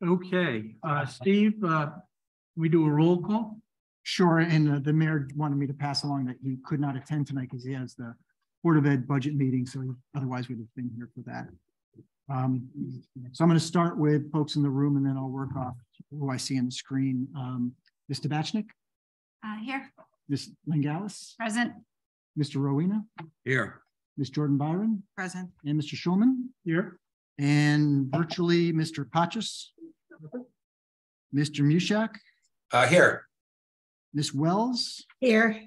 Okay, Steve, we do a roll call? Sure, and the mayor wanted me to pass along that he could not attend tonight because he has the Board of Ed budget meeting, so he otherwise would have been here for that. So I'm going to start with folks in the room, and then I'll work off who I see on the screen. Ms. Tabachnik? Here. Ms. Langalis? Present. Mr. Rowena? Here. Ms. Jordan Byron? Present. And Mr. Schulman? Here. And virtually Mr. Pachis? Mr. Mushak? Here. Ms. Wells? Here.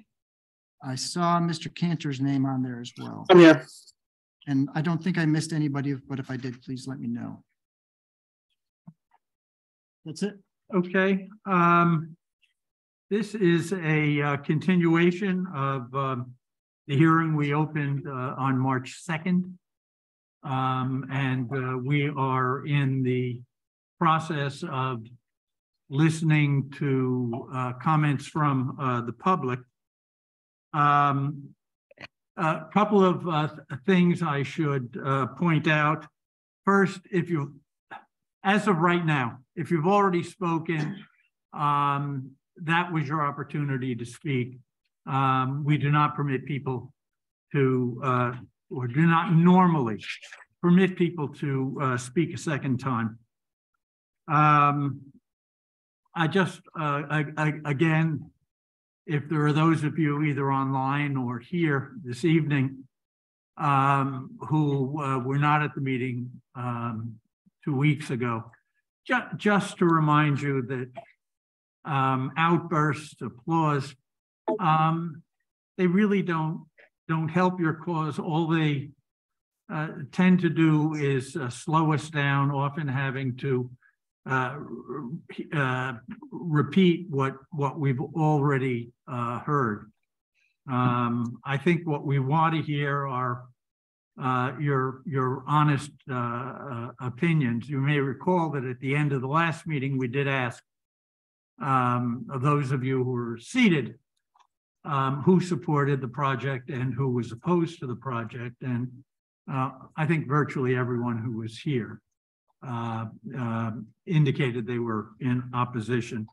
I saw Mr. Cantor's name on there as well. I'm here. And I don't think I missed anybody, but if I did, please let me know. That's it. Okay. This is a continuation of the hearing we opened on March 2nd. And we are in the process of listening to comments from the public. A couple of things I should point out. First, as of right now, if you've already spoken, that was your opportunity to speak. We do not permit people to, or do not normally permit people to speak a second time. I just, again, if there are those of you either online or here this evening who were not at the meeting 2 weeks ago, just to remind you that outbursts, applause, they really don't help your cause. All they tend to do is slow us down, often having to repeat what we've already heard. I think what we want to hear are your honest opinions. You may recall that at the end of the last meeting, we did ask those of you who were seated who supported the project and who was opposed to the project. And I think virtually everyone who was here indicated they were in opposition.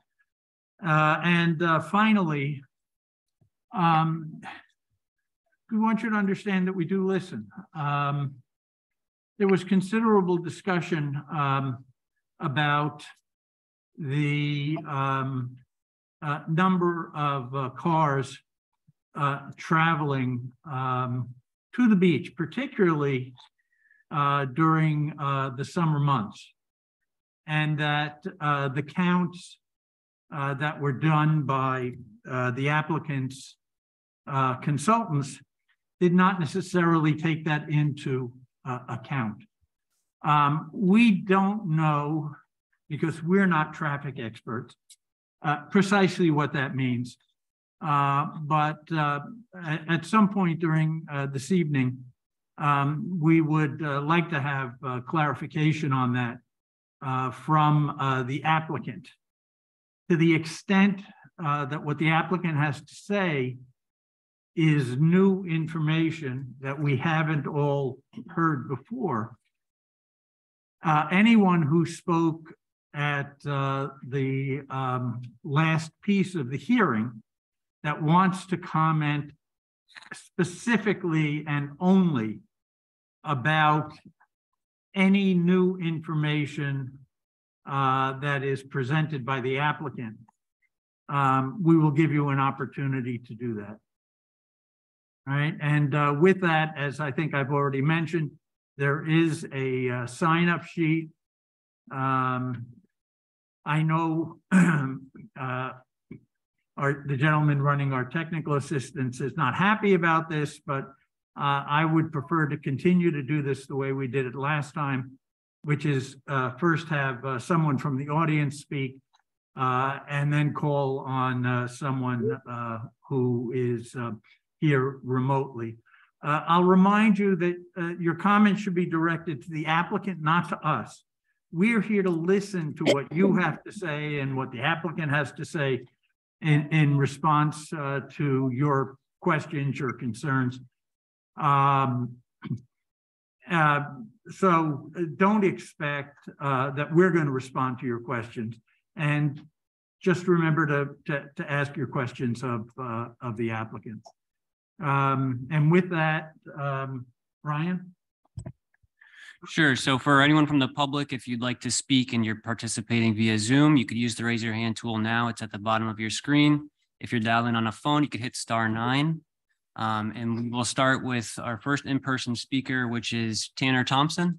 And finally, we want you to understand that we do listen. There was considerable discussion about the number of cars traveling to the beach, particularly during the summer months, and that the counts that were done by the applicant's consultants did not necessarily take that into account. We don't know, because we're not traffic experts, precisely what that means. But at some point during this evening, we would like to have clarification on that from the applicant. To the extent that what the applicant has to say is new information that we haven't all heard before, anyone who spoke at the last piece of the hearing that wants to comment specifically and only about any new information that is presented by the applicant, we will give you an opportunity to do that. All right, and with that, as I think I've already mentioned, there is a sign-up sheet. I know the gentleman running our technical assistance is not happy about this, but I would prefer to continue to do this the way we did it last time, which is first have someone from the audience speak and then call on someone who is here remotely. I'll remind you that your comments should be directed to the applicant, not to us. We're here to listen to what you have to say and what the applicant has to say in response to your questions, your concerns. So don't expect that we're going to respond to your questions, and just remember to ask your questions of the applicants. And with that, Ryan? Sure. So for anyone from the public, if you'd like to speak and you're participating via Zoom, you could use the raise your hand tool now. It's at the bottom of your screen. If you're dialing on a phone, you could hit *9. And we'll start with our first in-person speaker, which is Tanner Thompson.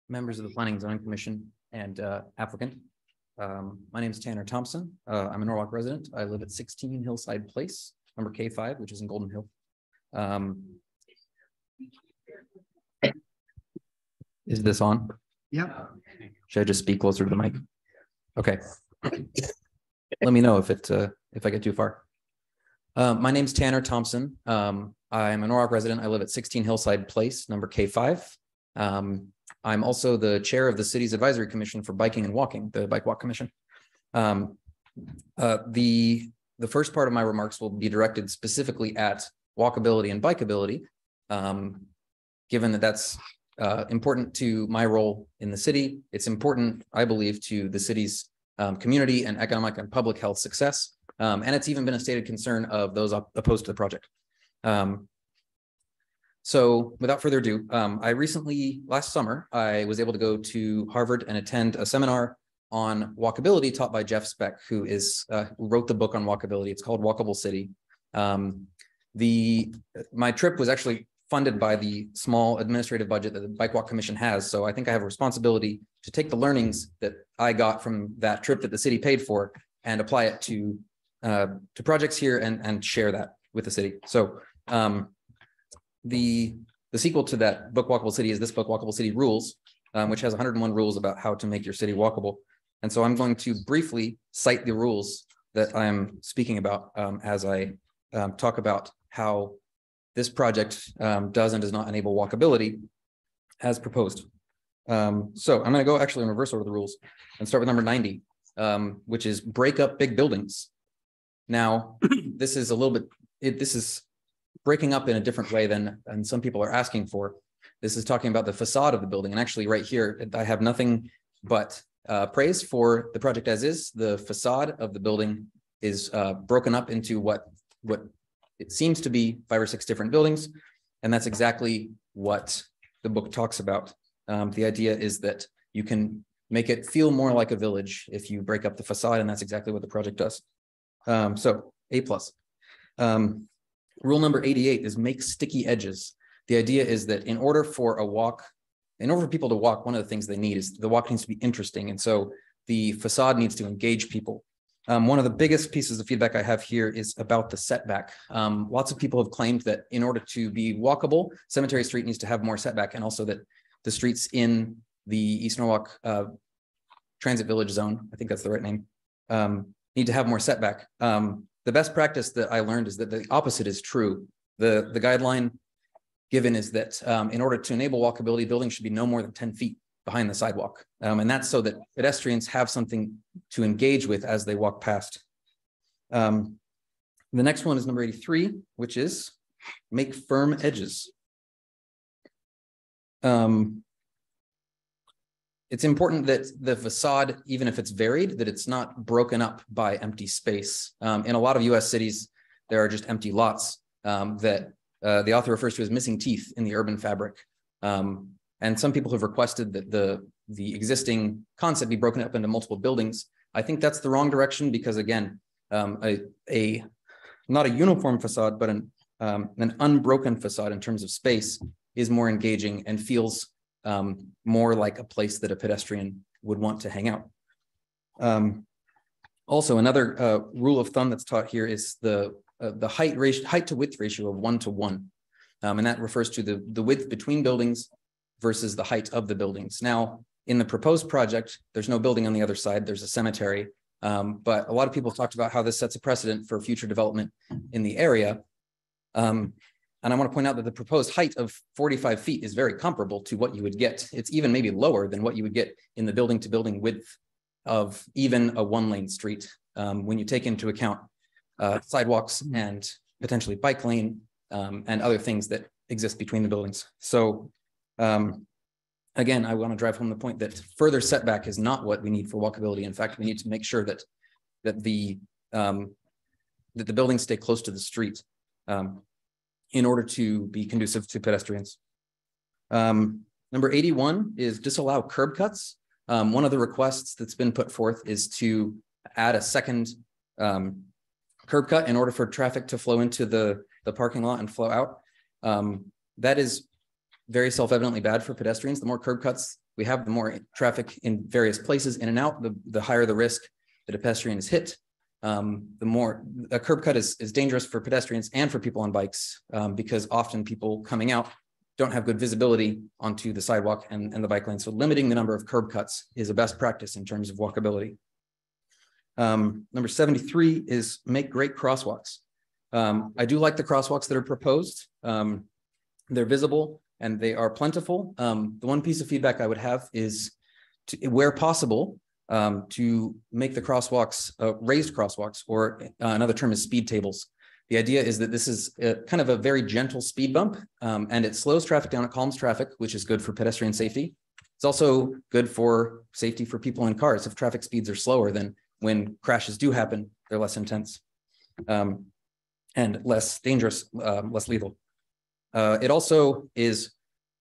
Members of the Planning and Zoning Commission and applicant. My name is Tanner Thompson. I'm a Norwalk resident. I live at 16 Hillside Place, number K5, which is in Golden Hill. Is this on? Yeah. Should I just speak closer to the mic? Okay. Let me know if I get too far. My name's Tanner Thompson. I'm a Norwalk resident. I live at 16 Hillside Place, number K5. I'm also the chair of the city's advisory commission for biking and walking, the Bike Walk Commission. The first part of my remarks will be directed specifically at walkability and bikeability, given that that's important to my role in the city. It's important, I believe, to the city's community and economic and public health success. And it's even been a stated concern of those opposed to the project. So without further ado, last summer, I was able to go to Harvard and attend a seminar on walkability taught by Jeff Speck, who wrote the book on walkability. It's called Walkable City. My trip was actually funded by the small administrative budget that the Bike Walk Commission has. So I think I have a responsibility to take the learnings that I got from that trip that the city paid for and apply it to projects here and share that with the city. So the sequel to that book, Walkable City, is this book, Walkable City Rules, which has 101 rules about how to make your city walkable. And so I'm going to briefly cite the rules that I'm speaking about as I talk about how this project does and does not enable walkability as proposed. So I'm going to go actually in reverse order of the rules and start with number 90, which is break up big buildings. Now, this is a little bit, this is breaking up in a different way than some people are asking for. This is talking about the facade of the building. And actually right here, I have nothing but praise for the project as is. The facade of the building is broken up into what it seems to be 5 or 6 different buildings. And that's exactly what the book talks about. The idea is that you can make it feel more like a village if you break up the facade, and that's exactly what the project does. So A+. Rule number 88 is make sticky edges. The idea is that in order for people to walk, one of the things they need is the walk needs to be interesting. And so the facade needs to engage people. One of the biggest pieces of feedback I have here is about the setback. Lots of people have claimed that in order to be walkable, Cemetery Street needs to have more setback, and also that the streets in the East Norwalk Transit Village Zone, I think that's the right name, need to have more setback. The best practice that I learned is that the opposite is true. The guideline given is that in order to enable walkability, buildings should be no more than 10 feet behind the sidewalk. And that's so that pedestrians have something to engage with as they walk past. The next one is number 83, which is make firm edges. It's important that the facade, even if it's varied, that it's not broken up by empty space. In a lot of US cities, there are just empty lots that the author refers to as missing teeth in the urban fabric. And some people have requested that the existing concept be broken up into multiple buildings. I think that's the wrong direction because, again, not a uniform facade, but an unbroken facade in terms of space is more engaging and feels more like a place that a pedestrian would want to hang out. Also, another rule of thumb that's taught here is the height to width ratio of 1 to 1. And that refers to the width between buildings versus the height of the buildings. Now, In the proposed project, there's no building on the other side. There's a cemetery. But a lot of people talked about how this sets a precedent for future development in the area. And I want to point out that the proposed height of 45 feet is very comparable to what you would get. It's even maybe lower than what you would get in the building to building width of even a one-lane street. When you take into account sidewalks and potentially bike lane and other things that exist between the buildings. So again, I want to drive home the point that further setback is not what we need for walkability. In fact, we need to make sure that the buildings stay close to the street in order to be conducive to pedestrians. Number 81 is disallow curb cuts. One of the requests that's been put forth is to add a second curb cut in order for traffic to flow into the parking lot and flow out. That is very self-evidently bad for pedestrians. The more curb cuts we have, the more traffic in various places in and out, the higher the risk that a pedestrian is hit. The more a curb cut is dangerous for pedestrians and for people on bikes because often people coming out don't have good visibility onto the sidewalk and the bike lane. So limiting the number of curb cuts is a best practice in terms of walkability. Number 73 is make great crosswalks. I do like the crosswalks that are proposed. They're visible and they are plentiful. The one piece of feedback I would have is to, where possible, to make the crosswalks raised crosswalks, or another term is speed tables. The idea is that this is kind of a very gentle speed bump, and it slows traffic down, it calms traffic, which is good for pedestrian safety. It's also good for safety for people in cars. If traffic speeds are slower, then when crashes do happen, they're less intense and less dangerous, less lethal. It also is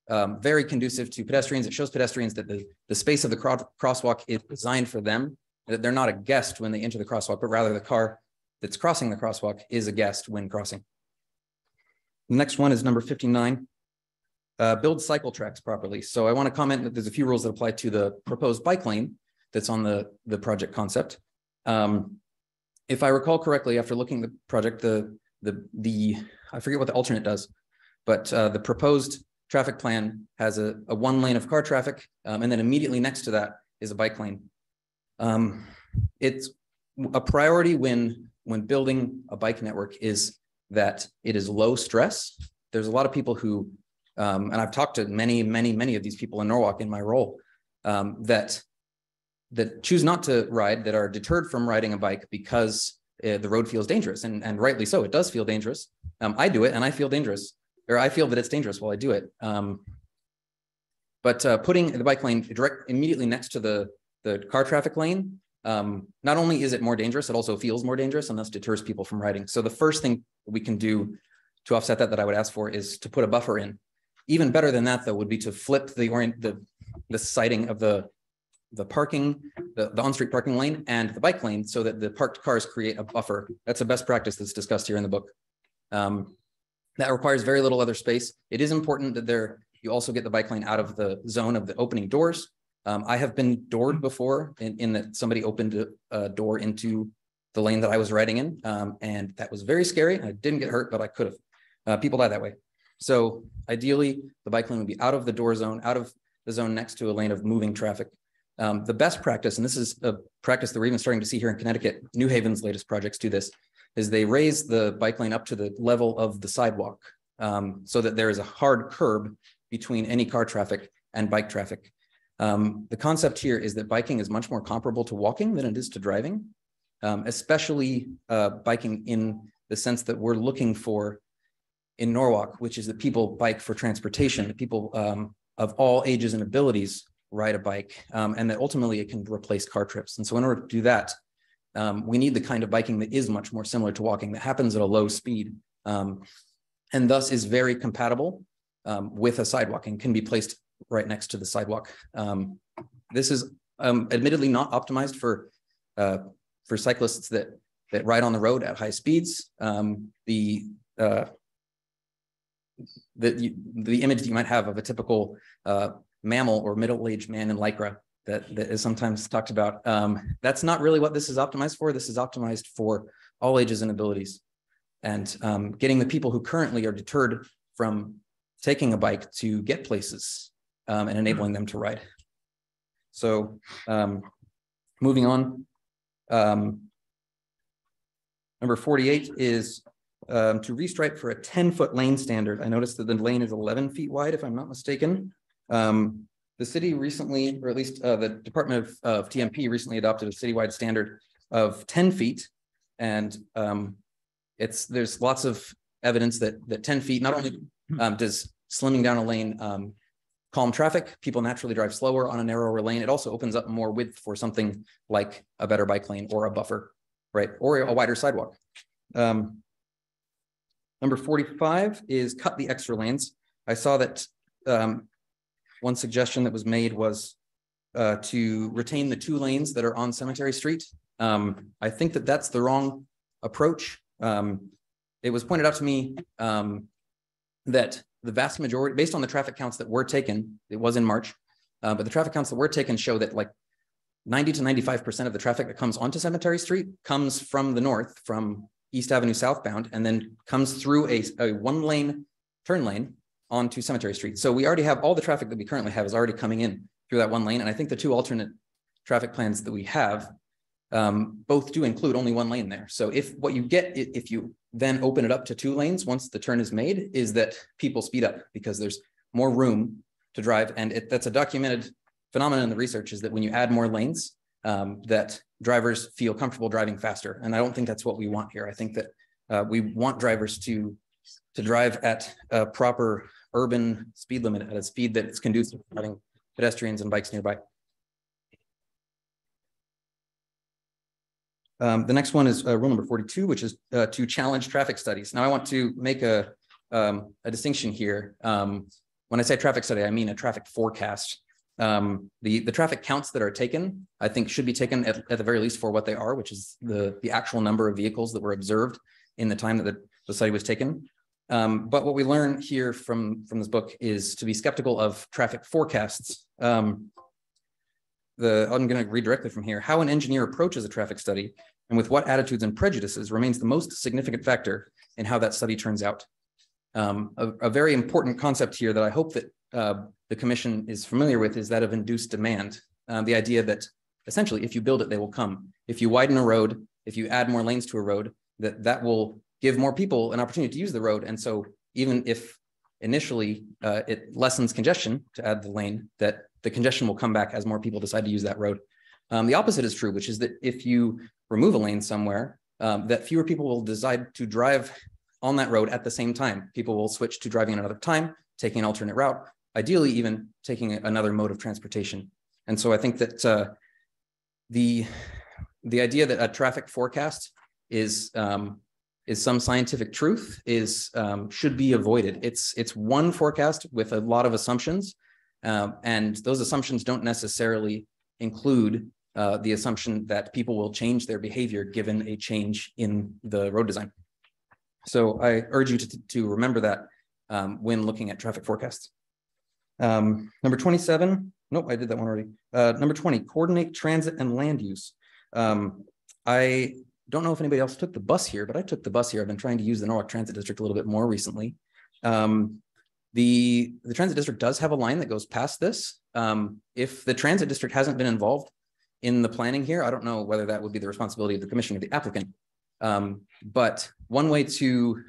very conducive to pedestrians. It shows pedestrians that the space of the crosswalk is designed for them, that they're not a guest when they enter the crosswalk, but rather the car that's crossing the crosswalk is a guest when crossing. The next one is number 59, build cycle tracks properly. So I want to comment that there's a few rules that apply to the proposed bike lane that's on the project concept. If I recall correctly, after looking at the project, I forget what the alternate does, but the proposed traffic plan has a one lane of car traffic, and then immediately next to that is a bike lane. It's a priority when building a bike network is that it is low stress. There's a lot of people who, and I've talked to many of these people in Norwalk in my role, that choose not to ride, that are deterred from riding a bike because the road feels dangerous, and rightly so. It does feel dangerous. I do it and I feel dangerous, or I feel that it's dangerous while I do it. But putting the bike lane immediately next to the car traffic lane, not only is it more dangerous, it also feels more dangerous and thus deters people from riding. So the first thing we can do to offset that I would ask for is to put a buffer in. Even better than that, though, would be to flip the sighting of the parking, the on-street parking lane and the bike lane so that the parked cars create a buffer. That's a best practice that's discussed here in the book. That requires very little other space. It is important that you also get the bike lane out of the zone of the opening doors. I have been doored before in that somebody opened a door into the lane that I was riding in, and that was very scary. I didn't get hurt, but I could have. People die that way. So ideally, the bike lane would be out of the door zone, out of the zone next to a lane of moving traffic. The best practice, and this is a practice that we're even starting to see here in Connecticut, New Haven's latest projects do this, is they raise the bike lane up to the level of the sidewalk so that there is a hard curb between any car traffic and bike traffic. The concept here is that biking is much more comparable to walking than it is to driving, especially biking in the sense that we're looking for in Norwalk, which is that people bike for transportation, that people of all ages and abilities ride a bike, and that ultimately it can replace car trips. And so in order to do that, we need the kind of biking that is much more similar to walking, that happens at a low speed, and thus is very compatible with a sidewalk and can be placed right next to the sidewalk. This is admittedly not optimized for cyclists that ride on the road at high speeds. The image that you might have of a typical mammal or middle-aged man in Lycra that is sometimes talked about, that's not really what this is optimized for. This is optimized for all ages and abilities, and getting the people who currently are deterred from taking a bike to get places and enabling them to ride. So moving on. Number 48 is to restripe for a 10-foot lane standard. I noticed that the lane is 11 feet wide, if I'm not mistaken. The city recently, or at least the Department of TMP recently adopted a citywide standard of 10 feet. And there's lots of evidence that 10 feet, not only does slimming down a lane calm traffic, people naturally drive slower on a narrower lane. It also opens up more width for something like a better bike lane or a buffer, right? Or a wider sidewalk. Number 45 is cut the extra lanes. I saw that one suggestion that was made was to retain the 2 lanes that are on Cemetery Street. I think that that's the wrong approach. It was pointed out to me that the vast majority, based on the traffic counts that were taken, it was in March, but the traffic counts that were taken show that like 90 to 95% of the traffic that comes onto Cemetery Street comes from the north, from East Avenue southbound, and then comes through a 1-lane turn lane onto Cemetery Street. So we already have all the traffic that we currently have is already coming in through that 1 lane. And I think the 2 alternate traffic plans that we have both do include only 1 lane there. So if what you get, if you then open it up to 2 lanes, once the turn is made, is that people speed up because there's more room to drive. And that's a documented phenomenon in the research, is that when you add more lanes, that drivers feel comfortable driving faster. And I don't think that's what we want here. I think that we want drivers to drive at a proper urban speed limit, at a speed that is conducive to having pedestrians and bikes nearby. The next one is rule number 42, which is to challenge traffic studies. Now I want to make a distinction here. When I say traffic study, I mean a traffic forecast. The traffic counts that are taken, I think, should be taken at the very least for what they are, which is the actual number of vehicles that were observed in the time that the study was taken. But what we learn here from this book is to be skeptical of traffic forecasts. I'm going to read directly from here. How an engineer approaches a traffic study and with what attitudes and prejudices remains the most significant factor in how that study turns out. A very important concept here that I hope that the commission is familiar with is that of induced demand. The idea that essentially, if you build it, they will come. If you widen a road, if you add more lanes to a road, that will give more people an opportunity to use the road. And so even if initially it lessens congestion to add the lane, that the congestion will come back as more people decide to use that road. The opposite is true, which is that if you remove a lane somewhere, that fewer people will decide to drive on that road at the same time. People will switch to driving another time, taking an alternate route, ideally even taking another mode of transportation. And so I think that the idea that a traffic forecast is some scientific truth should be avoided. It's one forecast with a lot of assumptions, and those assumptions don't necessarily include the assumption that people will change their behavior given a change in the road design. So I urge you to remember that when looking at traffic forecasts. Number 27, nope, I did that one already. Number 20, coordinate transit and land use. I don't know if anybody else took the bus here, but I took the bus here. I've been trying to use the Norwalk Transit District a little bit more recently. The transit district does have a line that goes past this. If the transit district hasn't been involved in the planning here, I don't know whether that would be the responsibility of the commission or the applicant. But one way to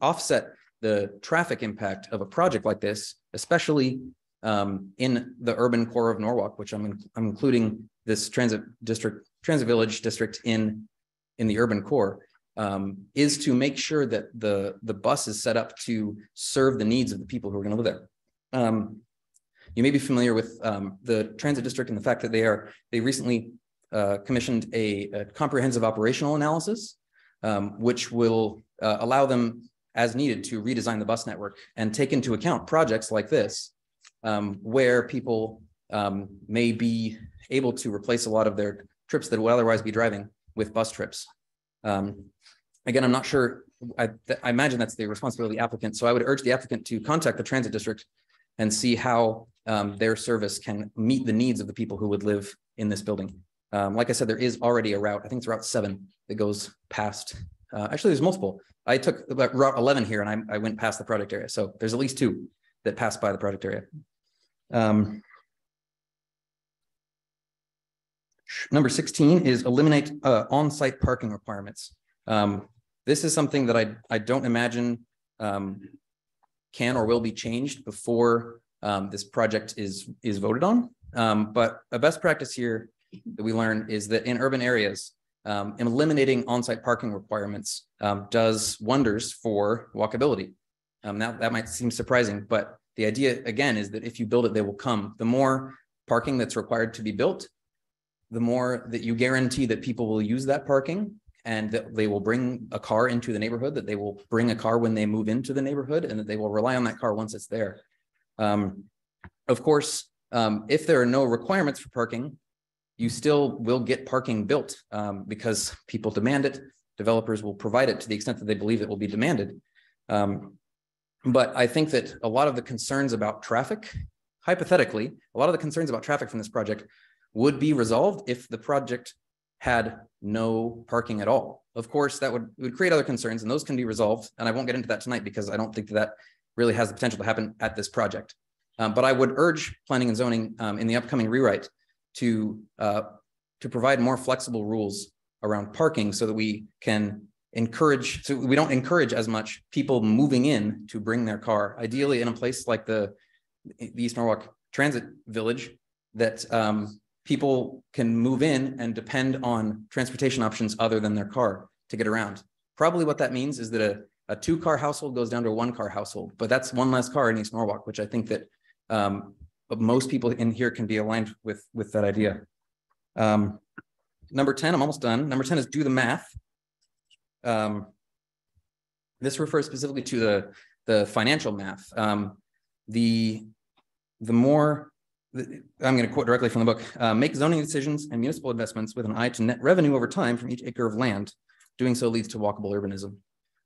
offset the traffic impact of a project like this, especially in the urban core of Norwalk, which I'm including this transit village district in the urban core, is to make sure that the bus is set up to serve the needs of the people who are going to live there. You may be familiar with the transit district and the fact that they recently commissioned a comprehensive operational analysis, which will allow them, as needed, to redesign the bus network and take into account projects like this, where people may be able to replace a lot of their trips that would otherwise be driving with bus trips. Again, I'm not sure, I imagine that's the responsibility of the applicant. So I would urge the applicant to contact the transit district and see how their service can meet the needs of the people who would live in this building. Like I said, there is already a route, I think it's Route 7 that goes past, actually there's multiple. I took Route 11 here and I went past the project area. So there's at least 2 that pass by the project area. Number 16 is eliminate on-site parking requirements. This is something that I don't imagine can or will be changed before this project is voted on. But a best practice here that we learn is that in urban areas, eliminating on-site parking requirements does wonders for walkability. Now that might seem surprising, but the idea again is that if you build it, they will come. The more parking that's required to be built, the more that you guarantee that people will use that parking and that they will bring a car into the neighborhood, that they will bring a car when they move into the neighborhood, and that they will rely on that car once it's there. Of course, if there are no requirements for parking, you still will get parking built because people demand it. Developers will provide it to the extent that they believe it will be demanded. But I think that a lot of the concerns about traffic, hypothetically, a lot of the concerns about traffic from this project would be resolved if the project had no parking at all. Of course, that would create other concerns, and those can be resolved. And I won't get into that tonight because I don't think that really has the potential to happen at this project. But I would urge planning and zoning in the upcoming rewrite to provide more flexible rules around parking so that we can encourage, so we don't encourage as much people moving in to bring their car. Ideally, in a place like the East Norwalk Transit Village, that people can move in and depend on transportation options other than their car to get around. Probably what that means is that a 2-car household goes down to a 1-car household, but that's one less car in East Norwalk, which I think that most people in here can be aligned with that idea. Number 10, I'm almost done. Number 10 is do the math. This refers specifically to the financial math. The more, I'm going to quote directly from the book, make zoning decisions and municipal investments with an eye to net revenue over time from each acre of land. Doing so leads to walkable urbanism.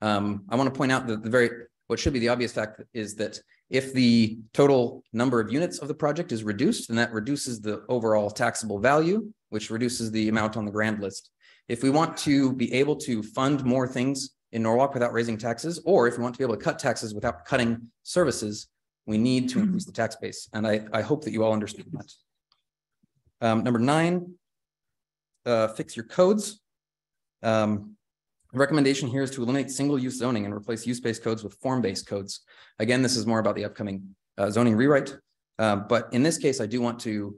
I want to point out that what should be the obvious fact is that if the total number of units of the project is reduced, then that reduces the overall taxable value, which reduces the amount on the grand list. If we want to be able to fund more things in Norwalk without raising taxes, or if we want to be able to cut taxes without cutting services, we need to increase the tax base. And I hope that you all understand that. Number 9, fix your codes. The recommendation here is to eliminate single-use zoning and replace use-based codes with form-based codes. Again, this is more about the upcoming zoning rewrite. But in this case, I do want to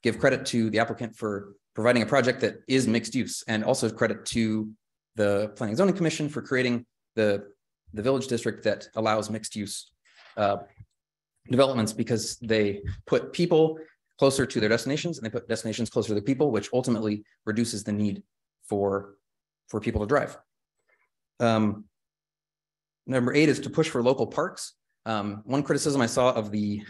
give credit to the applicant for providing a project that is mixed use, and also credit to the Planning and Zoning Commission for creating the village district that allows mixed use developments, because they put people closer to their destinations and they put destinations closer to the people, which ultimately reduces the need for people to drive. Number 8 is to push for local parks. One criticism I saw of one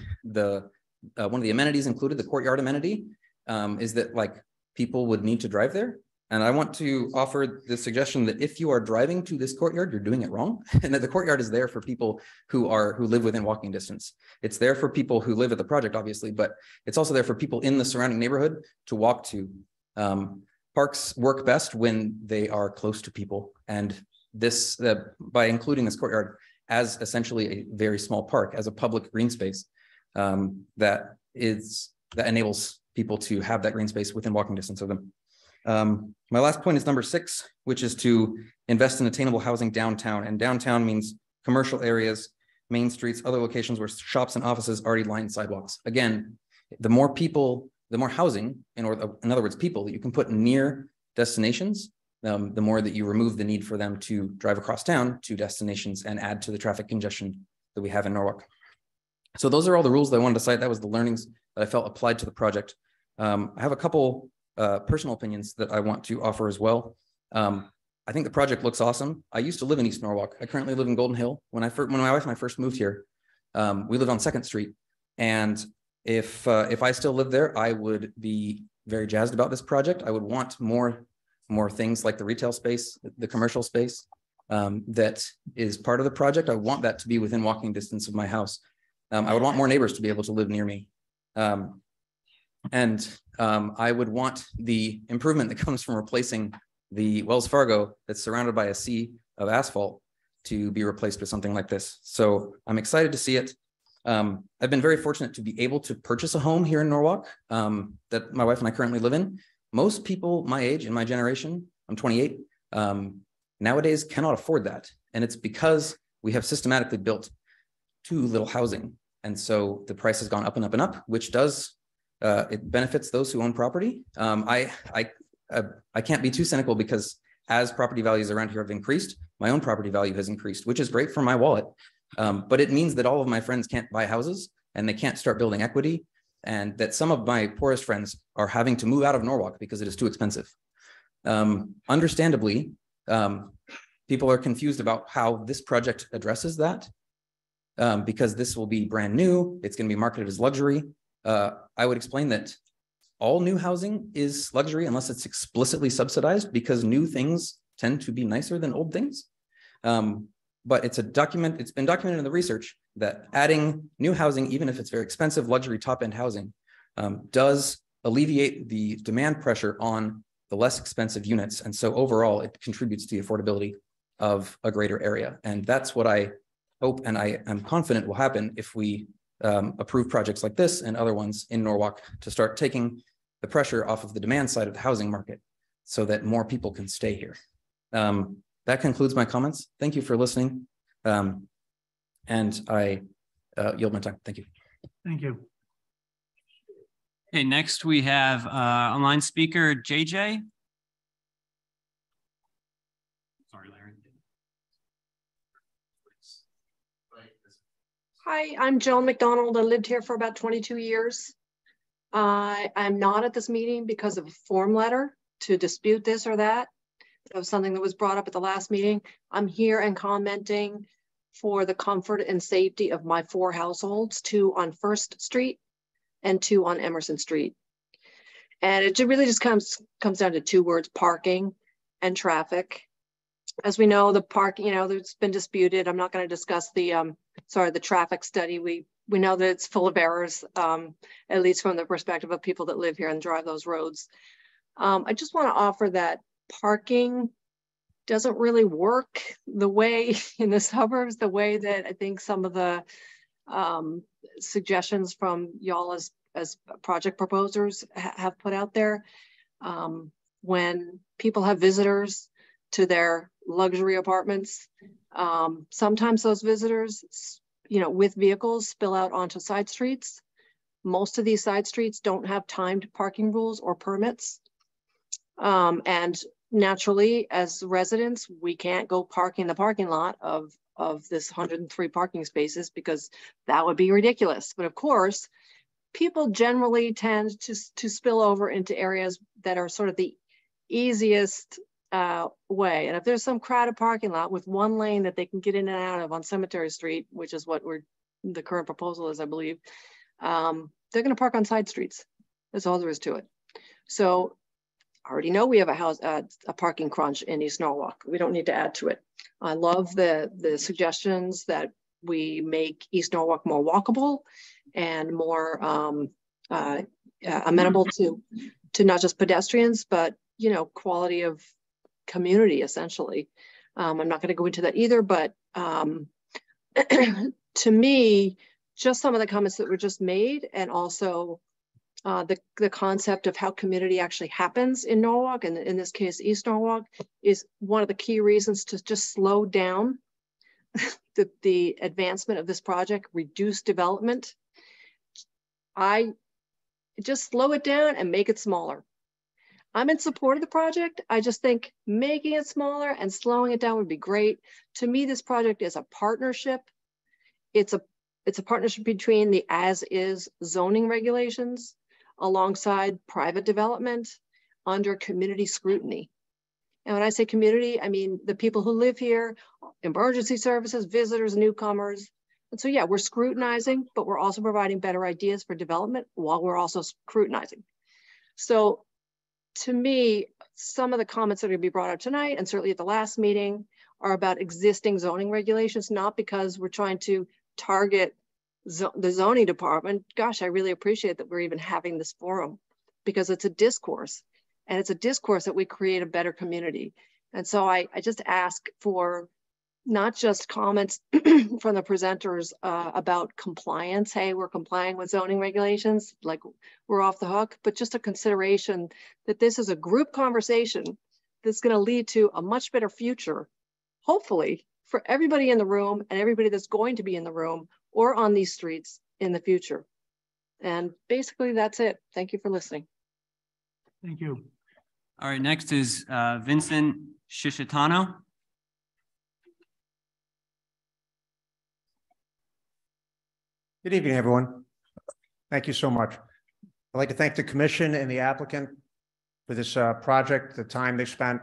of the amenities included, the courtyard amenity, is that people would need to drive there. And I want to offer the suggestion that if you are driving to this courtyard, you're doing it wrong, and that the courtyard is there for people who live within walking distance. It's there for people who live at the project, obviously, but it's also there for people in the surrounding neighborhood to walk to. Parks work best when they are close to people, and this by including this courtyard as essentially a very small park, as a public green space that enables people to have that green space within walking distance of them. My last point is number 6, which is to invest in attainable housing downtown, and downtown means commercial areas, main streets, other locations where shops and offices already line sidewalks. Again, the more housing, in other words, people that you can put near destinations, the more that you remove the need for them to drive across town to destinations and add to the traffic congestion that we have in Norwalk. So those are all the rules that I wanted to cite. That was the learnings that I felt applied to the project. I have a couple personal opinions that I want to offer as well. I think the project looks awesome. I used to live in East Norwalk. I currently live in Golden Hill. When my wife and I first moved here, we lived on 2nd Street. And if I still lived there, I would be very jazzed about this project. I would want more things like the retail space, the commercial space that is part of the project. I want that to be within walking distance of my house. I would want more neighbors to be able to live near me. And I would want the improvement that comes from replacing the Wells Fargo that's surrounded by a sea of asphalt to be replaced with something like this. So I'm excited to see it. I've been very fortunate to be able to purchase a home here in Norwalk that my wife and I currently live in. Most people my age, in my generation, I'm 28, nowadays cannot afford that. And it's because we have systematically built too little housing. And so the price has gone up and up and up, which does, it benefits those who own property. I can't be too cynical because as property values around here have increased, my own property value has increased, which is great for my wallet. But it means that all of my friends can't buy houses and they can't start building equity, and that some of my poorest friends are having to move out of Norwalk because it is too expensive. Understandably, people are confused about how this project addresses that, because this will be brand new. It's going to be marketed as luxury. I would explain that all new housing is luxury unless it's explicitly subsidized, because new things tend to be nicer than old things. But it's been documented in the research that adding new housing, even if it's very expensive luxury top-end housing, does alleviate the demand pressure on the less expensive units. And so overall, it contributes to the affordability of a greater area. And that's what I hope, and I am confident will happen if we approve projects like this and other ones in Norwalk to start taking the pressure off of the demand side of the housing market so that more people can stay here. That concludes my comments. Thank you for listening. And I yield my time. Thank you. Thank you. Okay, next we have online speaker JJ. Sorry, Larry. Hi, I'm Joan McDonald. I lived here for about 22 years. I'm not at this meeting because of a form letter to dispute this or that. That was something that was brought up at the last meeting. I'm here and commenting for the comfort and safety of my 4 households, 2 on First Street and 2 on Emerson Street. And it really just comes down to 2 words: parking and traffic. As we know, the parking, there's been disputed. I'm not going to discuss the traffic study. We know that it's full of errors, at least from the perspective of people that live here and drive those roads. I just want to offer that parking doesn't really work the way in the suburbs, the way that I think some of the suggestions from y'all as project proposers have put out there. When people have visitors to their luxury apartments, sometimes those visitors, with vehicles spill out onto side streets. Most of these side streets don't have timed parking rules or permits. And naturally, as residents, we can't go park in the parking lot of this 103 parking spaces because that would be ridiculous. But of course, people generally tend to spill over into areas that are sort of the easiest way. And if there's some crowded parking lot with 1 lane that they can get in and out of on Cemetery Street, which is what the current proposal is, I believe, they're going to park on side streets. That's all there is to it. So I already know we have a parking crunch in East Norwalk. We don't need to add to it. I love the suggestions that we make East Norwalk more walkable and more amenable to not just pedestrians, but quality of community, essentially. I'm not going to go into that either, but to me, just some of the comments that were just made, and also the concept of how community actually happens in Norwalk, and in this case, East Norwalk, is one of the key reasons to just slow down the advancement of this project, reduce development. I just slow it down and make it smaller. I'm in support of the project. I just think making it smaller and slowing it down would be great. To me, this project is a partnership. It's a partnership between the as-is zoning regulations alongside private development under community scrutiny. And when I say community, I mean the people who live here, emergency services, visitors, newcomers. And so, yeah, we're scrutinizing, but we're also providing better ideas for development while we're also scrutinizing. So to me, some of the comments that are going to be brought up tonight, and certainly at the last meeting, are about existing zoning regulations, not because we're trying to target the zoning department. Gosh, I really appreciate that we're even having this forum, because it's a discourse, and it's a discourse that we create a better community. And so I just ask for not just comments from the presenters about compliance. Hey, we're complying with zoning regulations, like we're off the hook, but just a consideration that this is a group conversation that's going to lead to a much better future, hopefully, for everybody in the room and everybody that's going to be in the room or on these streets in the future. And basically, that's it. Thank you for listening. Thank you. All right, next is Vincent Shishitano. Good evening, everyone. Thank you so much. I'd like to thank the commission and the applicant for this project, the time they spent,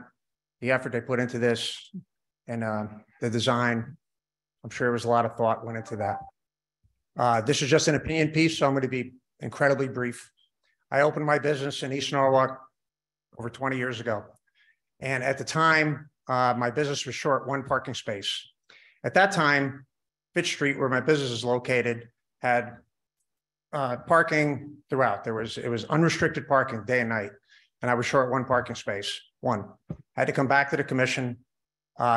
the effort they put into this, and the design. I'm sure there was a lot of thought went into that. This is just an opinion piece, so I'm going to be incredibly brief. I opened my business in East Norwalk over 20 years ago. And at the time, my business was short one parking space. At that time, Fitch Street, where my business is located, had parking throughout. It was unrestricted parking day and night. And I was short one parking space, one. I had to come back to the commission,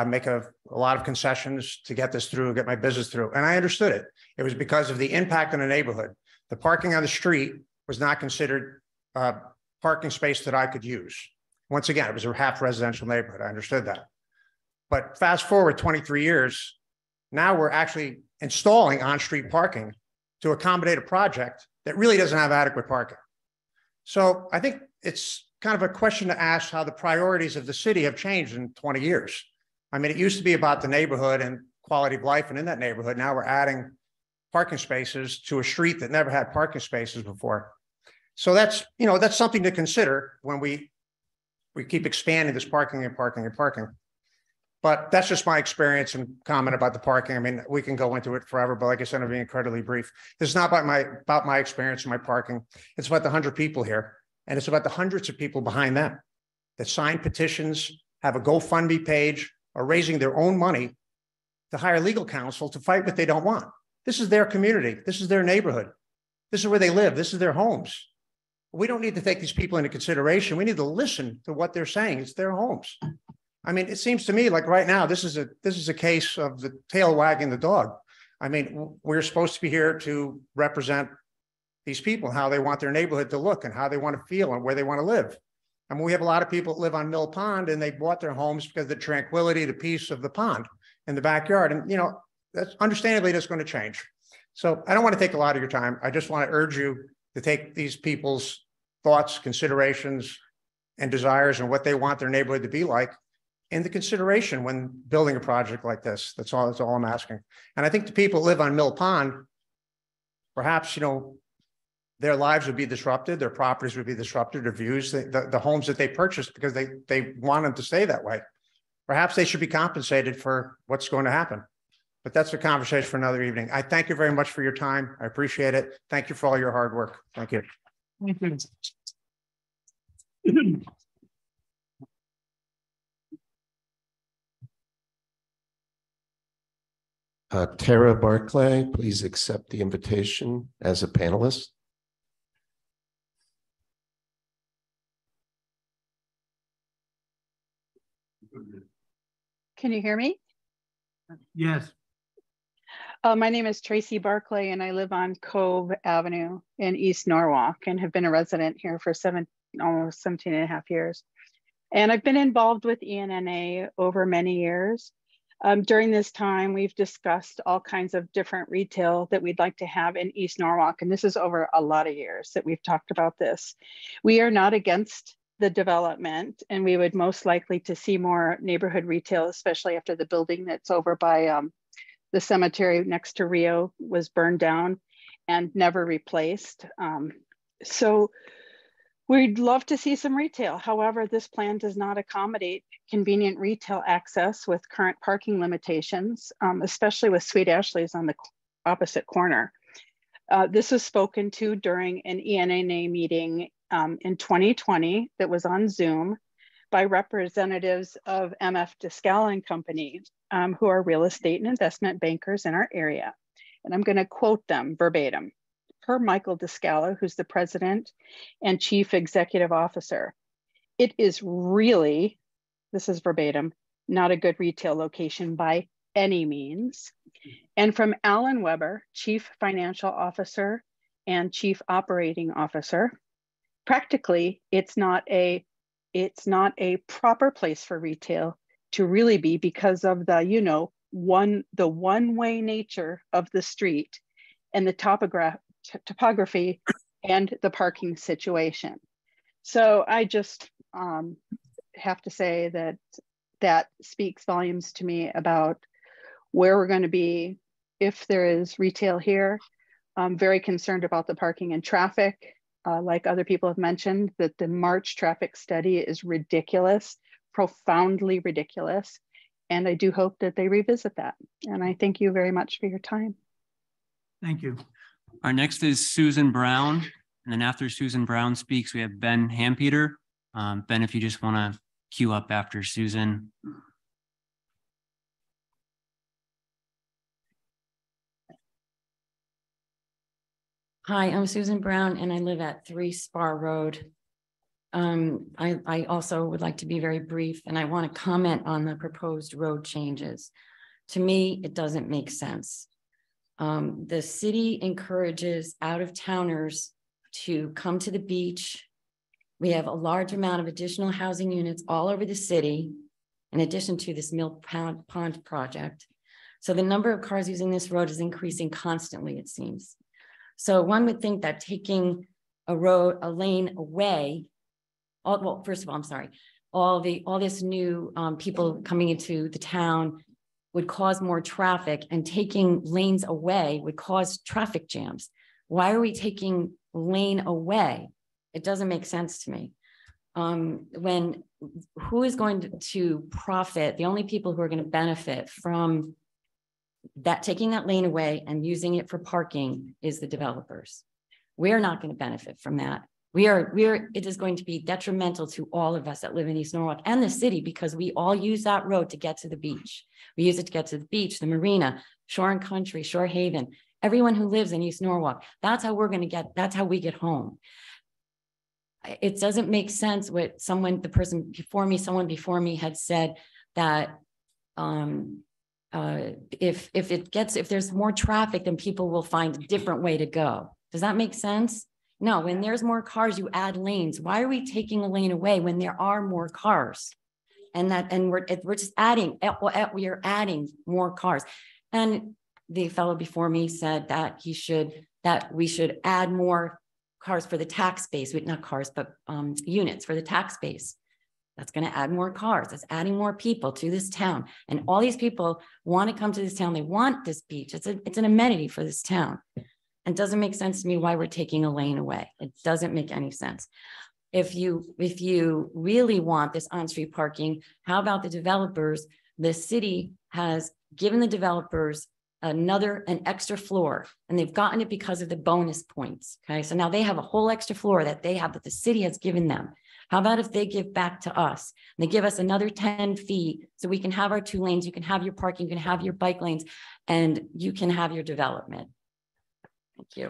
make a lot of concessions to get this through, get my business through. And I understood it. It was because of the impact on the neighborhood. The parking on the street was not considered parking space that I could use. Once again, it was a half residential neighborhood. I understood that. But fast forward 23 years, now we're actually installing on-street parking to accommodate a project that really doesn't have adequate parking. So I think it's kind of a question to ask how the priorities of the city have changed in 20 years. I mean, it used to be about the neighborhood and quality of life and in that neighborhood. Now we're adding parking spaces to a street that never had parking spaces before. So that's, you know, that's something to consider when we keep expanding this parking and parking and parking. But that's just my experience and comment about the parking. I mean, we can go into it forever, but like I said, I'm being incredibly brief. This is not about my experience and my parking. It's about the 100 people here. And it's about the hundreds of people behind them that sign petitions, have a GoFundMe page, are raising their own money to hire legal counsel to fight what they don't want. This is their community. This is their neighborhood. This is where they live. This is their homes. We don't need to take these people into consideration. We need to listen to what they're saying. It's their homes. I mean, it seems to me like right now, this is a case of the tail wagging the dog. I mean, we're supposed to be here to represent these people, how they want their neighborhood to look and how they want to feel and where they want to live. I mean, we have a lot of people that live on Mill Pond and they bought their homes because of the tranquility, the peace of the pond in the backyard. And, you know, that's understandably that's going to change. So I don't want to take a lot of your time. I just want to urge you to take these people's thoughts, considerations, and desires and what they want their neighborhood to be like into consideration when building a project like this. That's all I'm asking. And I think the people who live on Mill Pond, perhaps, you know, their lives would be disrupted, their properties would be disrupted, their views, the homes that they purchased because they want them to stay that way. Perhaps they should be compensated for what's going to happen. But that's a conversation for another evening. I thank you very much for your time. I appreciate it. Thank you for all your hard work. Thank you. Thank you. Tara Barclay, please accept the invitation as a panelist. Can you hear me? Yes. My name is Tracy Barclay and I live on Cove Avenue in East Norwalk and have been a resident here for almost 17 and a half years. And I've been involved with ENNA over many years. During this time, we've discussed all kinds of different retail that we'd like to have in East Norwalk. And this is over a lot of years that we've talked about this. We are not against the development, and we would most likely to see more neighborhood retail, especially after the building that's over by the cemetery next to Rio was burned down and never replaced. So we'd love to see some retail. However, this plan does not accommodate convenient retail access with current parking limitations, especially with Sweet Ashley's on the opposite corner. This was spoken to during an ENNA meeting in 2020 that was on Zoom by representatives of MF Descala and Company, who are real estate and investment bankers in our area. And I'm going to quote them verbatim. Per Michael Descala, who's the president and chief executive officer, it is really, this is verbatim, not a good retail location by any means. And from Alan Weber, Chief Financial Officer and Chief Operating Officer, practically, it's not a proper place for retail to really be because of the, you know, the one-way nature of the street and the topography and the parking situation. So I just have to say that that speaks volumes to me about where we're going to be if there is retail here. I'm very concerned about the parking and traffic. Like other people have mentioned, that the March traffic study is ridiculous, profoundly ridiculous. And I do hope that they revisit that. And I thank you very much for your time. Thank you. Our next is Susan Brown. And then after Susan Brown speaks, we have Ben Hampeter. Ben, if you just want to queue up after Susan. Hi, I'm Susan Brown and I live at 3 Spar Road. I also would like to be very brief and I want to comment on the proposed road changes. To me, it doesn't make sense. The city encourages out-of-towners to come to the beach. We have a large amount of additional housing units all over the city, in addition to this Mill Pond project. So the number of cars using this road is increasing constantly, it seems. So one would think that taking a lane away, well, first of all, I'm sorry, all this new people coming into the town would cause more traffic, and taking lanes away would cause traffic jams. Why are we taking lane away? It doesn't make sense to me. Who is going to profit? The only people who are going to benefit from that, taking that lane away and using it for parking, is the developers. We're not going to benefit from that. It is going to be detrimental to all of us that live in East Norwalk and the city, because we all use that road to get to the beach. We use it to get to the beach, the marina, Shore and Country, Shore Haven, everyone who lives in East Norwalk. That's how that's how we get home. It doesn't make sense what someone before me had said, that if there's more traffic, then people will find a different way to go. Does that make sense? No, when there's more cars, you add lanes. Why are we taking a lane away when there are more cars? And we're just adding, we are adding more cars. And the fellow before me said that we should add more cars for the tax base, not cars, but units for the tax base. That's going to add more cars. That's adding more people to this town. And all these people want to come to this town. They want this beach. It's an amenity for this town. It doesn't make sense to me why we're taking a lane away. It doesn't make any sense. If you really want this on-street parking, how about the developers? The city has given the developers an extra floor, and they've gotten it because of the bonus points. Okay, so now they have a whole extra floor that the city has given them. How about if they give back to us? They give us another 10 feet so we can have our 2 lanes, you can have your parking, you can have your bike lanes, and you can have your development. Thank you.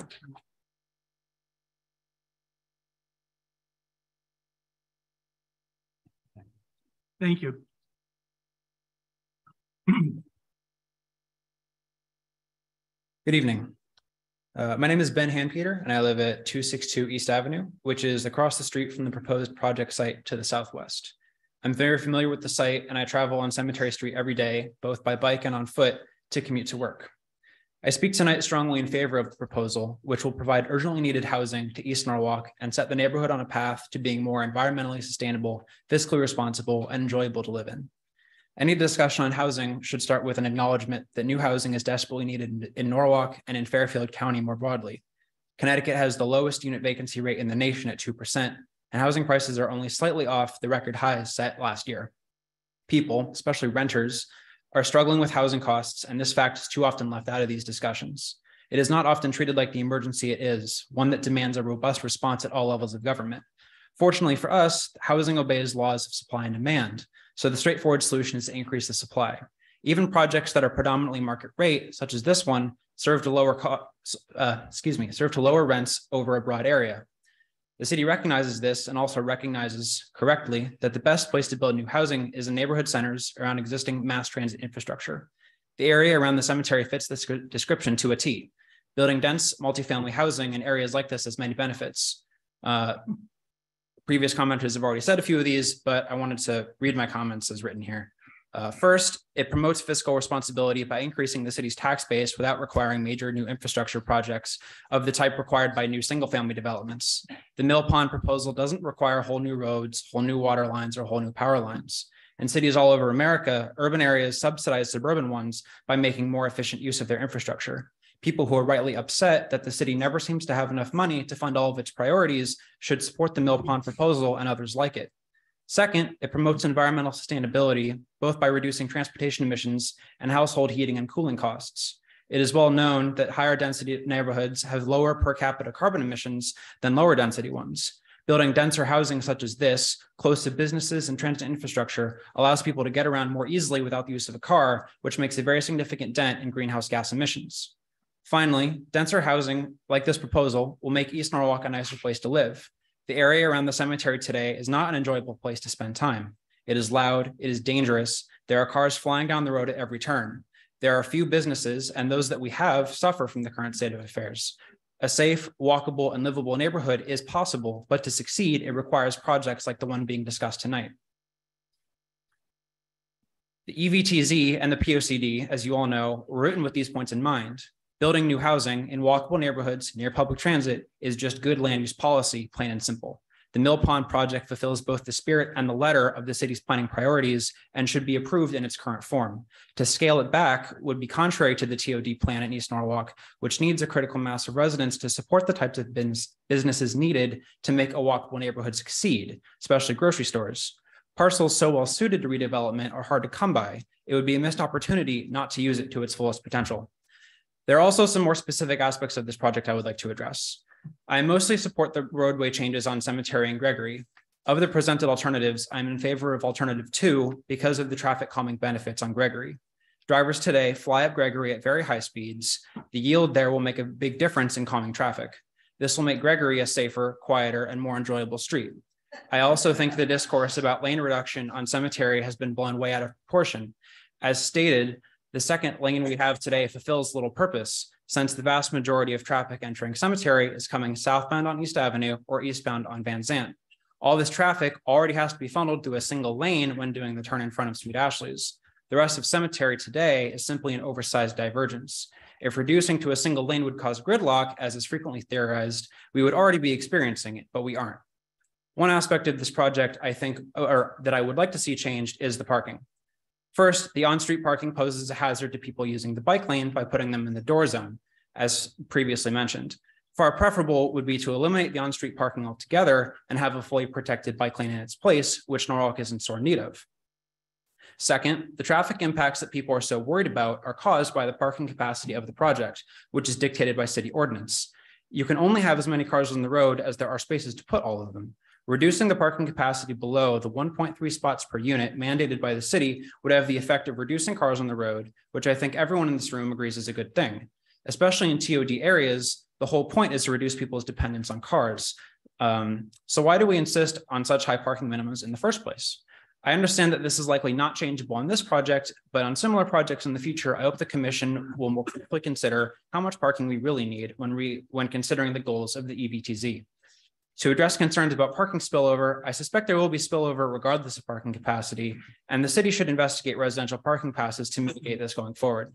Thank you. Good evening. My name is Ben Hampeter, and I live at 262 East Avenue, which is across the street from the proposed project site to the southwest. I'm very familiar with the site, and I travel on Cemetery Street every day, both by bike and on foot, to commute to work. I speak tonight strongly in favor of the proposal, which will provide urgently needed housing to East Norwalk and set the neighborhood on a path to being more environmentally sustainable, fiscally responsible, and enjoyable to live in. Any discussion on housing should start with an acknowledgement that new housing is desperately needed in Norwalk and in Fairfield County more broadly. Connecticut has the lowest unit vacancy rate in the nation at 2%, and housing prices are only slightly off the record highs set last year. People, especially renters, are struggling with housing costs, and this fact is too often left out of these discussions. It is not often treated like the emergency it is, one that demands a robust response at all levels of government. Fortunately for us, housing obeys laws of supply and demand, so the straightforward solution is to increase the supply. Even projects that are predominantly market rate, such as this one, serve to lower rents over a broad area. The city recognizes this and also recognizes correctly that the best place to build new housing is in neighborhood centers around existing mass transit infrastructure. The area around the cemetery fits this description to a T. Building dense multifamily housing in areas like this has many benefits. Previous commenters have already said a few of these, but I wanted to read my comments as written here. First, it promotes fiscal responsibility by increasing the city's tax base without requiring major new infrastructure projects of the type required by new single-family developments. The Mill Pond proposal doesn't require whole new roads, whole new water lines, or whole new power lines. In cities all over America, urban areas subsidize suburban ones by making more efficient use of their infrastructure. People who are rightly upset that the city never seems to have enough money to fund all of its priorities should support the Mill Pond proposal and others like it. Second, it promotes environmental sustainability, both by reducing transportation emissions and household heating and cooling costs. It is well known that higher density neighborhoods have lower per capita carbon emissions than lower density ones. Building denser housing such as this, close to businesses and transit infrastructure, allows people to get around more easily without the use of a car, which makes a very significant dent in greenhouse gas emissions. Finally, denser housing like this proposal will make East Norwalk a nicer place to live. The area around the cemetery today is not an enjoyable place to spend time. It is loud, it is dangerous. There are cars flying down the road at every turn. There are few businesses, and those that we have suffer from the current state of affairs. A safe, walkable, and livable neighborhood is possible, but to succeed, it requires projects like the one being discussed tonight. The EVTZ and the POCD, as you all know, were written with these points in mind. Building new housing in walkable neighborhoods near public transit is just good land use policy, plain and simple. The Mill Pond project fulfills both the spirit and the letter of the city's planning priorities and should be approved in its current form. To scale it back would be contrary to the TOD plan in East Norwalk, which needs a critical mass of residents to support the types of businesses needed to make a walkable neighborhood succeed, especially grocery stores. Parcels so well suited to redevelopment are hard to come by. It would be a missed opportunity not to use it to its fullest potential. There are also some more specific aspects of this project I would like to address. I mostly support the roadway changes on Cemetery and Gregory. Of the presented alternatives, I'm in favor of alternative 2 because of the traffic calming benefits on Gregory. Drivers today fly up Gregory at very high speeds. The yield there will make a big difference in calming traffic. This will make Gregory a safer, quieter, and more enjoyable street. I also think the discourse about lane reduction on Cemetery has been blown way out of proportion. As stated, the second lane we have today fulfills little purpose, since the vast majority of traffic entering Cemetery is coming southbound on East Avenue or eastbound on Van Zandt. All this traffic already has to be funneled through a single lane when doing the turn in front of Sweet Ashley's. The rest of Cemetery today is simply an oversized divergence. If reducing to a single lane would cause gridlock, as is frequently theorized, we would already be experiencing it, but we aren't. One aspect of this project I think, or that I would like to see changed, is the parking. First, the on-street parking poses a hazard to people using the bike lane by putting them in the door zone, as previously mentioned. Far preferable would be to eliminate the on-street parking altogether and have a fully protected bike lane in its place, which Norwalk is in sore need of. Second, the traffic impacts that people are so worried about are caused by the parking capacity of the project, which is dictated by city ordinance. You can only have as many cars on the road as there are spaces to put all of them. Reducing the parking capacity below the 1.3 spots per unit mandated by the city would have the effect of reducing cars on the road, which I think everyone in this room agrees is a good thing. Especially in TOD areas, the whole point is to reduce people's dependence on cars. So why do we insist on such high parking minimums in the first place? I understand that this is likely not changeable on this project, but on similar projects in the future, I hope the commission will more quickly consider how much parking we really need when considering the goals of the EVTZ. To address concerns about parking spillover, I suspect there will be spillover regardless of parking capacity, and the city should investigate residential parking passes to mitigate this going forward.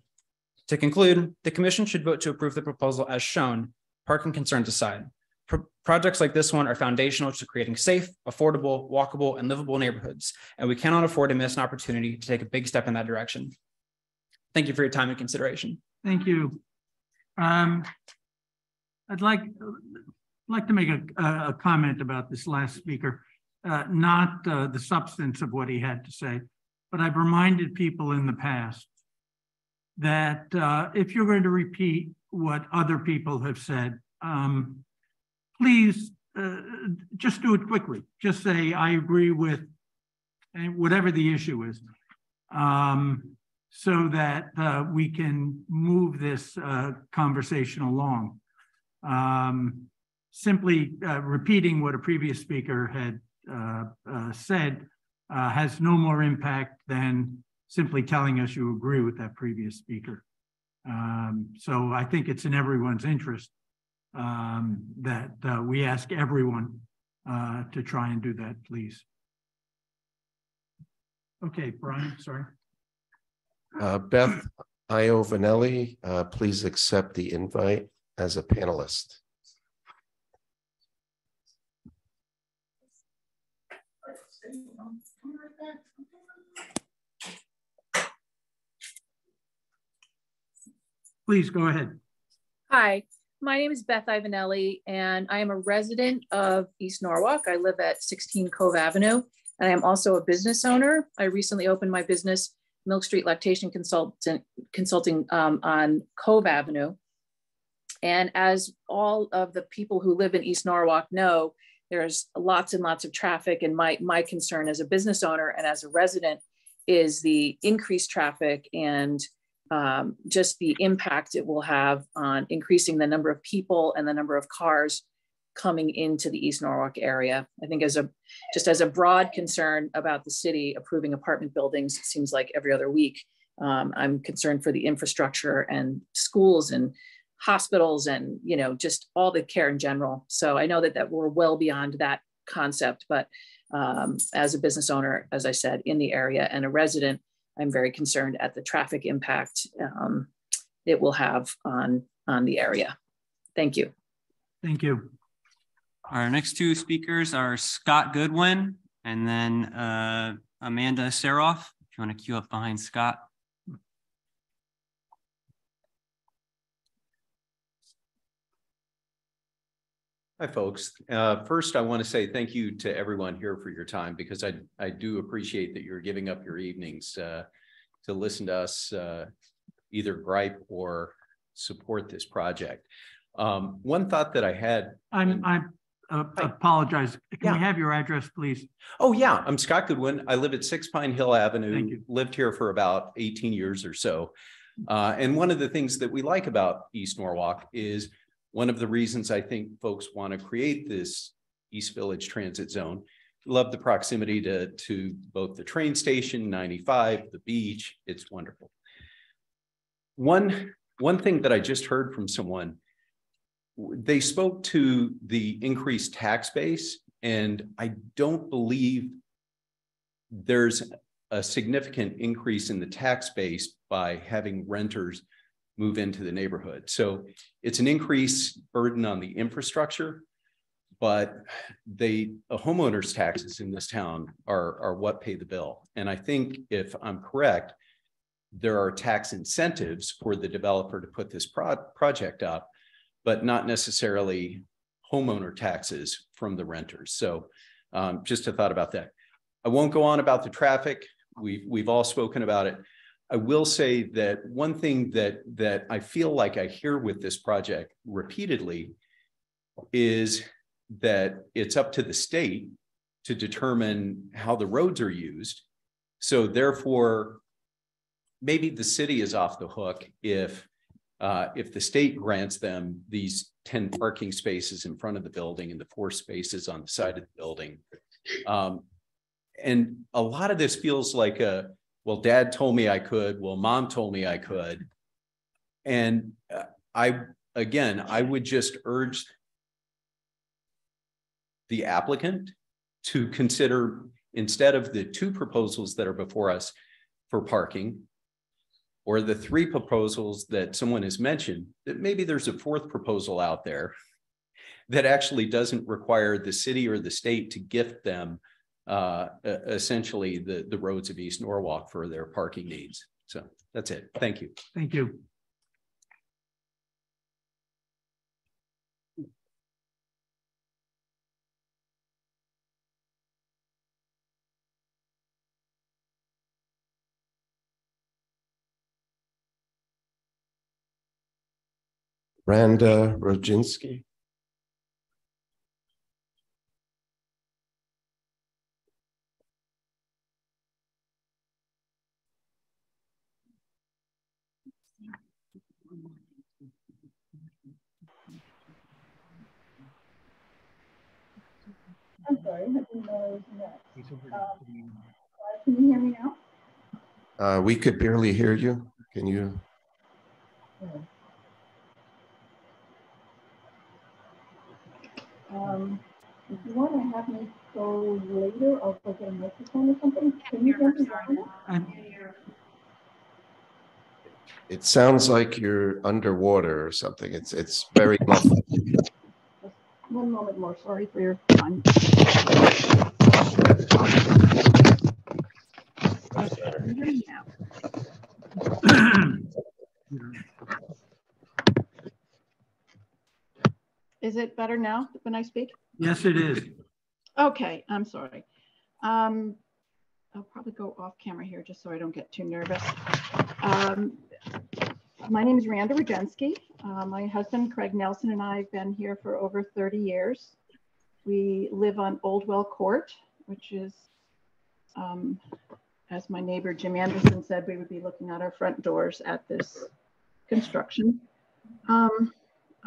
To conclude, the commission should vote to approve the proposal as shown, parking concerns aside. Projects like this one are foundational to creating safe, affordable, walkable, and livable neighborhoods, and we cannot afford to miss an opportunity to take a big step in that direction. Thank you for your time and consideration. Thank you. I'd like to make a comment about this last speaker, not the substance of what he had to say, but I've reminded people in the past that if you're going to repeat what other people have said, please just do it quickly. Just say, I agree with whatever the issue is, so that we can move this conversation along. Simply repeating what a previous speaker had said has no more impact than simply telling us you agree with that previous speaker. So I think it's in everyone's interest that we ask everyone to try and do that, please. Okay, Brian, sorry. Beth Iovanelli, please accept the invite as a panelist. Please go ahead. Hi, my name is Beth Ivanelli, and I am a resident of East Norwalk. I live at 16 Cove Avenue, and I am also a business owner. I recently opened my business, Milk Street Lactation Consulting on Cove Avenue. And as all of the people who live in East Norwalk know, there's lots and lots of traffic. And my concern as a business owner and as a resident is the increased traffic and just the impact it will have on increasing the number of people and the number of cars coming into the East Norwalk area. I think as a broad concern about the city approving apartment buildings, it seems like every other week, I'm concerned for the infrastructure and schools and hospitals and, you know, just all the care in general. So I know that we're well beyond that concept, but as a business owner, as I said, in the area and a resident, I'm very concerned at the traffic impact it will have on the area. Thank you. Thank you. Our next two speakers are Scott Goodwin and then Amanda Seroff. If you want to queue up behind Scott. Hi, folks. First, I want to say thank you to everyone here for your time, because I do appreciate that you're giving up your evenings to listen to us either gripe or support this project. One thought that I had. I apologize. Can we have your address, please? Oh, yeah. I'm Scott Goodwin. I live at 6 Pine Hill Avenue. Lived here for about 18 years or so. And one of the things that we like about East Norwalk is one of the reasons I think folks want to create this East Village Transit Zone. Love the proximity to both the train station, 95, the beach. It's wonderful. One thing that I just heard from someone, they spoke to the increased tax base, and I don't believe there's a significant increase in the tax base by having renters move into the neighborhood. So it's an increased burden on the infrastructure, but homeowners' taxes in this town are what pay the bill. And I think if I'm correct, there are tax incentives for the developer to put this project up, but not necessarily homeowner taxes from the renters. So just a thought about that. I won't go on about the traffic. We've all spoken about it. I will say that one thing that I feel like I hear with this project repeatedly is that it's up to the state to determine how the roads are used. So therefore, maybe the city is off the hook if the state grants them these 10 parking spaces in front of the building and the 4 spaces on the side of the building. And a lot of this feels like well, dad told me I could. Well, mom told me I could. And I would just urge the applicant to consider, instead of the 2 proposals that are before us for parking, or the 3 proposals that someone has mentioned, that maybe there's a 4th proposal out there that actually doesn't require the city or the state to gift them essentially the roads of East Norwalk for their parking needs. So that's it. Thank you. Thank you. Randa Rodzinski. I'm sorry, I didn't know I was next. Can you hear me now? We could barely hear you. Can you? If you want to have me go later, I'll go get a microphone or something. Can you hear me now? It sounds like you're underwater or something. It's very muffled. One moment more. Sorry for your time. Is it better now when I speak? Yes, it is. Okay, I'm sorry. I'll probably go off camera here just so I don't get too nervous. My name is Randa Rajensky. My husband, Craig Nelson, and I have been here for over 30 years. We live on Oldwell Court, which is, as my neighbor Jim Anderson said, we would be looking at our front doors at this construction.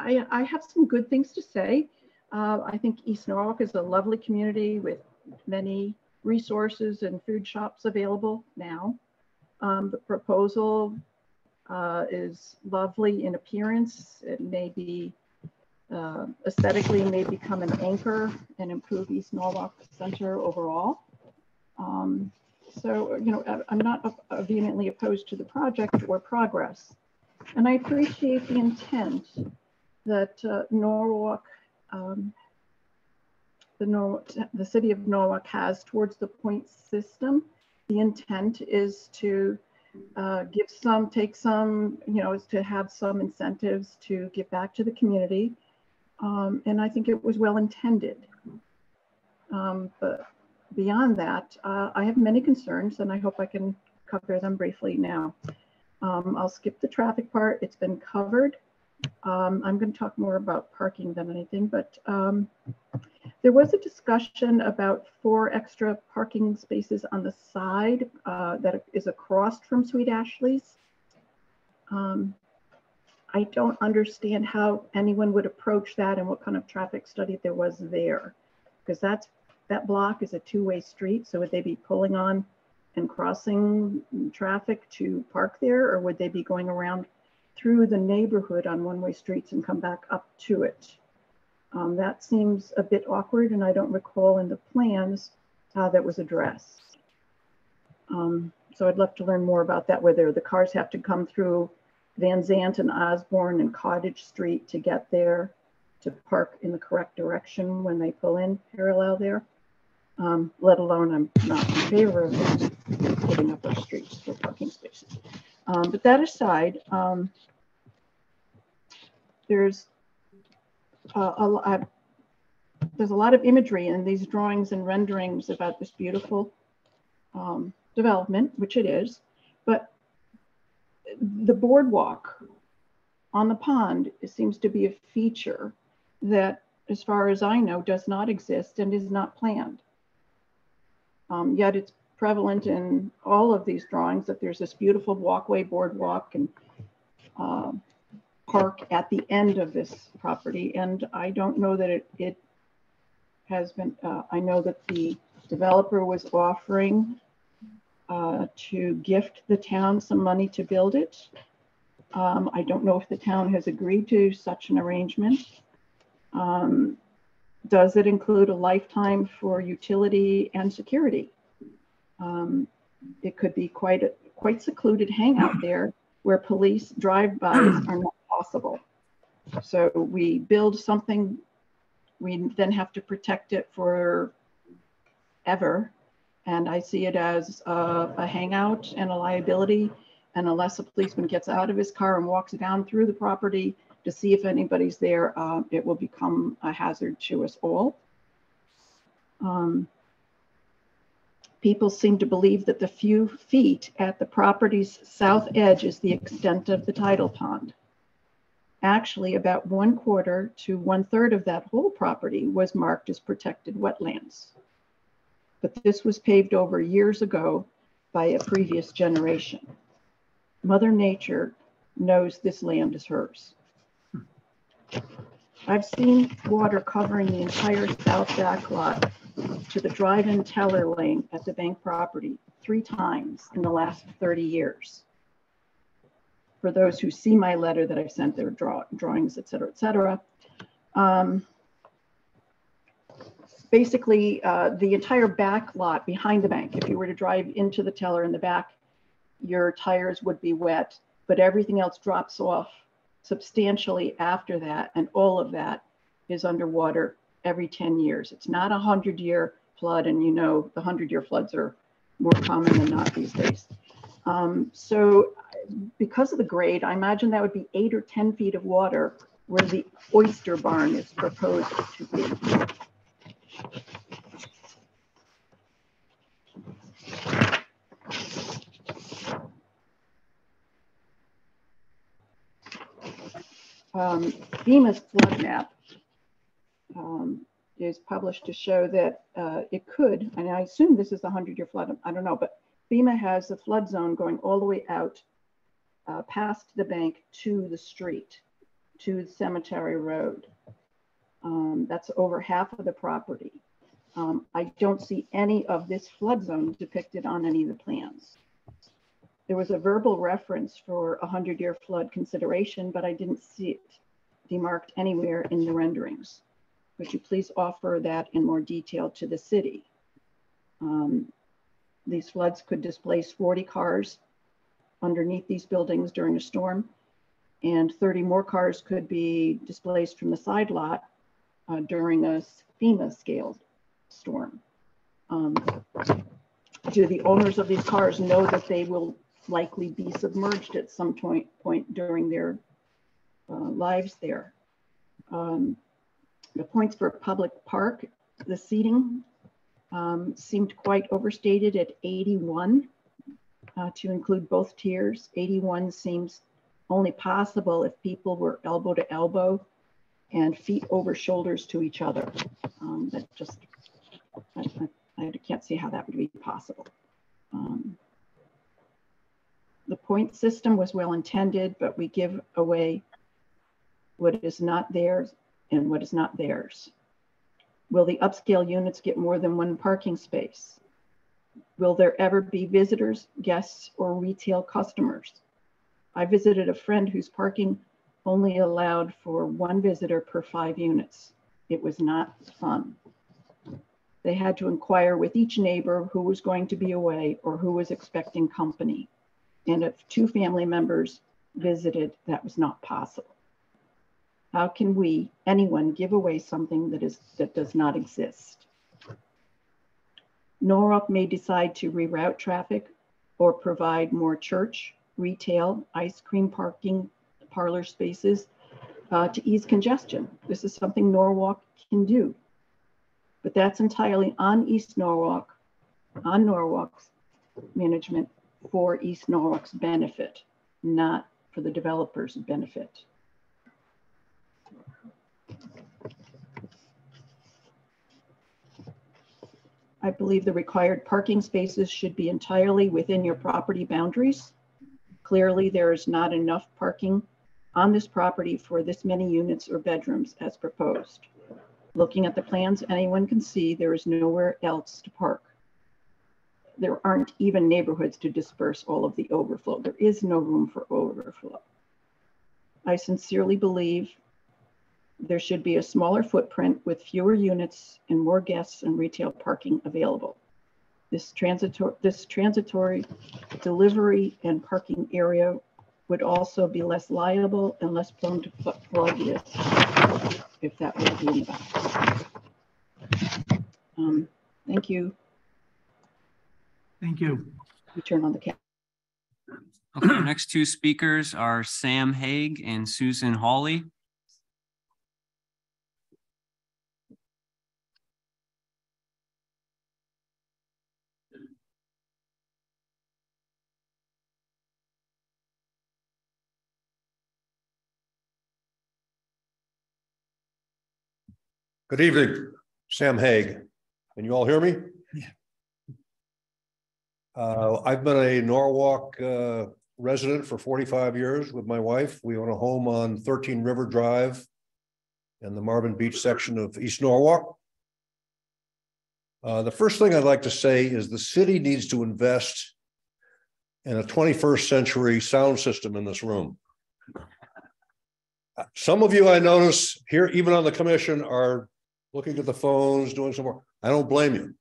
I have some good things to say. I think East Norwalk is a lovely community with many resources and food shops available now. The proposal is lovely in appearance. It may be aesthetically may become an anchor and improve East Norwalk Center overall. So, you know, I'm not vehemently opposed to the project or progress. And I appreciate the intent that Norwalk, the city of Norwalk has towards the point system. The intent is to give some, take some, you know, is to have some incentives to give back to the community. And I think it was well intended. But beyond that, I have many concerns and I hope I can cover them briefly now. I'll skip the traffic part. It's been covered. I'm going to talk more about parking than anything, but there was a discussion about 4 extra parking spaces on the side that is across from Sweet Ashley's. I don't understand how anyone would approach that and what kind of traffic study there was there, because that block is a 2-way street. So would they be pulling on and crossing traffic to park there, or would they be going around through the neighborhood on 1-way streets and come back up to it? That seems a bit awkward, and I don't recall in the plans how that was addressed. So I'd love to learn more about that, whether the cars have to come through Van Zant and Osborne and Cottage Street to get there, to park in the correct direction when they pull in parallel there. Let alone I'm not in favor of putting up our streets for parking spaces. But that aside, there's a lot of imagery in these drawings and renderings about this beautiful development, which it is, but the boardwalk on the pond, it seems to be a feature that, as far as I know, does not exist and is not planned. Yet it's prevalent in all of these drawings that there's this beautiful walkway, boardwalk, and park at the end of this property. And I don't know that it has been, I know that the developer was offering to gift the town some money to build it. I don't know if the town has agreed to such an arrangement. Does it include a lifetime for utility and security? It could be quite secluded hangout there where police drive-bys are not possible. So we build something, we then have to protect it for ever. And I see it as a hangout and a liability. And unless a policeman gets out of his car and walks down through the property to see if anybody's there, it will become a hazard to us all. People seem to believe that the few feet at the property's south edge is the extent of the tidal pond. Actually, about 1/4 to 1/3 of that whole property was marked as protected wetlands. But this was paved over years ago by a previous generation. Mother Nature knows this land is hers. I've seen water covering the entire south back lot to the drive-in teller lane at the bank property 3 times in the last 30 years. For those who see my letter that I've sent, their drawings, et cetera, et cetera. Basically, the entire back lot behind the bank, if you were to drive into the teller in the back, your tires would be wet, but everything else drops off substantially after that. And all of that is underwater every 10 years. It's not a 100-year flood. And you know, the 100-year floods are more common than not these days. So because of the grade, I imagine that would be 8 or 10 feet of water where the oyster barn is proposed to be. FEMA's flood map is published to show that it could, and I assume this is the 100-year flood, I don't know, but FEMA has a flood zone going all the way out past the bank to the street, to the Cemetery Road. That's over half of the property. I don't see any of this flood zone depicted on any of the plans. There was a verbal reference for a 100-year flood consideration, but I didn't see it demarked anywhere in the renderings. Would you please offer that in more detail to the city? These floods could displace 40 cars underneath these buildings during a storm, and 30 more cars could be displaced from the side lot during a FEMA scaled storm. Do the owners of these cars know that they will likely be submerged at some point during their lives there? The points for public park, the seating seemed quite overstated at 81 to include both tiers. 81 seems only possible if people were elbow to elbow and feet over shoulders to each other. That just, I can't see how that would be possible. The point system was well intended, but we give away what is not theirs and what is not theirs. Will the upscale units get more than one parking space? Will there ever be visitors, guests, or retail customers? I visited a friend whose parking only allowed for 1 visitor per 5 units. It was not fun. They had to inquire with each neighbor who was going to be away or who was expecting company. And if 2 family members visited, that was not possible. How can we, anyone, give away something that does not exist? Norwalk may decide to reroute traffic or provide more church, retail, ice cream parking, parlor spaces to ease congestion. This is something Norwalk can do. But that's entirely on East Norwalk, on Norwalk's management for East Norwalk's benefit, not for the developer's benefit. I believe the required parking spaces should be entirely within your property boundaries. Clearly, there is not enough parking on this property for this many units or bedrooms as proposed. Looking at the plans, anyone can see there is nowhere else to park. There aren't even neighborhoods to disperse all of the overflow. There is no room for overflow. I sincerely believe there should be a smaller footprint with fewer units and more guests and retail parking available. This transitory delivery and parking area would also be less liable and less prone to flood risk, if that were to be about. Thank you. Thank you. We turn on the camera. Okay, our next 2 speakers are Sam Haig and Susan Hawley. Good evening, Sam Haig. Can you all hear me? Yeah. I've been a Norwalk resident for 45 years with my wife. We own a home on 13 River Drive in the Marvin Beach section of East Norwalk. The first thing I'd like to say is the city needs to invest in a 21st century sound system in this room. Some of you I notice here, even on the commission, are looking at the phones, doing some more. I don't blame you.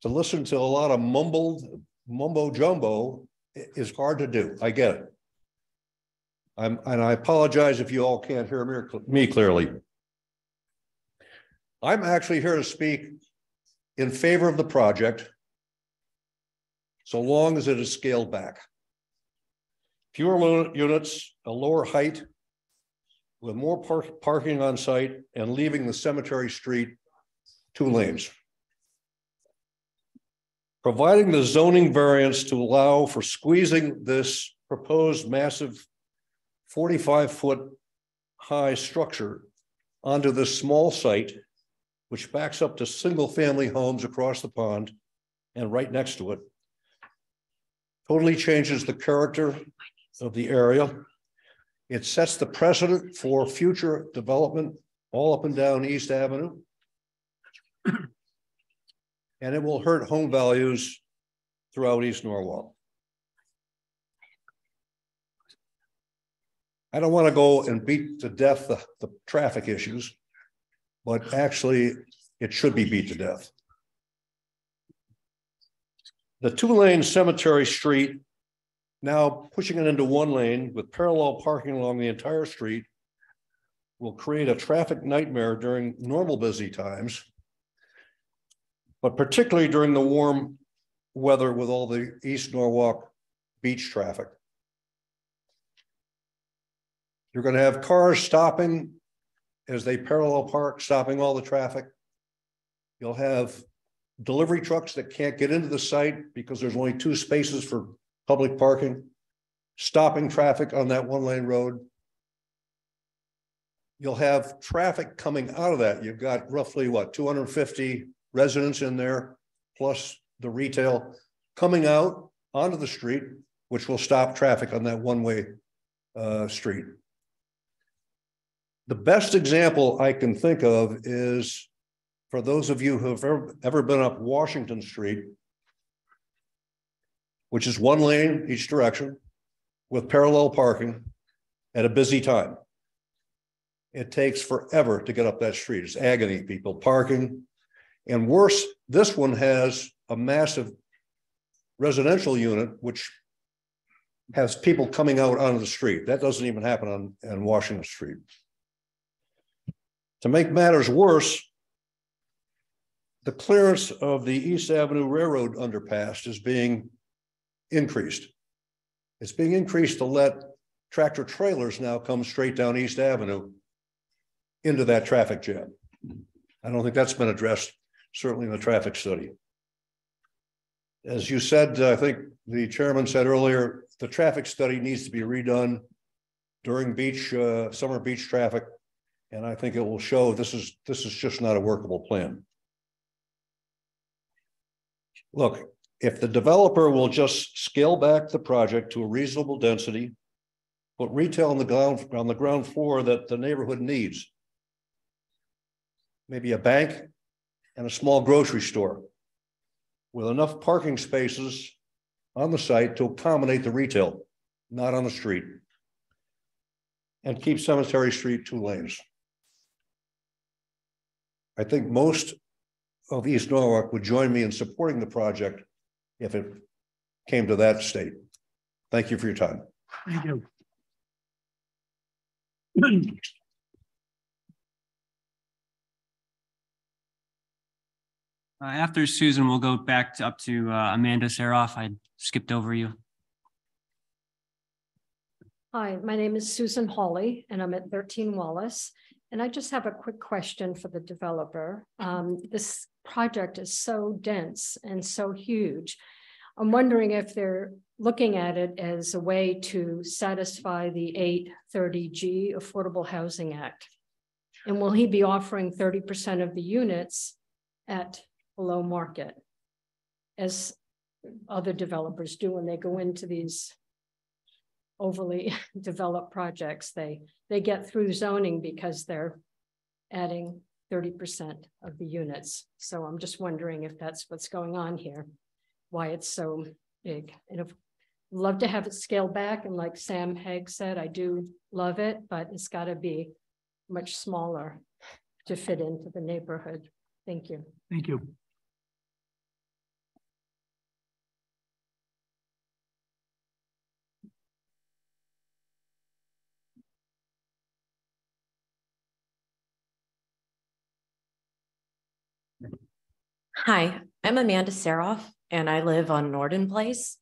To listen to a lot of mumbo jumbo is hard to do. I get it. And I apologize if you all can't hear me clearly. I'm actually here to speak in favor of the project, so long as it is scaled back. Fewer units, a lower height, with more parking on site, and leaving the Cemetery Street 2 lanes. Providing the zoning variance to allow for squeezing this proposed massive 45-foot high structure onto this small site, which backs up to single-family homes across the pond and right next to it, totally changes the character of the area. It sets the precedent for future development all up and down East Avenue. And it will hurt home values throughout East Norwalk. I don't want to go and beat to death the traffic issues, but actually it should be beat to death. The 2-lane Cemetery Street, now pushing it into 1 lane with parallel parking along the entire street, will create a traffic nightmare during normal busy times, but particularly during the warm weather with all the East Norwalk beach traffic. You're going to have cars stopping as they parallel park, stopping all the traffic. You'll have delivery trucks that can't get into the site because there's only 2 spaces for public parking, stopping traffic on that 1-lane road. You'll have traffic coming out of that. You've got roughly, what, 250 residents in there, plus the retail coming out onto the street, which will stop traffic on that 1-way street. The best example I can think of is for those of you who have ever been up Washington Street, which is 1 lane each direction with parallel parking at a busy time. It takes forever to get up that street. It's agony, people parking. And worse, this one has a massive residential unit, which has people coming out onto the street. That doesn't even happen on Washington Street. To make matters worse, the clearance of the East Avenue Railroad underpass is being increased. It's being increased to let tractor trailers now come straight down East Avenue into that traffic jam. I don't think that's been addressed, certainly in the traffic study. As you said, I think the chairman said earlier, the traffic study needs to be redone during summer beach traffic. And I think it will show this is just not a workable plan. Look, if the developer will just scale back the project to a reasonable density, put retail on the ground floor that the neighborhood needs, maybe a bank and a small grocery store with enough parking spaces on the site to accommodate the retail, not on the street, and keep Cemetery Street 2 lanes. I think most of East Norwalk would join me in supporting the project if it came to that state. Thank you for your time. Thank you. After Susan, we'll go back up to Amanda Seroff. I skipped over you. Hi, my name is Susan Hawley, and I'm at 13 Wallace. And I just have a quick question for the developer. This project is so dense and so huge. I'm wondering if they're looking at it as a way to satisfy the 830G Affordable Housing Act. And will he be offering 30% of the units at below market, as other developers do when they go into these overly developed projects? They get through zoning because they're adding 30% of the units. So I'm just wondering if that's what's going on here, why it's so big. And if love to have it scaled back, and like Sam Hague said, I do love it, but it's got to be much smaller to fit into the neighborhood. Thank you. Thank you. Hi, I'm Amanda Saroff, and I live on Norden Place.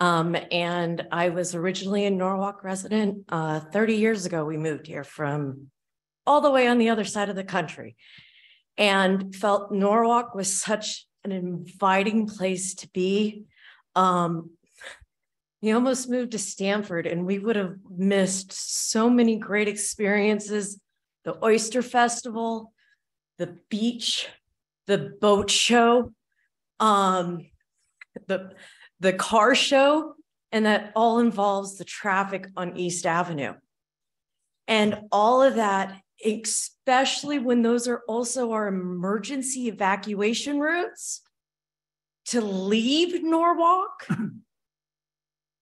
And I was originally a Norwalk resident. 30 years ago, we moved here from all the way on the other side of the country, and felt Norwalk was such an inviting place to be. We almost moved to Stamford, and we would have missed so many great experiences: the Oyster Festival, the beach, the boat show, the car show, and that all involves the traffic on East Avenue. And all of that, especially when those are also our emergency evacuation routes to leave Norwalk,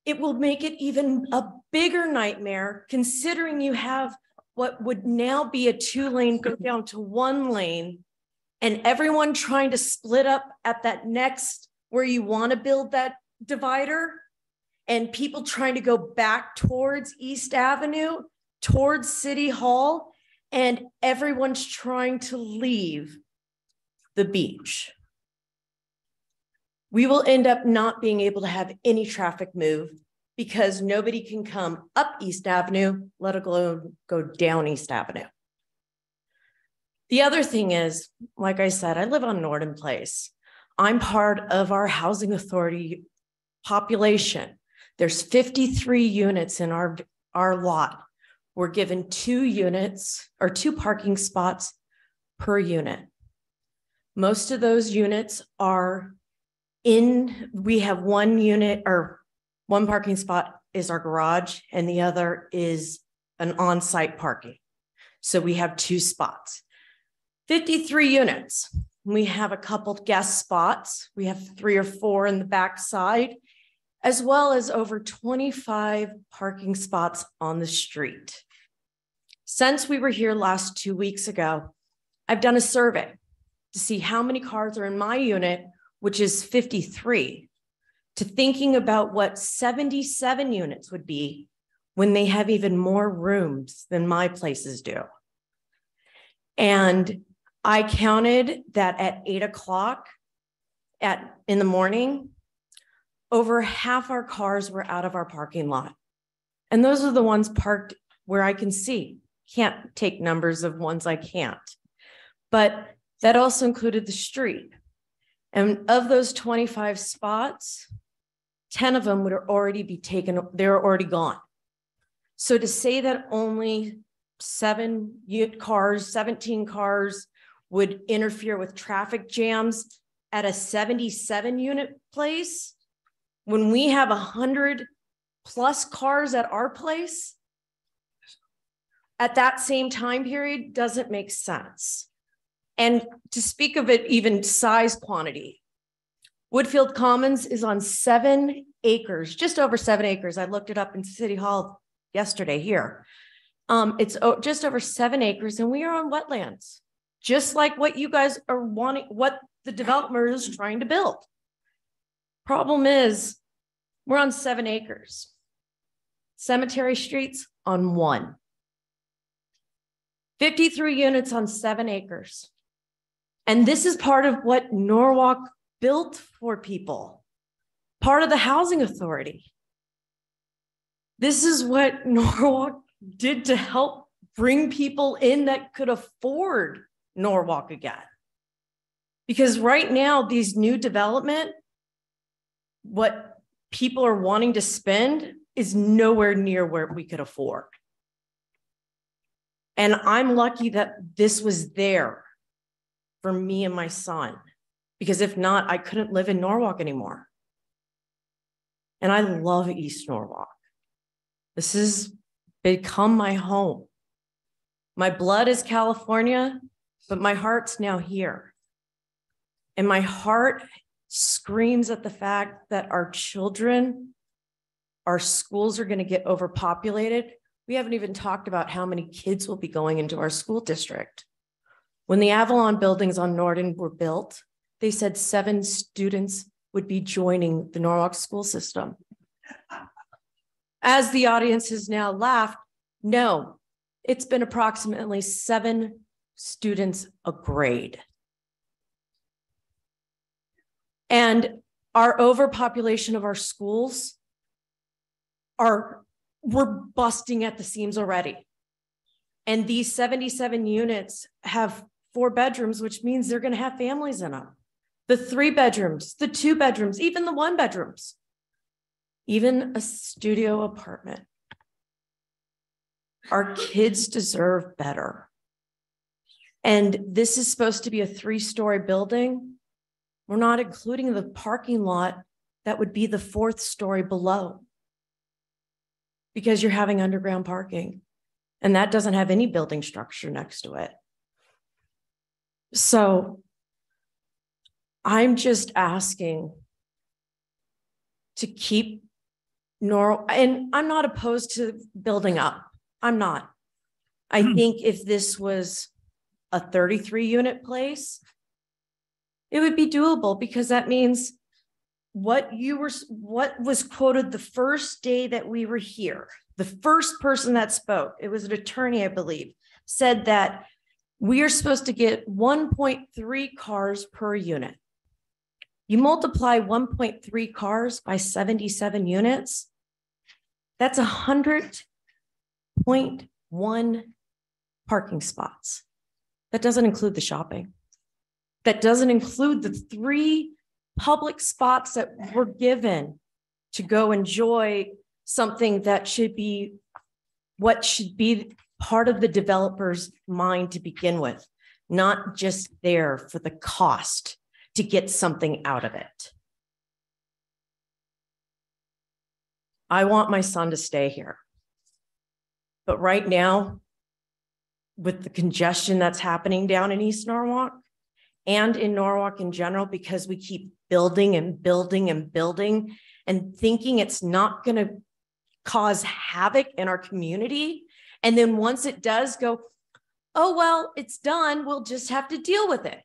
it will make it even a bigger nightmare, considering you have what would now be a 2-lane go down to 1 lane, and everyone trying to split up at that next where you want to build that divider, and people trying to go back towards East Avenue, towards City Hall, and everyone's trying to leave the beach. We will end up not being able to have any traffic move because nobody can come up East Avenue, let alone go down East Avenue. The other thing is, like I said, I live on Norden Place. I'm part of our housing authority population. There's 53 units in our lot. We're given 2 units or 2 parking spots per unit. Most of those units are we have 1 unit or 1 parking spot is our garage, and the other is an on-site parking. So we have 2 spots. 53 units. We have a couple guest spots. We have 3 or 4 in the back side, as well as over 25 parking spots on the street. Since we were here last 2 weeks ago, I've done a survey to see how many cars are in my unit, which is 53, to thinking about what 77 units would be when they have even more rooms than my places do. And I counted that at 8 o'clock in the morning, over half our cars were out of our parking lot. And those are the ones parked where I can see. Can't take numbers of ones I can't. But that also included the street. And of those 25 spots, 10 of them would already be taken, they're already gone. So to say that only 17 cars would interfere with traffic jams at a 77 unit place, when we have 100+ cars at our place at that same time period, doesn't make sense. And to speak of it, even size quantity, Woodfield Commons is on 7 acres, just over 7 acres. I looked it up in City Hall yesterday here. It's just over 7 acres, and we are on wetlands, just like what you guys are wanting, what the developer is trying to build. Problem is, we're on 7 acres. Cemetery Street's on 1. 53 units on 7 acres. And this is part of what Norwalk built for people, part of the housing authority. This is what Norwalk did to help bring people in that could afford Norwalk again. Because right now, these new development, what people are wanting to spend is nowhere near where we could afford. And I'm lucky that this was there for me and my son, because if not, I couldn't live in Norwalk anymore. And I love East Norwalk. This has become my home. My blood is California, but my heart's now here. And my heart screams at the fact that our children, our schools are going to get overpopulated. We haven't even talked about how many kids will be going into our school district. When the Avalon buildings on Norden were built, they said 7 students would be joining the Norwalk school system. As the audience has now laughed, no, it's been approximately 7 students a grade. And our overpopulation of our schools we're busting at the seams already. And these 77 units have 4 bedrooms, which means they're going to have families in them. The 3 bedrooms, the 2 bedrooms, even the 1 bedrooms, even a studio apartment. Our kids deserve better. And this is supposed to be a 3-story building. We're not including the parking lot that would be the 4th story below, because you're having underground parking, and that doesn't have any building structure next to it. So I'm just asking to keep and I'm not opposed to building up. I'm not. I think if this was a 33-unit place, it would be doable, because that means what was quoted the first day that we were here, the first person that spoke, it was an attorney, I believe, said that we are supposed to get 1.3 cars per unit. You multiply 1.3 cars by 77 units, that's 100.1 parking spots. That doesn't include the shopping. That doesn't include the 3 public spots that were given to go enjoy something that should be what should be part of the developer's mind to begin with, not just there for the cost to get something out of it. I want my son to stay here. But right now, with the congestion that's happening down in East Norwalk and in Norwalk in general, because we keep building and building and building and thinking it's not going to cause havoc in our community. And then once it does, go, oh, well, it's done. We'll just have to deal with it.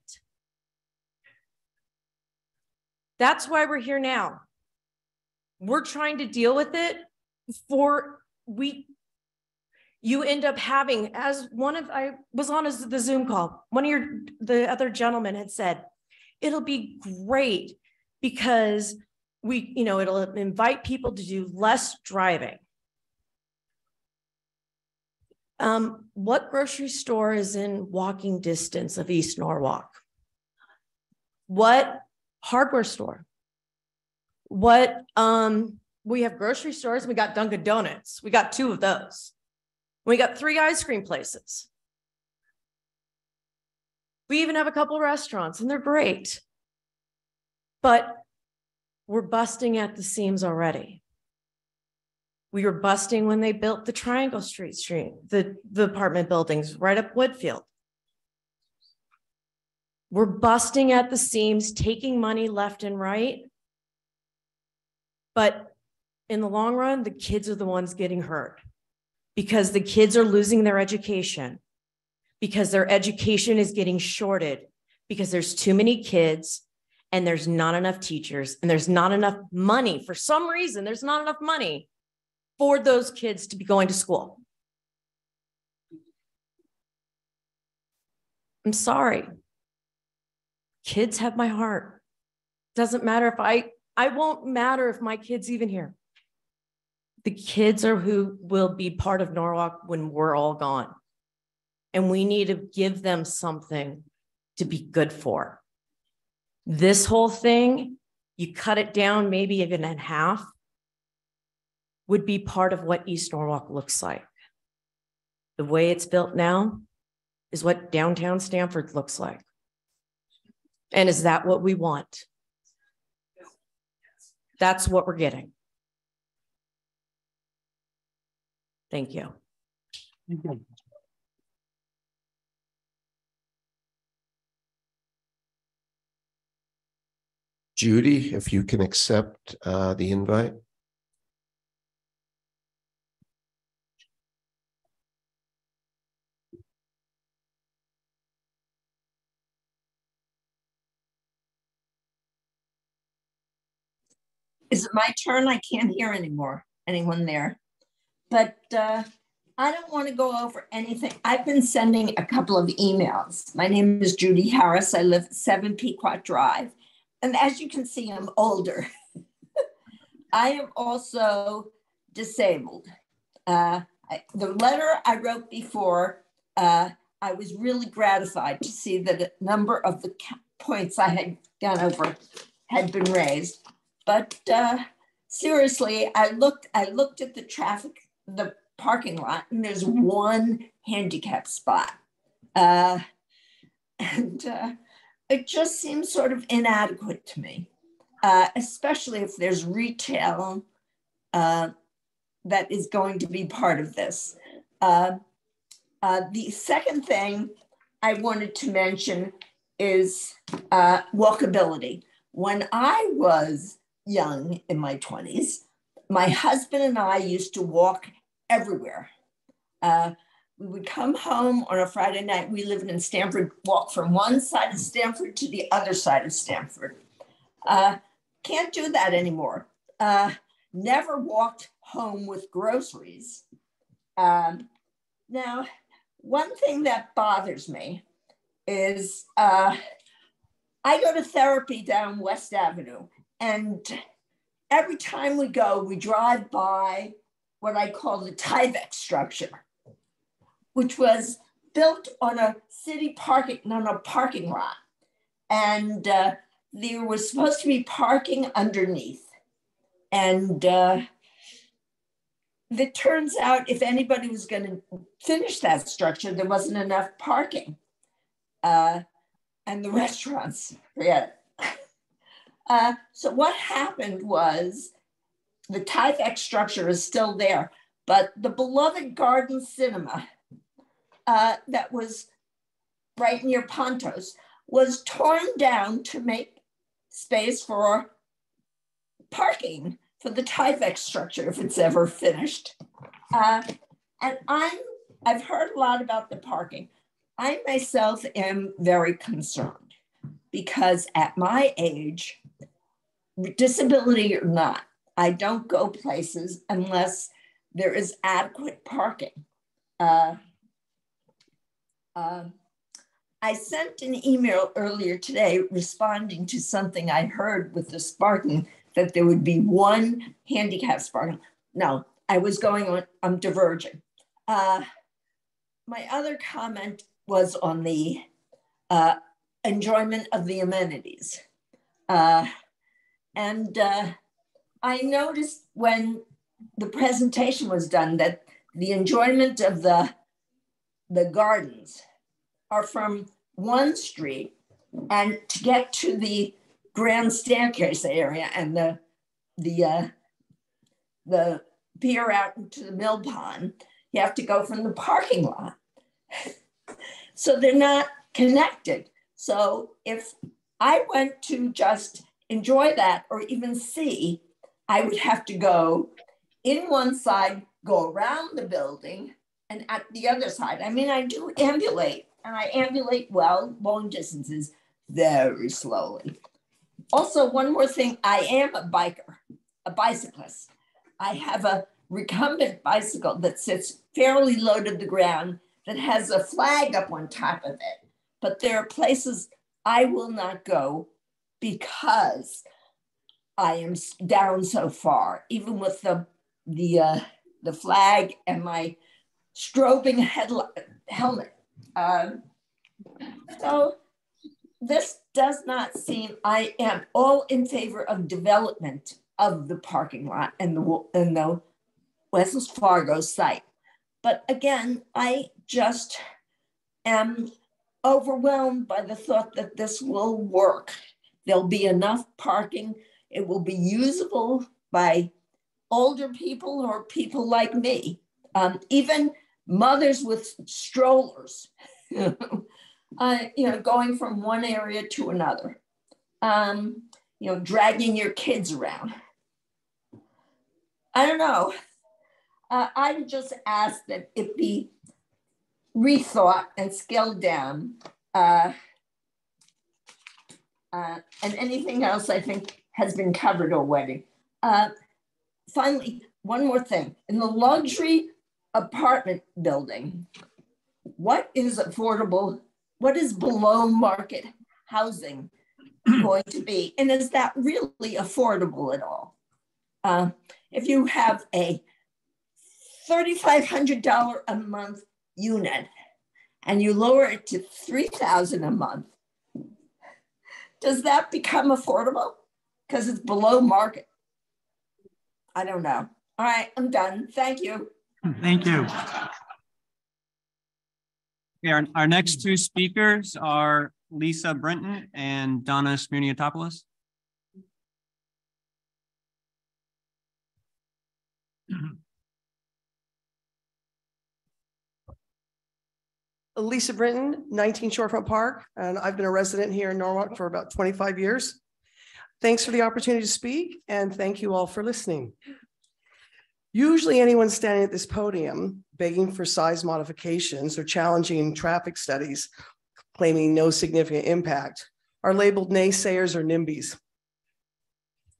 That's why we're here now. We're trying to deal with it before you end up having, as I was on the Zoom call, the other gentlemen had said, it'll be great because it'll invite people to do less driving. What grocery store is in walking distance of East Norwalk? What hardware store? What, we have grocery stores, we got Dunkin' Donuts. We got 2 of those. We got 3 ice cream places. We even have a couple restaurants, and they're great. But we're busting at the seams already. We were busting when they built the Triangle Street, the apartment buildings right up Woodfield. We're busting at the seams, taking money left and right. But in the long run, the kids are the ones getting hurt, because the kids are losing their education, because their education is getting shorted, because there's too many kids and there's not enough teachers and there's not enough money. For some reason, there's not enough money for those kids to be going to school. I'm sorry. Kids have my heart. Doesn't matter if I won't matter if my kid's even here. The kids are who will be part of Norwalk when we're all gone. And we need to give them something to be good for. This whole thing, you cut it down maybe even in half, would be part of what East Norwalk looks like. The way it's built now is what downtown Stamford looks like. And is that what we want? That's what we're getting. Thank you. Thank you. Judy, if you can accept the invite. Is it my turn? I can't hear anymore. Anyone there? But I don't want to go over anything. I've been sending a couple of emails. My name is Judy Harris. I live at 7 Pequot Drive. And as you can see, I'm older. I am also disabled. The letter I wrote before, I was really gratified to see that a number of the points I had gone over had been raised. But seriously, I looked at the traffic, the parking lot, and there's one handicap spot. And it just seems sort of inadequate to me, especially if there's retail that is going to be part of this. The second thing I wanted to mention is walkability. When I was young in my 20s, my husband and I used to walk everywhere. We would come home on a Friday night. We lived in Stamford, walk from one side of Stamford to the other side of Stamford. Can't do that anymore. Never walked home with groceries. Now, one thing that bothers me is I go to therapy down West Avenue, and every time we go, we drive by what I call the Tyvek structure, which was built on a city parking lot. And there was supposed to be parking underneath. And it turns out if anybody was going to finish that structure, there wasn't enough parking. And the restaurants, forget it. So what happened was the Tyvek structure is still there, but the beloved Garden Cinema that was right near Pontos was torn down to make space for parking for the Tyvek structure if it's ever finished. And I've heard a lot about the parking. I myself am very concerned because at my age, disability or not, I don't go places unless there is adequate parking. I sent an email earlier today responding to something I heard with the Spartan that there would be one handicap Spartan. No, I was going on, I'm diverging. My other comment was on the enjoyment of the amenities. And I noticed when the presentation was done that the enjoyment of the gardens are from one street, and to get to the grand staircase area and the pier out into the mill pond, you have to go from the parking lot. So they're not connected. So if I went to just enjoy that or even see, I would have to go in one side, go around the building, and at the other side. I mean, I do ambulate, and I ambulate well, long distances, very slowly. Also, one more thing, I am a biker, a bicyclist. I have a recumbent bicycle that sits fairly low to the ground that has a flag up on top of it. But there are places I will not go because I am down so far, even with the flag and my strobing helmet. So this does not seem, I am all in favor of development of the parking lot and the Wells Fargo site. But again, I just am overwhelmed by the thought that this will work. There'll be enough parking. It will be usable by older people or people like me, even mothers with strollers, going from one area to another. dragging your kids around. I don't know. I would just ask that it be rethought and scaled down. And anything else I think has been covered already. Finally, one more thing. In the luxury apartment building, what is affordable? What is below market housing going to be? And is that really affordable at all? If you have a $3,500 a month unit and you lower it to $3,000 a month, does that become affordable? Because it's below market. I don't know. All right, I'm done. Thank you. Thank you. Okay, our next two speakers are Lisa Brenton and Donna Smirniotopoulos. Lisa Brenton, 19 Shorefront Park, and I've been a resident here in Norwalk for about 25 years. Thanks for the opportunity to speak, and thank you all for listening. Usually anyone standing at this podium begging for size modifications or challenging traffic studies, claiming no significant impact, are labeled naysayers or NIMBYs.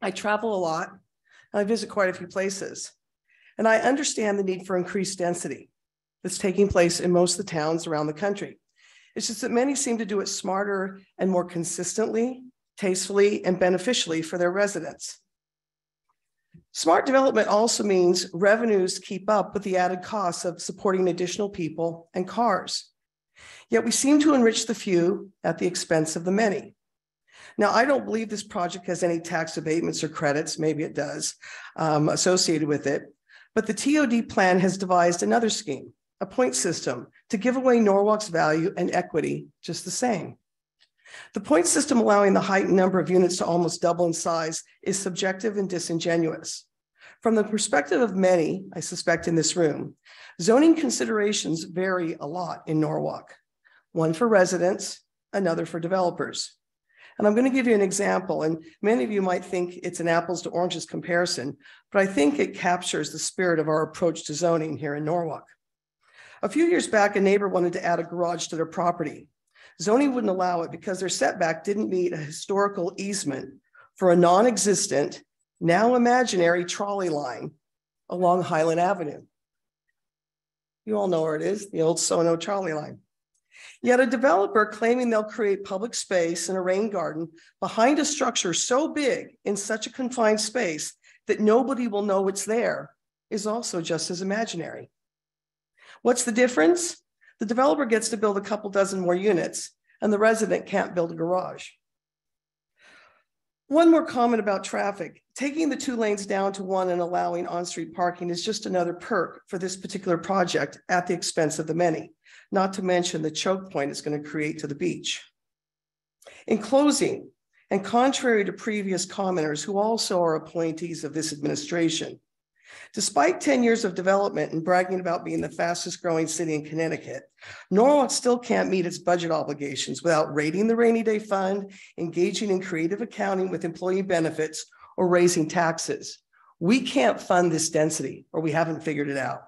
I travel a lot, and I visit quite a few places, and I understand the need for increased density that's taking place in most of the towns around the country. It's just that many seem to do it smarter and more consistently, tastefully, and beneficially for their residents. Smart development also means revenues keep up with the added costs of supporting additional people and cars. Yet we seem to enrich the few at the expense of the many. Now, I don't believe this project has any tax abatements or credits, maybe it does, associated with it, but the TOD plan has devised another scheme, a point system, to give away Norwalk's value and equity just the same. The point system, allowing the heightened number of units to almost double in size, is subjective and disingenuous. From the perspective of many, I suspect in this room, zoning considerations vary a lot in Norwalk, one for residents, another for developers. And I'm going to give you an example, and many of you might think it's an apples to oranges comparison, but I think it captures the spirit of our approach to zoning here in Norwalk. A few years back, a neighbor wanted to add a garage to their property. Zoning wouldn't allow it because their setback didn't meet a historical easement for a non-existent, now imaginary trolley line along Highland Avenue. You all know where it is, the old Sono trolley line. Yet a developer claiming they'll create public space and a rain garden behind a structure so big in such a confined space that nobody will know it's there is also just as imaginary. What's the difference? The developer gets to build a couple dozen more units and the resident can't build a garage. One more comment about traffic. Taking the 2 lanes down to 1 and allowing on-street parking is just another perk for this particular project at the expense of the many, not to mention the choke point it's going to create to the beach. In closing, and contrary to previous commenters who also are appointees of this administration, despite 10 years of development and bragging about being the fastest growing city in Connecticut, Norwalk still can't meet its budget obligations without raiding the rainy day fund, engaging in creative accounting with employee benefits, or raising taxes. We can't fund this density, or we haven't figured it out.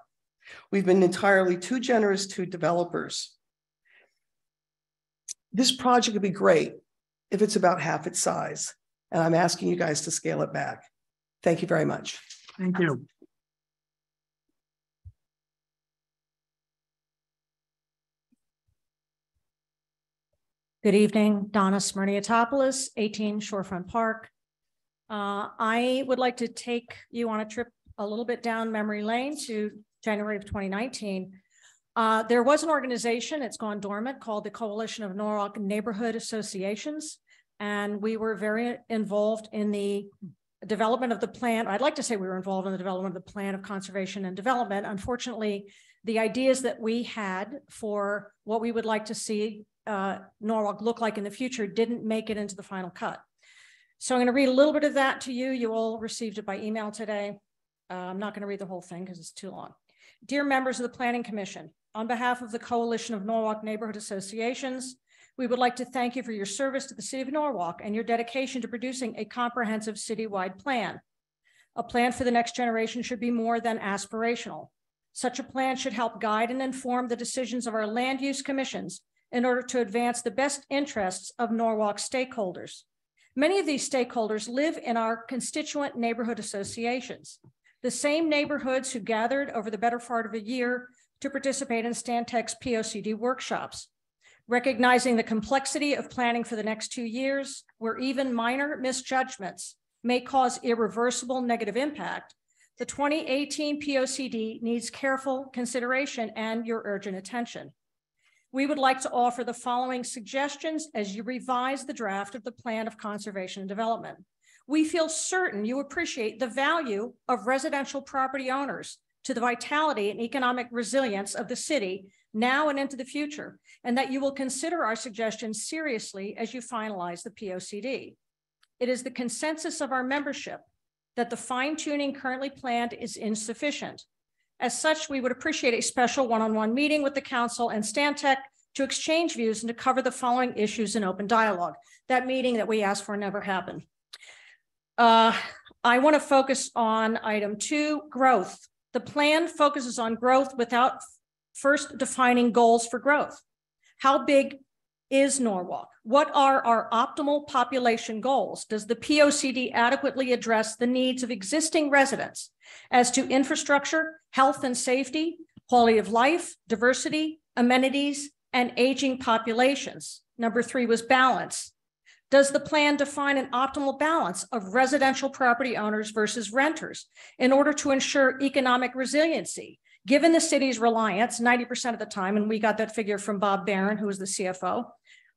We've been entirely too generous to developers. This project would be great if it's about half its size, and I'm asking you guys to scale it back. Thank you very much. Thank you. Good evening, Donna Smirniotopoulos, 18 Shorefront Park. I would like to take you on a trip a little bit down memory lane to January of 2019. There was an organization, it's gone dormant, called the Coalition of Norwalk Neighborhood Associations. And we were very involved in the development of the plan. I'd like to say we were involved in the development of the plan of conservation and development. Unfortunately, the ideas that we had for what we would like to see Norwalk look like in the future didn't make it into the final cut. So I'm going to read a little bit of that to you. You all received it by email today. I'm not going to read the whole thing because it's too long. Dear members of the Planning Commission, on behalf of the Coalition of Norwalk Neighborhood Associations, We would like to thank you for your service to the city of Norwalk and your dedication to producing a comprehensive citywide plan. A plan for the next generation should be more than aspirational. Such a plan should help guide and inform the decisions of our land use commissions in order to advance the best interests of Norwalk stakeholders. Many of these stakeholders live in our constituent neighborhood associations, the same neighborhoods who gathered over the better part of a year to participate in Stantec's POCD workshops. Recognizing the complexity of planning for the next 2 years, where even minor misjudgments may cause irreversible negative impact, the 2018 POCD needs careful consideration and your urgent attention. We would like to offer the following suggestions as you revise the draft of the Plan of Conservation and Development. We feel certain you appreciate the value of residential property owners to the vitality and economic resilience of the city now and into the future, and that you will consider our suggestions seriously as you finalize the POCD. It is the consensus of our membership that the fine-tuning currently planned is insufficient. As such, we would appreciate a special one-on-one meeting with the council and Stantec to exchange views and to cover the following issues in open dialogue. That meeting that we asked for never happened. I want to focus on item 2, growth. The plan focuses on growth without first defining goals for growth. How big is Norwalk? What are our optimal population goals? Does the POCD adequately address the needs of existing residents as to infrastructure, health and safety, quality of life, diversity, amenities, and aging populations? Number 3 was balance. Does the plan define an optimal balance of residential property owners versus renters in order to ensure economic resiliency, given the city's reliance 90% of the time, and we got that figure from Bob Barron, who was the CFO,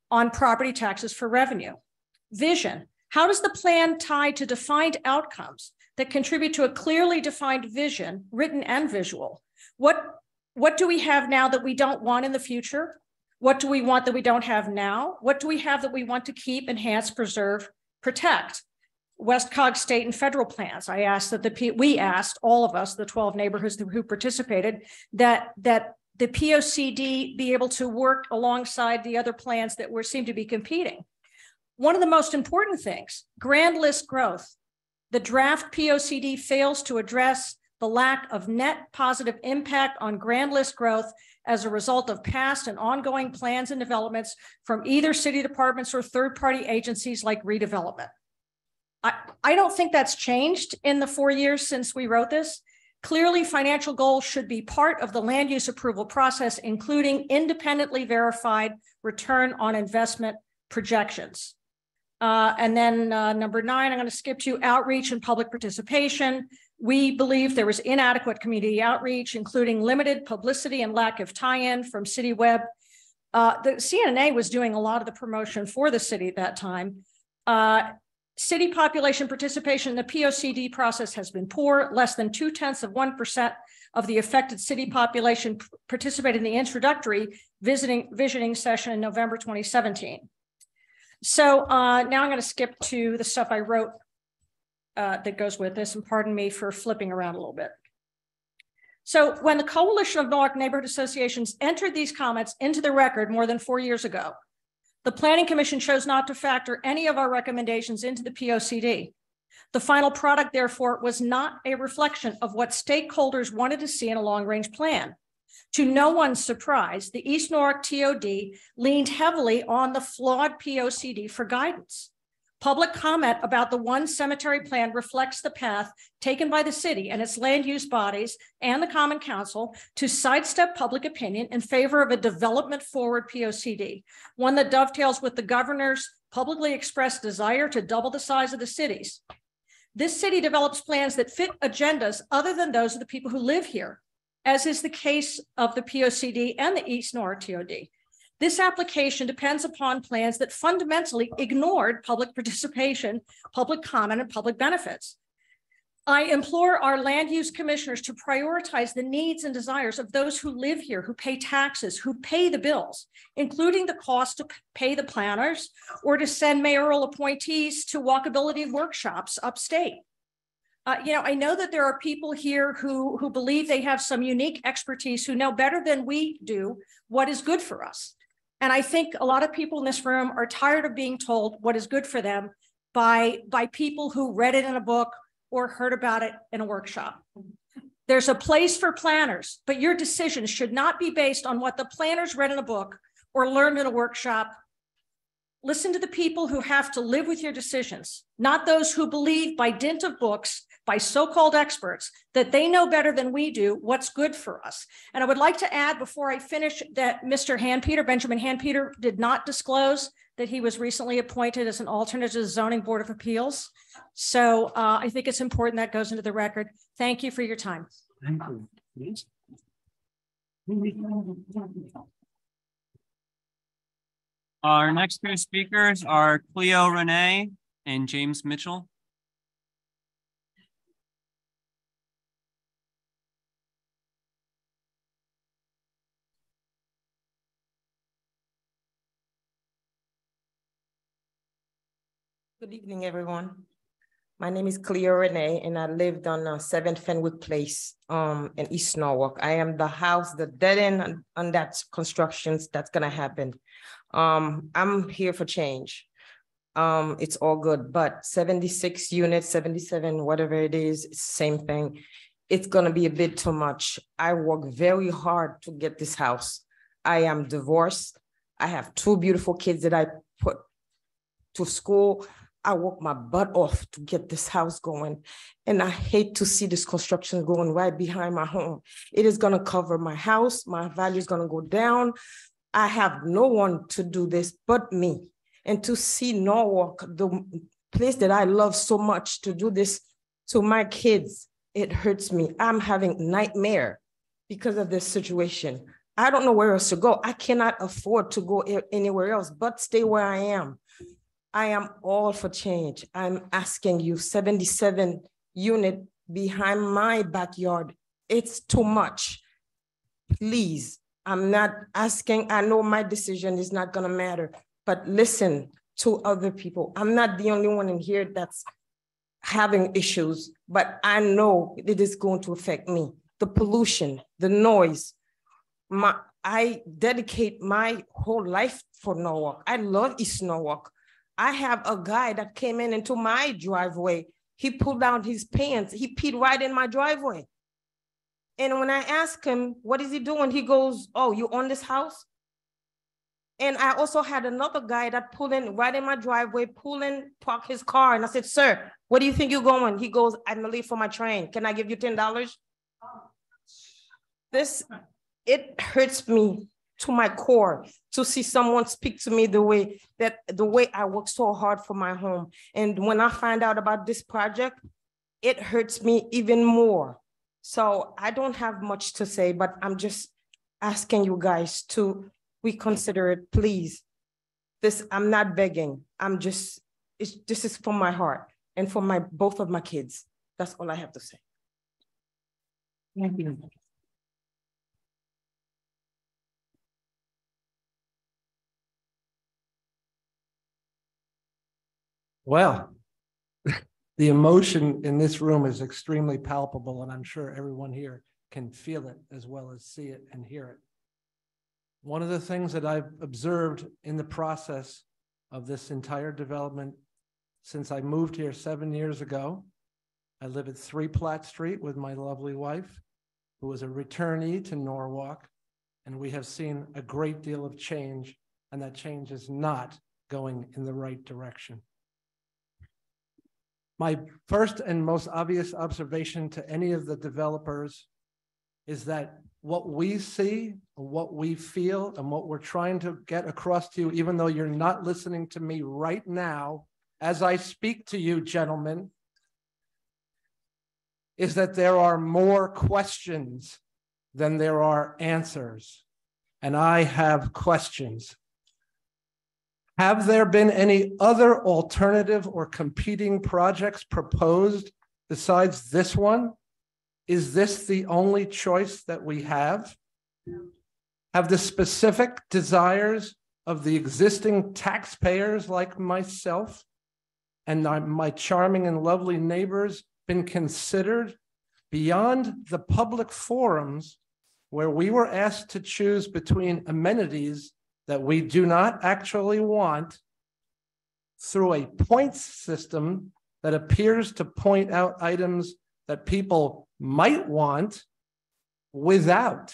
on property taxes for revenue? Vision. How does the plan tie to defined outcomes that contribute to a clearly defined vision, written and visual? What do we have now that we don't want in the future? What do we want that we don't have now? What do we have that we want to keep, enhance, preserve, protect? Westcog state and federal plans. I asked that we asked all of us, the 12 neighborhoods who participated, that the POCD be able to work alongside the other plans that seem to be competing. One of the most important things, grand list growth. The draft POCD fails to address the lack of net positive impact on grand list growth as a result of past and ongoing plans and developments from either city departments or third-party agencies like redevelopment. I don't think that's changed in the 4 years since we wrote this. Clearly, financial goals should be part of the land use approval process, including independently verified return on investment projections. And then number 9, I'm going to skip to outreach and public participation. We believe there was inadequate community outreach, including limited publicity and lack of tie-in from City Web. The CNA was doing a lot of the promotion for the city at that time. City population participation in the POCD process has been poor. Less than 0.2% of the affected city population participated in the introductory visioning session in November 2017. So now I'm going to skip to the stuff I wrote that goes with this, and pardon me for flipping around a little bit. So when the Coalition of Norwalk Neighborhood Associations entered these comments into the record more than 4 years ago, the Planning Commission chose not to factor any of our recommendations into the POCD. The final product, therefore, was not a reflection of what stakeholders wanted to see in a long-range plan. To no one's surprise, the East Norwalk TOD leaned heavily on the flawed POCD for guidance. Public comment about the one cemetery plan reflects the path taken by the city and its land use bodies and the Common Council to sidestep public opinion in favor of a development forward POCD, one that dovetails with the governor's publicly expressed desire to double the size of the cities. This city develops plans that fit agendas other than those of the people who live here, as is the case of the POCD and the East Norwalk TOD. This application depends upon plans that fundamentally ignored public participation, public comment, and public benefits. I implore our land use commissioners to prioritize the needs and desires of those who live here, who pay taxes, who pay the bills, including the cost to pay the planners or to send mayoral appointees to walkability workshops upstate. I know that there are people here who believe they have some unique expertise, who know better than we do what is good for us. And I think a lot of people in this room are tired of being told what is good for them by people who read it in a book or heard about it in a workshop. There's a place for planners, but your decisions should not be based on what the planners read in a book or learned in a workshop. Listen to the people who have to live with your decisions, not those who believe by dint of books, by so-called experts, that they know better than we do what's good for us. And I would like to add before I finish that Mr. Handpeter, Benjamin Handpeter, did not disclose that he was recently appointed as an alternate to the Zoning Board of Appeals. So I think it's important that goes into the record. Thank you for your time. Thank you. Our next two speakers are Cleo Renee and James Mitchell. Good evening, everyone. My name is Cleo Renee, and I lived on 7 Fenwick Place in East Norwalk. I am the house, the dead end on that construction that's gonna happen. I'm here for change. It's all good, but 76 units, 77, whatever it is, it's the same thing. It's gonna be a bit too much. I work very hard to get this house. I am divorced. I have 2 beautiful kids that I put to school. I work my butt off to get this house going. And I hate to see this construction going right behind my home. It is gonna cover my house. My value is gonna go down. I have no one to do this but me. And to see Norwalk, the place that I love so much, to do this to my kids, it hurts me. I'm having nightmare because of this situation. I don't know where else to go. I cannot afford to go anywhere else but stay where I am. I am all for change. I'm asking you, 77 unit behind my backyard. It's too much. Please, I'm not asking, I know my decision is not gonna matter, but listen to other people. I'm not the only one in here that's having issues, but I know it is going to affect me. The pollution, the noise. I dedicate my whole life for Norwalk. I love East Norwalk. I have a guy that came into my driveway. He pulled down his pants. He peed right in my driveway. And when I asked him, what is he doing? He goes, oh, you own this house? And I also had another guy that pulled in right in my driveway, park his car. And I said, sir, where do you think you're going? He goes, I'm late for my train. Can I give you $10? It hurts me to my core to see someone speak to me the way I work so hard for my home. And when I find out about this project, it hurts me even more. So I don't have much to say, but I'm just asking you guys to reconsider it, please. I'm not begging. This is from my heart and for both of my kids. That's all I have to say. Thank you. Well, the emotion in this room is extremely palpable, and I'm sure everyone here can feel it as well as see it and hear it. One of the things that I've observed in the process of this entire development since I moved here 7 years ago, I live at 3 Platt Street with my lovely wife, who was a returnee to Norwalk, and we have seen a great deal of change, and that change is not going in the right direction. My first and most obvious observation to any of the developers is that what we see, what we feel, and what we're trying to get across to you, even though you're not listening to me right now, as I speak to you, gentlemen, is that there are more questions than there are answers. And I have questions. Have there been any other alternative or competing projects proposed besides this one? Is this the only choice that we have? Have the specific desires of the existing taxpayers like myself and my charming and lovely neighbors been considered beyond the public forums where we were asked to choose between amenities that we do not actually want through a points system that appears to point out items that people might want without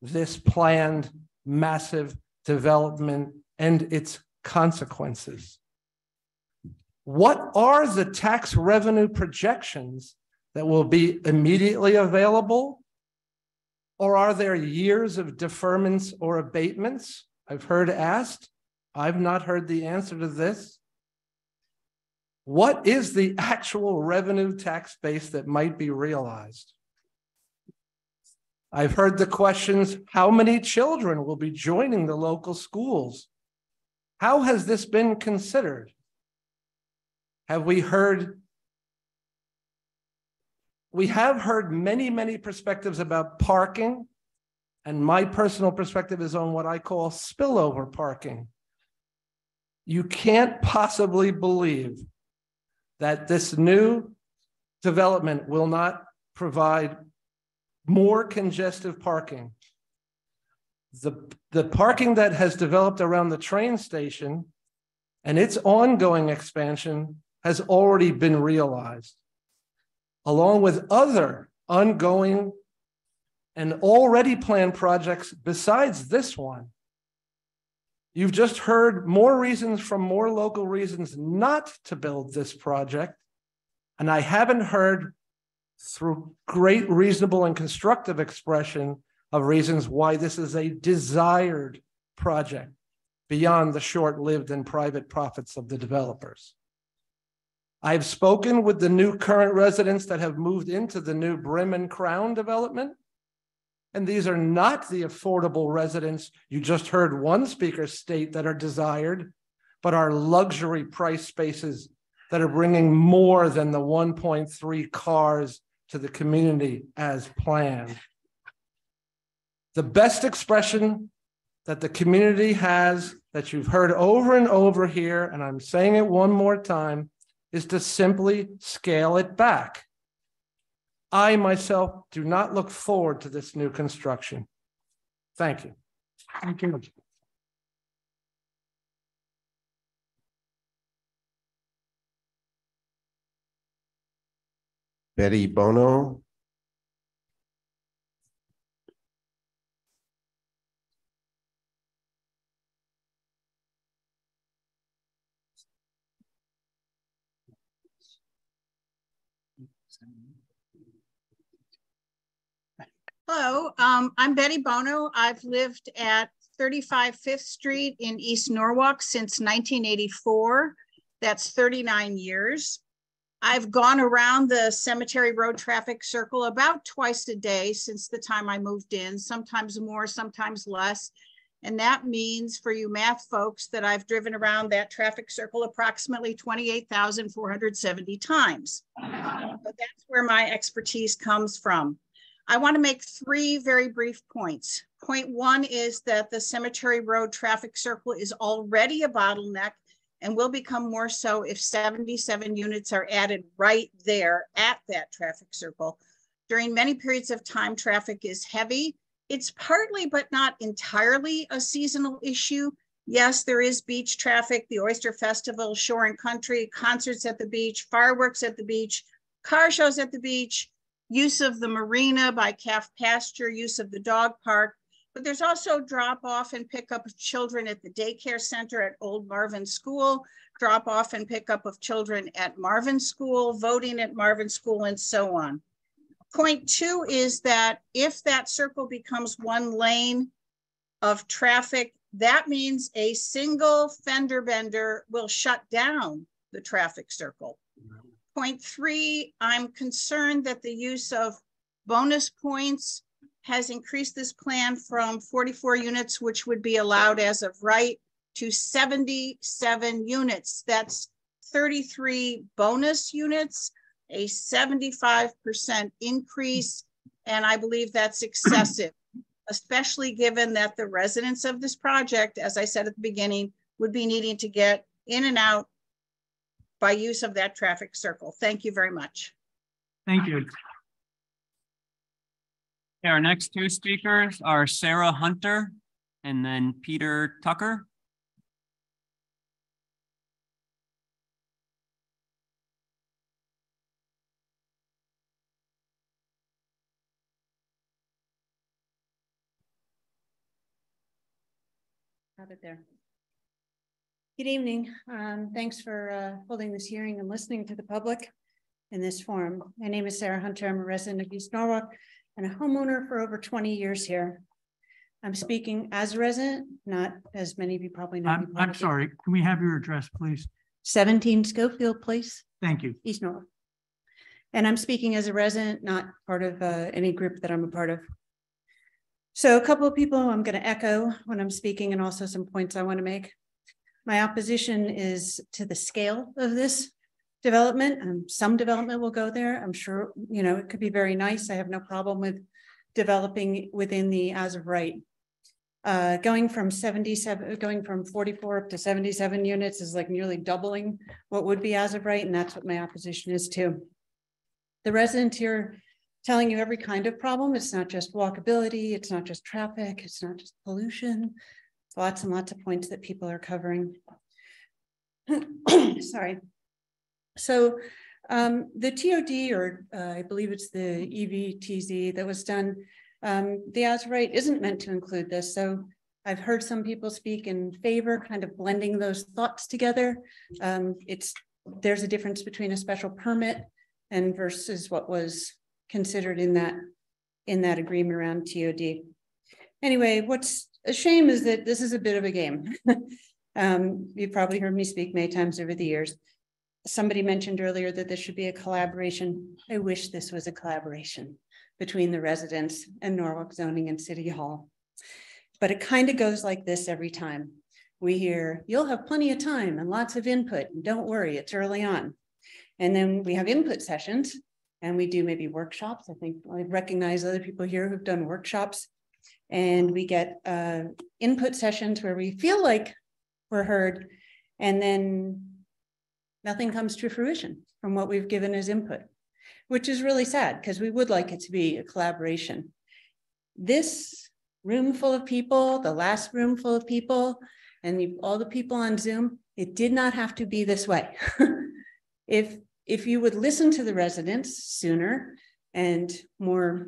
this planned massive development and its consequences. What are the tax revenue projections that will be immediately available? Or are there years of deferments or abatements? I've heard asked. I've not heard the answer to this. What is the actual revenue tax base that might be realized? I've heard the questions, how many children will be joining the local schools? How has this been considered? Have we heard? We have heard many, many perspectives about parking, and my personal perspective is on what I call spillover parking. You can't possibly believe that this new development will not provide more congestive parking. The parking that has developed around the train station and its ongoing expansion has already been realized, along with other ongoing and already planned projects besides this one. You've just heard more reasons from more local reasons not to build this project, and I haven't heard through great reasonable and constructive expression of reasons why this is a desired project beyond the short-lived and private profits of the developers. I've spoken with the new current residents that have moved into the new Brim and Crown development, and these are not the affordable residents you just heard one speaker state that are desired, but are luxury price spaces that are bringing more than the 1.3 cars to the community as planned. The best expression that the community has that you've heard over and over here, and I'm saying it one more time, is to simply scale it back. I myself do not look forward to this new construction. Thank you. Thank you. Betty Bono. Hello, I'm Betty Bono. I've lived at 35 Fifth Street in East Norwalk since 1984. That's 39 years. I've gone around the Cemetery Road traffic circle about twice a day since the time I moved in, sometimes more, sometimes less. And that means for you math folks that I've driven around that traffic circle approximately 28,470 times. So that's where my expertise comes from. I want to make three very brief points. Point one is that the Cemetery Road traffic circle is already a bottleneck and will become more so if 77 units are added right there at that traffic circle. During many periods of time, traffic is heavy. It's partly, but not entirely, a seasonal issue. Yes, there is beach traffic, the Oyster Festival, Shore and Country, concerts at the beach, fireworks at the beach, car shows at the beach, use of the marina by Calf Pasture, use of the dog park. But there's also drop off and pick up of children at the daycare center at Old Marvin School, drop off and pick up of children at Marvin School, voting at Marvin School, and so on. Point two is that if that circle becomes one lane of traffic, that means a single fender bender will shut down the traffic circle. Point three, I'm concerned that the use of bonus points has increased this plan from 44 units, which would be allowed as of right, to 77 units. That's 33 bonus units, a 75% increase, and I believe that's excessive, especially given that the residents of this project, as I said at the beginning, would be needing to get in and out by use of that traffic circle. Thank you very much. Thank you. Okay, our next two speakers are Sarah Hunter and then Peter Tucker. Have it there. Good evening. Thanks for holding this hearing and listening to the public in this forum. My name is Sarah Hunter. I'm a resident of East Norwalk and a homeowner for over 20 years here. I'm speaking as a resident, not as many of you probably know. I'm sorry. Can we have your address, please? 17 Schofield Place. Thank you. East Norwalk. And I'm speaking as a resident, not part of any group that I'm a part of. So a couple of people I'm going to echo when I'm speaking, and also some points I want to make. My opposition is to the scale of this development. Some development will go there. I'm sure, you know, it could be very nice. I have no problem with developing within the as of right. Going from 44 up to 77 units is like nearly doubling what would be as of right, and that's what my opposition is to. The residents here telling you every kind of problem. It's not just walkability, it's not just traffic, it's not just pollution. It's lots and lots of points that people are covering. Sorry. So the TOD, or I believe it's the EVTZ that was done, the as right isn't meant to include this. So I've heard some people speak in favor, kind of blending those thoughts together. There's a difference between a special permit and versus what was considered in that agreement around TOD. Anyway, what's a shame is that this is a bit of a game. You've probably heard me speak many times over the years. Somebody mentioned earlier that this should be a collaboration. I wish this was a collaboration between the residents and Norwalk Zoning and City Hall. But it kind of goes like this every time. We hear, you'll have plenty of time and lots of input, and don't worry, it's early on. And then we have input sessions, and we do maybe workshops. I think I recognize other people here who've done workshops, and we get input sessions where we feel like we're heard, and then nothing comes to fruition from what we've given as input, which is really sad because we would like it to be a collaboration. This room full of people, the last room full of people, and all the people on Zoom, it did not have to be this way. If you would listen to the residents sooner and more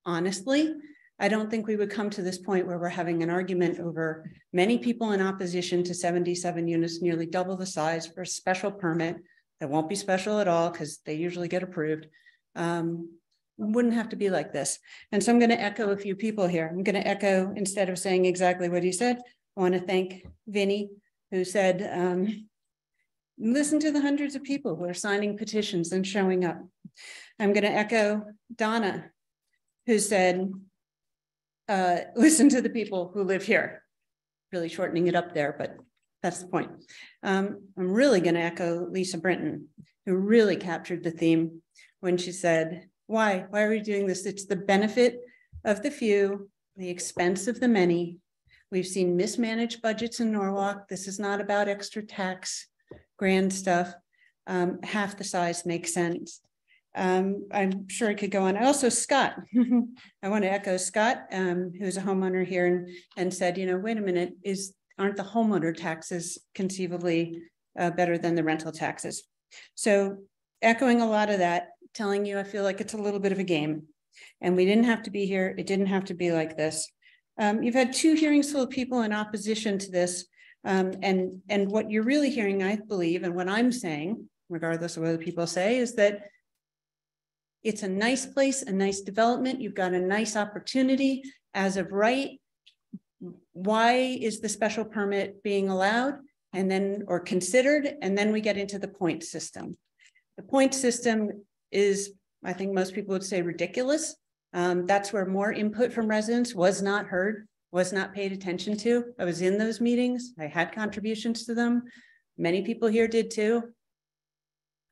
honestly, I don't think we would come to this point where we're having an argument over many people in opposition to 77 units, nearly double the size for a special permit that won't be special at all because they usually get approved. Wouldn't have to be like this. And so I'm going to echo a few people here. I'm going to echo, instead of saying exactly what he said, I want to thank Vinny, who said, listen to the hundreds of people who are signing petitions and showing up. I'm going to echo Donna, who said, listen to the people who live here. Really shortening it up there, but that's the point. I'm really going to echo Lisa Brinton, who really captured the theme when she said, why are we doing this? It's the benefit of the few, the expense of the many. We've seen mismanaged budgets in Norwalk. This is not about extra tax, grand stuff. Half the size makes sense. I'm sure I could go on. Also, Scott, I want to echo Scott, who's a homeowner here and said, you know, wait a minute, aren't the homeowner taxes conceivably better than the rental taxes? So echoing a lot of that, telling you, I feel like it's a little bit of a game and we didn't have to be here. It didn't have to be like this. You've had 2 hearings full of people in opposition to this. And what you're really hearing, I believe, and what I'm saying, regardless of what other people say, is that it's a nice place, a nice development. You've got a nice opportunity as of right. Why is the special permit being allowed and then, or considered? And then we get into the point system. The point system is, I think most people would say, ridiculous. That's where more input from residents was not heard, was not paid attention to. I was in those meetings. I had contributions to them. Many people here did too.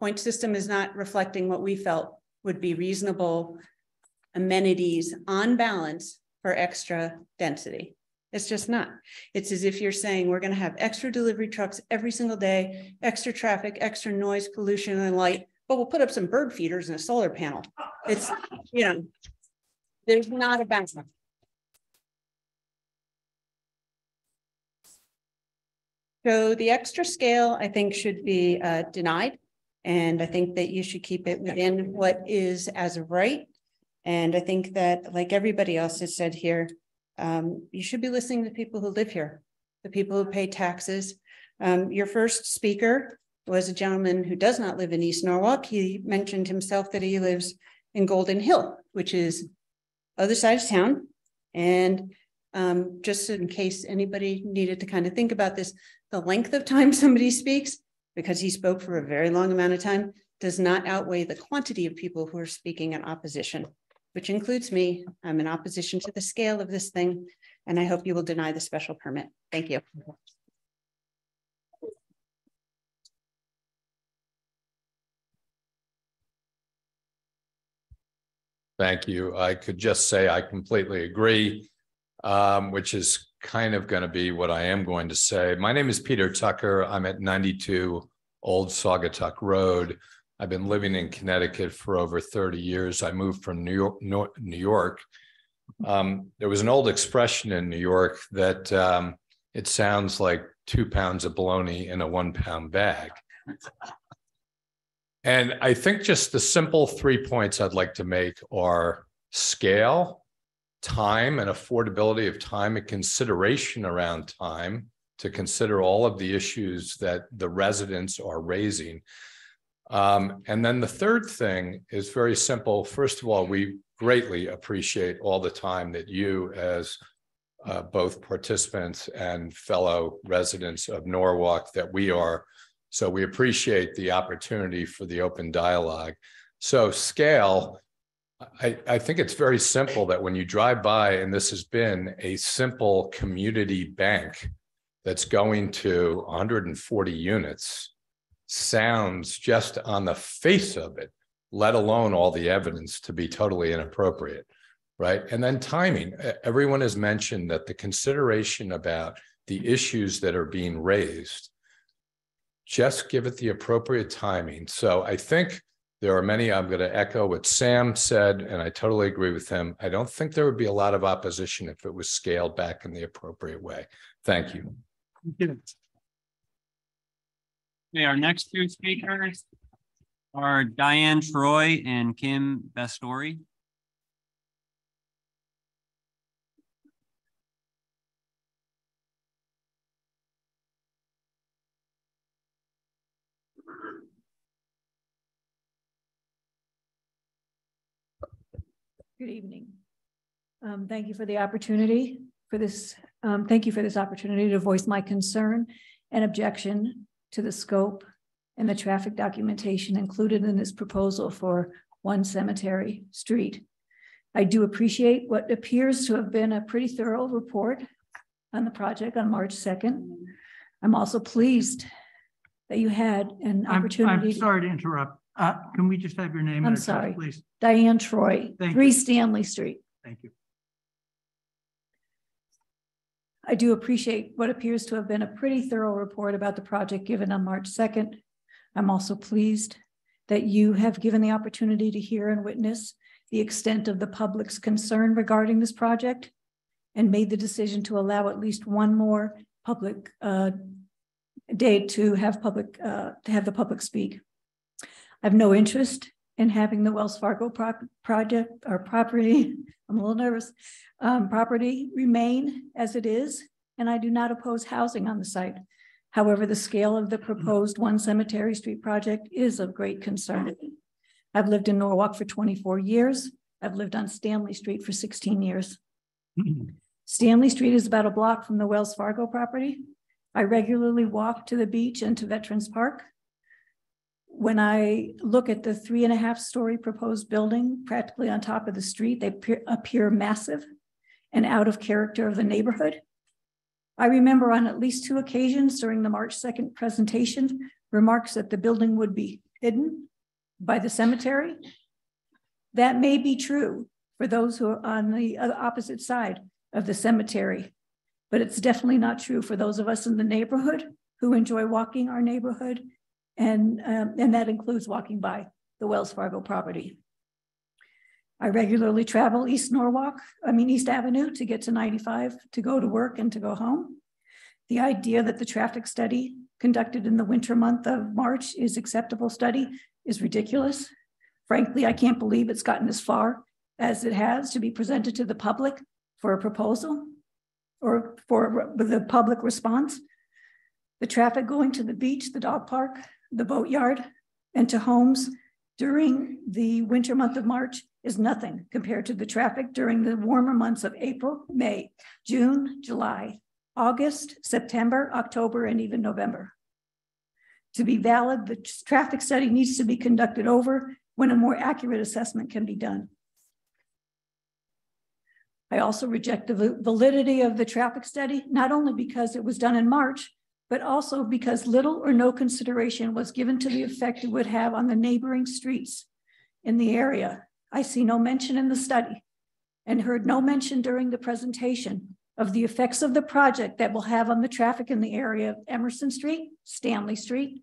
Point system is not reflecting what we felt would be reasonable amenities on balance for extra density. It's just not. It's as if you're saying we're going to have extra delivery trucks every single day, extra traffic, extra noise, pollution, and light, but we'll put up some bird feeders and a solar panel. It's, you know, there's not a balance. So the extra scale, I think, should be denied. And I think that you should keep it within what is as of right. And I think that, like everybody else has said here, you should be listening to people who live here, the people who pay taxes. Your first speaker was a gentleman who does not live in East Norwalk. He mentioned himself that he lives in Golden Hill, which is other side of town. And just in case anybody needed to kind of think about this, the length of time somebody speaks, because he spoke for a very long amount of time, does not outweigh the quantity of people who are speaking in opposition, which includes me. I'm in opposition to the scale of this thing, and I hope you will deny the special permit. Thank you. Thank you. I could just say I completely agree, which is kind of going to be what I am going to say. My name is Peter Tucker. I'm at 92 Old Saugatuck Road. I've been living in Connecticut for over 30 years. I moved from New York. There was an old expression in New York that it sounds like 2 pounds of bologna in a 1 pound bag. And I think just the simple 3 points I'd like to make are scale, time and affordability of time, and consideration around time to consider all of the issues that the residents are raising. And then the third thing is very simple. First of all, we greatly appreciate all the time that you, as both participants and fellow residents of Norwalk, that we are. So we appreciate the opportunity for the open dialogue. So scale, I think it's very simple that when you drive by, and this has been a simple community bank that's going to 140 units, sounds just on the face of it, let alone all the evidence, to be totally inappropriate, right? And then timing. Everyone has mentioned that the consideration about the issues that are being raised, just give it the appropriate timing. So I think there are many, I'm going to echo what Sam said, and I totally agree with him. I don't think there would be a lot of opposition if it was scaled back in the appropriate way. Thank you. Okay, our next two speakers are Diane Troy and Kim Bestori. Good evening. Thank you for the opportunity for this. Thank you for this opportunity to voice my concern and objection to the scope and the traffic documentation included in this proposal for One Cemetery Street. I do appreciate what appears to have been a pretty thorough report on the project on March 2nd. I'm also pleased that you had an opportunity. I'm sorry to interrupt. Can we just have your name? I'm and sorry, please. Diane Troy, 3 Stanley Street. Thank you. I do appreciate what appears to have been a pretty thorough report about the project given on March 2nd. I'm also pleased that you have given the opportunity to hear and witness the extent of the public's concern regarding this project and made the decision to allow at least one more public day to have the public speak. I have no interest in having the Wells Fargo project or property, I'm a little nervous, property remain as it is, and I do not oppose housing on the site. However, the scale of the proposed One Cemetery Street project is of great concern. I've lived in Norwalk for 24 years. I've lived on Stanley Street for 16 years. Stanley Street is about a block from the Wells Fargo property. I regularly walk to the beach and to Veterans Park. When I look at the 3.5-story proposed building practically on top of the street, they appear massive and out of character of the neighborhood. I remember on at least 2 occasions during the March 2nd presentation, remarks that the building would be hidden by the cemetery. That may be true for those who are on the opposite side of the cemetery, but it's definitely not true for those of us in the neighborhood who enjoy walking our neighborhood, and that includes walking by the Wells Fargo property. I regularly travel East Avenue to get to 95 to go to work and to go home. The idea that the traffic study conducted in the winter month of March is acceptable study is ridiculous. Frankly, I can't believe it's gotten as far as it has to be presented to the public for a proposal or for the public response. The traffic going to the beach, the dog park, the boatyard, and to homes during the winter month of March is nothing compared to the traffic during the warmer months of April, May, June, July, August, September, October, and even November. To be valid, the traffic study needs to be conducted over when a more accurate assessment can be done. I also reject the validity of the traffic study, not only because it was done in March, but also because little or no consideration was given to the effect it would have on the neighboring streets in the area. I see no mention in the study and heard no mention during the presentation of the effects of the project that will have on the traffic in the area of Emerson Street, Stanley Street,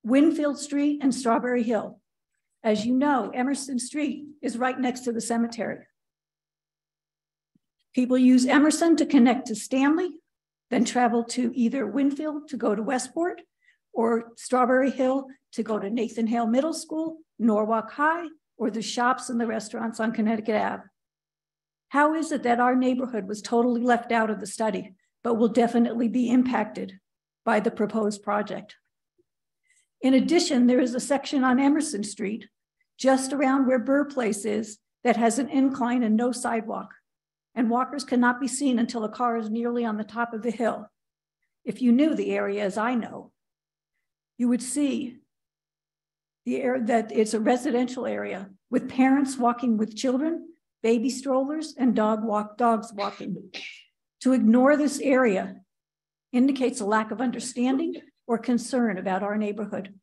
Winfield Street, and Strawberry Hill. As you know, Emerson Street is right next to the cemetery. People use Emerson to connect to Stanley, then travel to either Winfield to go to Westport or Strawberry Hill to go to Nathan Hale Middle School, Norwalk High, or the shops and the restaurants on Connecticut Ave. How is it that our neighborhood was totally left out of the study, but will definitely be impacted by the proposed project? In addition, there is a section on Emerson Street, just around where Burr Place is, that has an incline and no sidewalk, and walkers cannot be seen until a car is nearly on the top of the hill. If you knew the area as I know, you would see the area that it's a residential area with parents walking with children, baby strollers, and dogs walking. To ignore this area indicates a lack of understanding or concern about our neighborhood.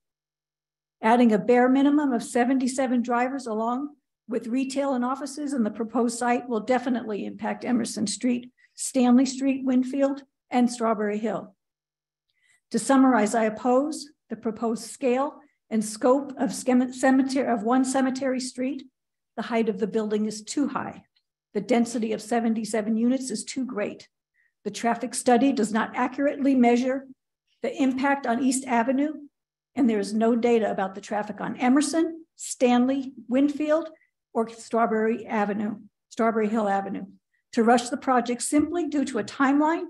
Adding a bare minimum of 77 drivers along with retail and offices in the proposed site will definitely impact Emerson Street, Stanley Street, Winfield, and Strawberry Hill. To summarize, I oppose the proposed scale and scope of one cemetery street. The height of the building is too high. The density of 77 units is too great. The traffic study does not accurately measure the impact on East Avenue, and there is no data about the traffic on Emerson, Stanley, Winfield, or Strawberry Hill Avenue. To rush the project simply due to a timeline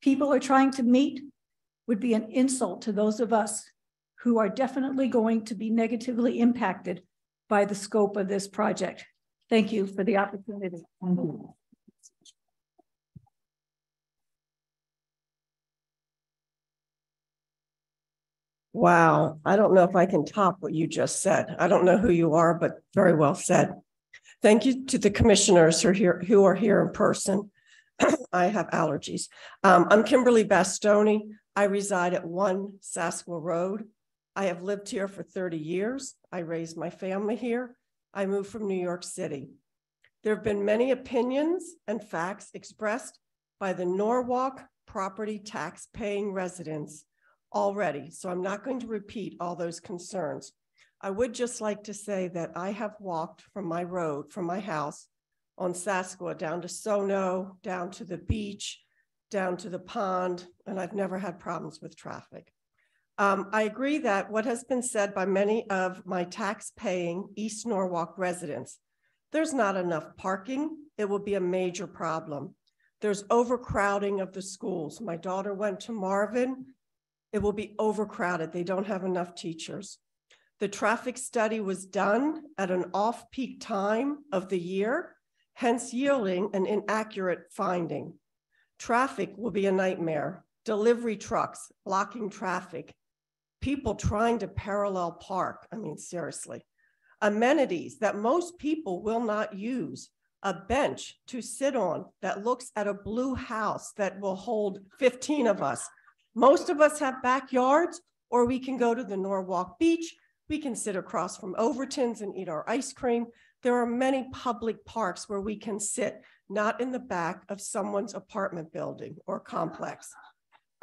people are trying to meet would be an insult to those of us who are definitely going to be negatively impacted by the scope of this project. Thank you for the opportunity. Wow, I don't know if I can top what you just said. I don't know who you are, but very well said. Thank you to the commissioners who are here in person. I have allergies. I'm Kimberly Bastoni. I reside at 1 Sasqua Road. I have lived here for 30 years. I raised my family here. I moved from New York City. There have been many opinions and facts expressed by the Norwalk property tax paying residents already, so I'm not going to repeat all those concerns. I would just like to say that I have walked from my road, from my house on Sasqua down to Sono, down to the beach, down to the pond, and I've never had problems with traffic. I agree that what has been said by many of my tax-paying East Norwalk residents, there's not enough parking. It will be a major problem. There's overcrowding of the schools. My daughter went to Marvin. It will be overcrowded. They don't have enough teachers. The traffic study was done at an off-peak time of the year, hence yielding an inaccurate finding. Traffic will be a nightmare. Delivery trucks blocking traffic. People trying to parallel park. I mean, seriously. Amenities that most people will not use. A bench to sit on that looks at a blue house that will hold 15 of us. Most of us have backyards, or we can go to the Norwalk Beach. We can sit across from Overton's and eat our ice cream. There are many public parks where we can sit, not in the back of someone's apartment building or complex.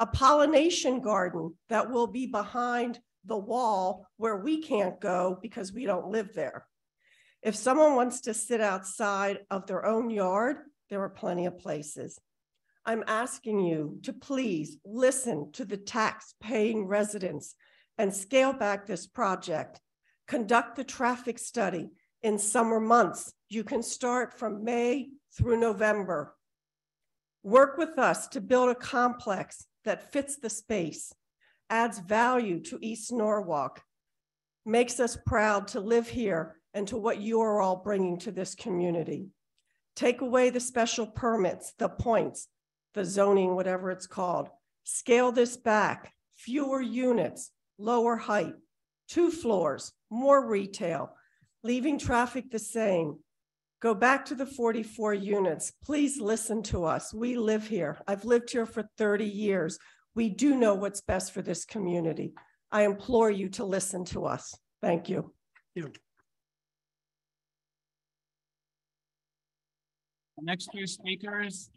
A pollination garden that will be behind the wall where we can't go because we don't live there. If someone wants to sit outside of their own yard, there are plenty of places. I'm asking you to please listen to the tax-paying residents and scale back this project. Conduct the traffic study in summer months. You can start from May through November. Work with us to build a complex that fits the space, adds value to East Norwalk, makes us proud to live here and to what you are all bringing to this community. Take away the special permits, the points, the zoning, whatever it's called. Scale this back, fewer units, lower height, 2 floors, more retail, leaving traffic the same. Go back to the 44 units. Please listen to us. We live here. I've lived here for 30 years. We do know what's best for this community. I implore you to listen to us. Thank you. The next 2 speakers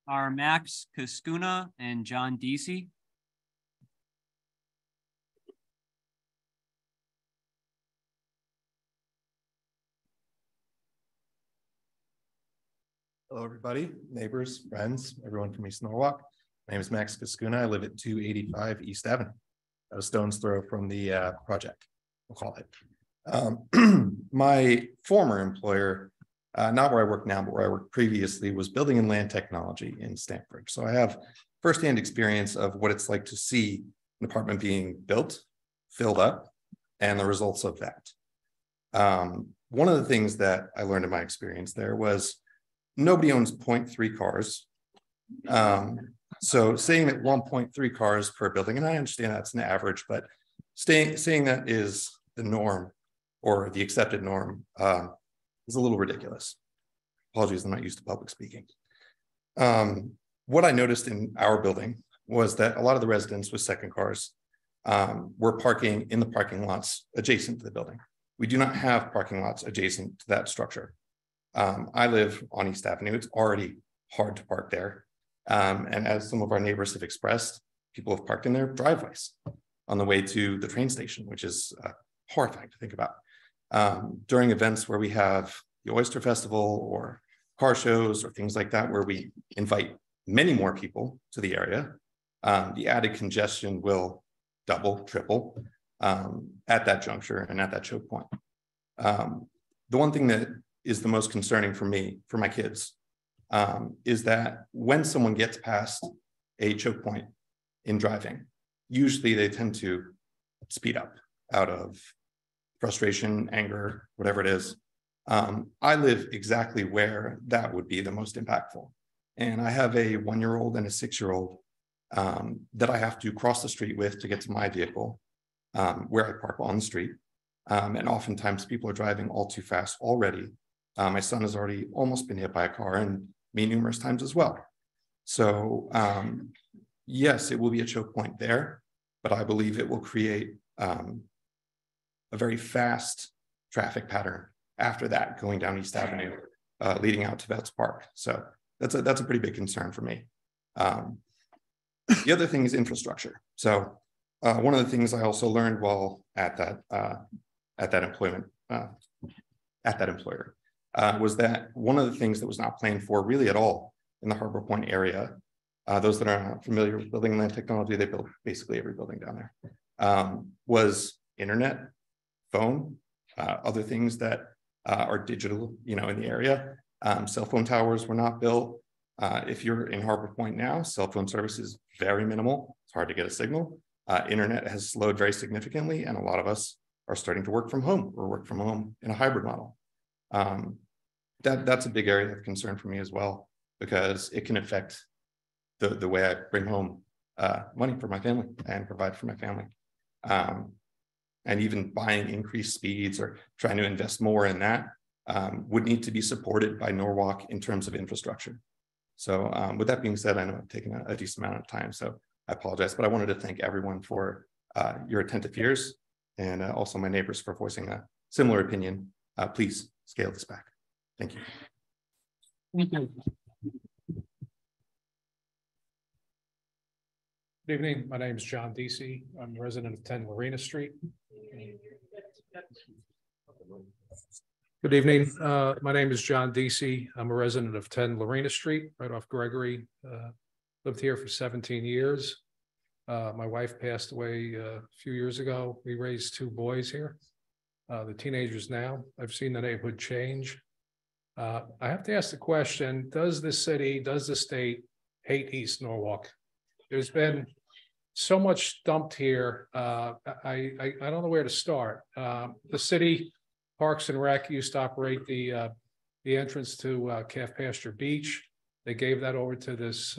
are Max Kaskuna and John Deasy. Hello, everybody, neighbors, friends, everyone from East Norwalk. My name is Max Kaskuna. I live at 285 East Avenue, a stone's throw from the project, we'll call it. My former employer, not where I work now, but where I worked previously, was building and land technology in Stanford. So I have firsthand experience of what it's like to see an apartment being built, filled up, and the results of that. One of the things that I learned in my experience there was nobody owns 0.3 cars. So saying that 1.3 cars per building, and I understand that's an average, but saying that is the norm or the accepted norm is a little ridiculous. Apologies, I'm not used to public speaking. What I noticed in our building was that a lot of the residents with second cars were parking in the parking lots adjacent to the building. We do not have parking lots adjacent to that structure. I live on East Avenue. It's already hard to park there. And as some of our neighbors have expressed, people have parked in their driveways on the way to the train station, which is horrifying to think about. During events where we have the Oyster Festival or car shows or things like that, where we invite many more people to the area, the added congestion will double, triple at that juncture and at that choke point. The one thing that is the most concerning for me, for my kids, is that when someone gets past a choke point in driving, usually they tend to speed up out of frustration, anger, whatever it is. I live exactly where that would be the most impactful. And I have a 1-year-old and a 6-year-old that I have to cross the street with to get to my vehicle, where I park on the street. And oftentimes people are driving all too fast already. My son has already almost been hit by a car, and me numerous times as well. So yes, it will be a choke point there, but I believe it will create a very fast traffic pattern after that, going down East Avenue, leading out to Vets Park. So that's a pretty big concern for me. The other thing is infrastructure. So one of the things I also learned while at that employer was that one of the things that was not planned for really at all in the Harbor Point area, those that are not familiar with building and land technology, they build basically every building down there, was internet, phone, other things that are digital, in the area. Cell phone towers were not built. If you're in Harbor Point now, cell phone service is very minimal. It's hard to get a signal. Internet has slowed very significantly, and a lot of us are starting to work from home or work from home in a hybrid model. That's a big area of concern for me as well, because it can affect the way I bring home money for my family and provide for my family. And even buying increased speeds or trying to invest more in that would need to be supported by Norwalk in terms of infrastructure. So with that being said, I know I've taken a decent amount of time, so I apologize, but I wanted to thank everyone for your attentive ears, and also my neighbors for voicing a similar opinion. Please scale this back. Thank you. Thank you. Good evening. My name is John Deasy. I'm a resident of 10 Lorena Street. Good evening. My name is John Deasy. I'm a resident of 10 Lorena Street, right off Gregory. Lived here for 17 years. My wife passed away a few years ago. We raised 2 boys here. The teenagers now. I've seen the neighborhood change. I have to ask the question, does the city, does the state hate East Norwalk? There's been so much dumped here. I don't know where to start. The city Parks and Rec used to operate the entrance to Calf Pasture Beach. They gave that over to this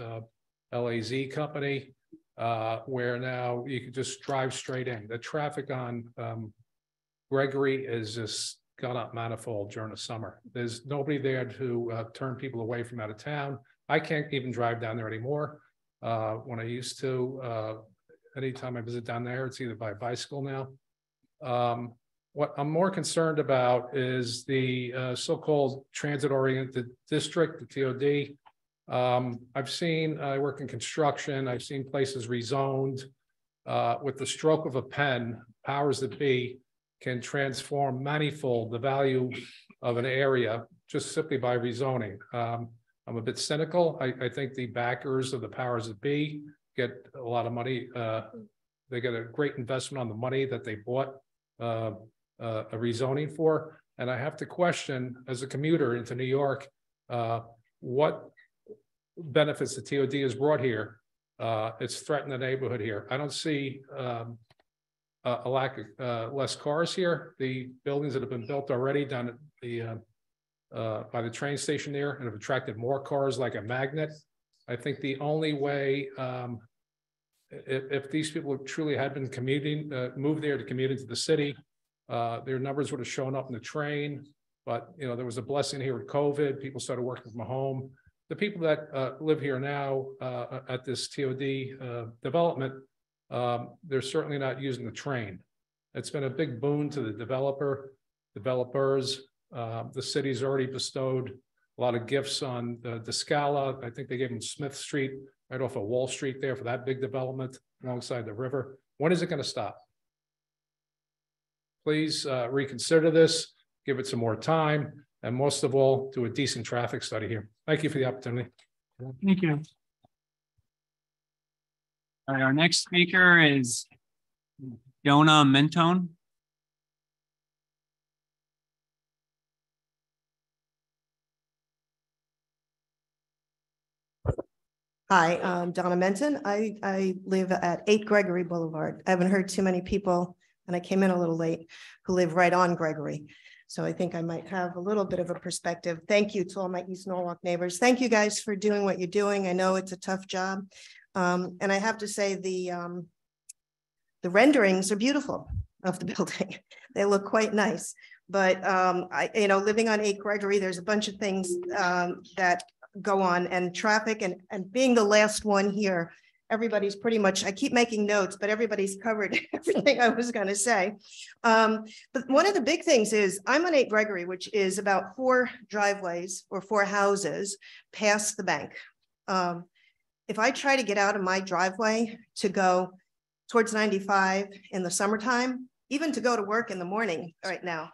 LAZ company, where now you can just drive straight in. The traffic on Gregory is just gone up manifold during the summer. There's nobody there to turn people away from out of town. I can't even drive down there anymore. When I used to, anytime I visit down there, it's either by bicycle now. What I'm more concerned about is the so-called transit-oriented district, the TOD. I've seen, I work in construction, I've seen places rezoned. With the stroke of a pen, powers that be can transform manifold the value of an area just simply by rezoning. I'm a bit cynical. I think the backers of the powers that be get a lot of money. They get a great investment on the money that they bought a rezoning for. And I have to question, as a commuter into New York, what benefits the TOD has brought here. It's threatened the neighborhood here. I don't see a lack of less cars here. The buildings that have been built already down at the by the train station there and have attracted more cars like a magnet. I think the only way, if these people truly had been commuting, moved there to commute into the city, their numbers would have shown up in the train. But you know, there was a blessing here with COVID. People started working from home. The people that live here now at this TOD development, they're certainly not using the train. It's been a big boon to the developers. The city's already bestowed a lot of gifts on the Scala. I think they gave them Smith Street right off of Wall Street there for that big development alongside the river. When is it going to stop? Please reconsider this, give it some more time, and most of all, do a decent traffic study here. Thank you for the opportunity. Thank you. All right, our next speaker is Yona Mentone. Hi, I'm Donna Menton. I live at 8 Gregory Boulevard. I haven't heard too many people, and I came in a little late, who live right on Gregory. So I think I might have a little bit of a perspective. Thank you to all my East Norwalk neighbors. Thank you guys for doing what you're doing. I know it's a tough job. And I have to say the renderings are beautiful of the building. They look quite nice. But living on 8 Gregory, there's a bunch of things that go on, and traffic and being the last one here, everybody's pretty much, I keep making notes, but everybody's covered everything I was going to say. But one of the big things is I'm on 8 Gregory, which is about 4 driveways or 4 houses past the bank. If I try to get out of my driveway to go towards 95 in the summertime, even to go to work in the morning right now,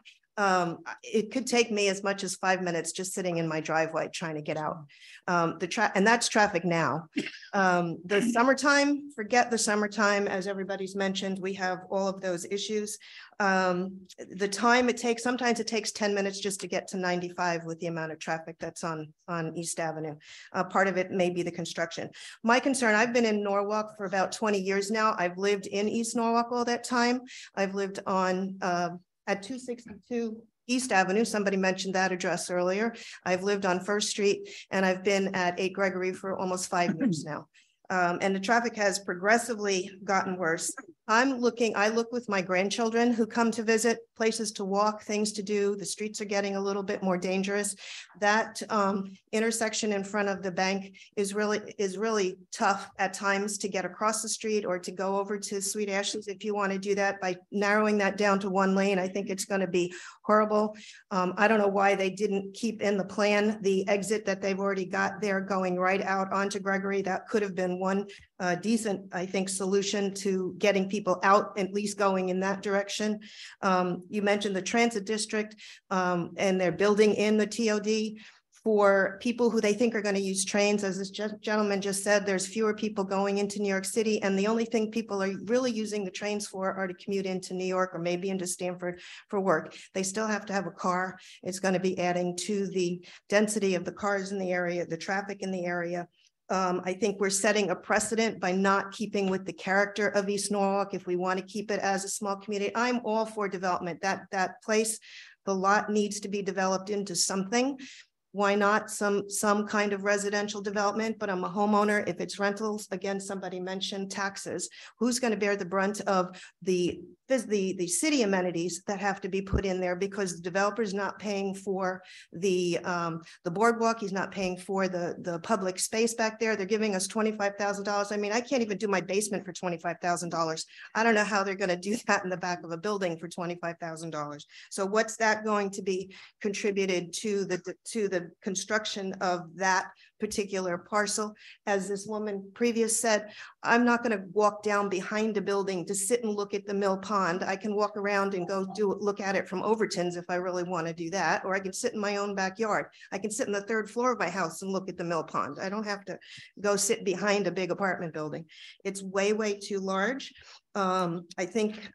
it could take me as much as 5 minutes just sitting in my driveway trying to get out. And that's traffic now. The summertime, forget the summertime, as everybody's mentioned, we have all of those issues. The time it takes, sometimes it takes 10 minutes just to get to 95 with the amount of traffic that's on East Avenue. Part of it may be the construction. My concern, I've been in Norwalk for about 20 years now. I've lived in East Norwalk all that time. I've lived on at 262 East Avenue. Somebody mentioned that address earlier. I've lived on First Street, and I've been at 8 Gregory for almost 5 years now. And the traffic has progressively gotten worse. I look with my grandchildren who come to visit, places to walk, things to do. The streets are getting a little bit more dangerous. That intersection in front of the bank is really tough at times to get across the street or to go over to Sweet Ashley's. If you want to do that by narrowing that down to 1 lane, I think it's going to be horrible. I don't know why they didn't keep in the plan the exit that they've already got there going right out onto Gregory. That could have been one decent, I think, solution to getting people out, at least going in that direction. You mentioned the transit district, and they're building in the TOD for people who they think are going to use trains. As this gentleman just said, there's fewer people going into New York City, and the only thing people are really using the trains for are to commute into New York or maybe into Stamford for work. They still have to have a car. It's going to be adding to the density of the cars in the area, the traffic in the area. I think we're setting a precedent by not keeping with the character of East Norwalk. If we want to keep it as a small community, I'm all for development. That place, the lot needs to be developed into something. Why not some kind of residential development? But I'm a homeowner. If it's rentals, again, somebody mentioned taxes. Who's going to bear the brunt of the city amenities that have to be put in there, because the developer's not paying for the boardwalk. He's not paying for the public space back there. They're giving us $25,000. I mean, I can't even do my basement for $25,000. I don't know how they're going to do that in the back of a building for $25,000. So what's that going to be contributed to the construction of that particular parcel? As this woman previous said, I'm not going to walk down behind a building to sit and look at the mill pond. I can walk around and go look at it from Overton's if I really want to do that, or I can sit in my own backyard. I can sit in the third floor of my house and look at the mill pond. I don't have to go sit behind a big apartment building. It's way, way too large. I think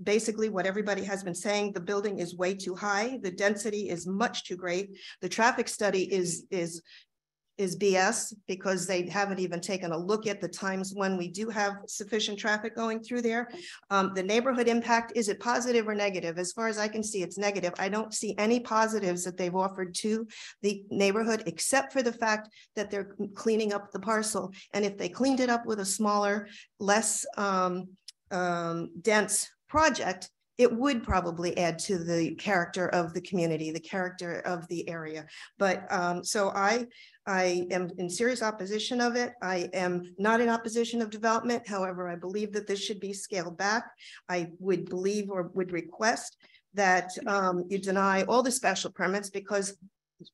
basically what everybody has been saying, the building is way too high. The density is much too great. The traffic study is BS, because they haven't even taken a look at the times when we do have sufficient traffic going through there. The neighborhood impact, is it positive or negative? As far as I can see, it's negative. I don't see any positives that they've offered to the neighborhood, except for the fact that they're cleaning up the parcel. And if they cleaned it up with a smaller, less dense project, it would probably add to the character of the community, the character of the area. But so I am in serious opposition of it. I am not in opposition of development. However, I believe that this should be scaled back. I would believe or would request that you deny all the special permits, because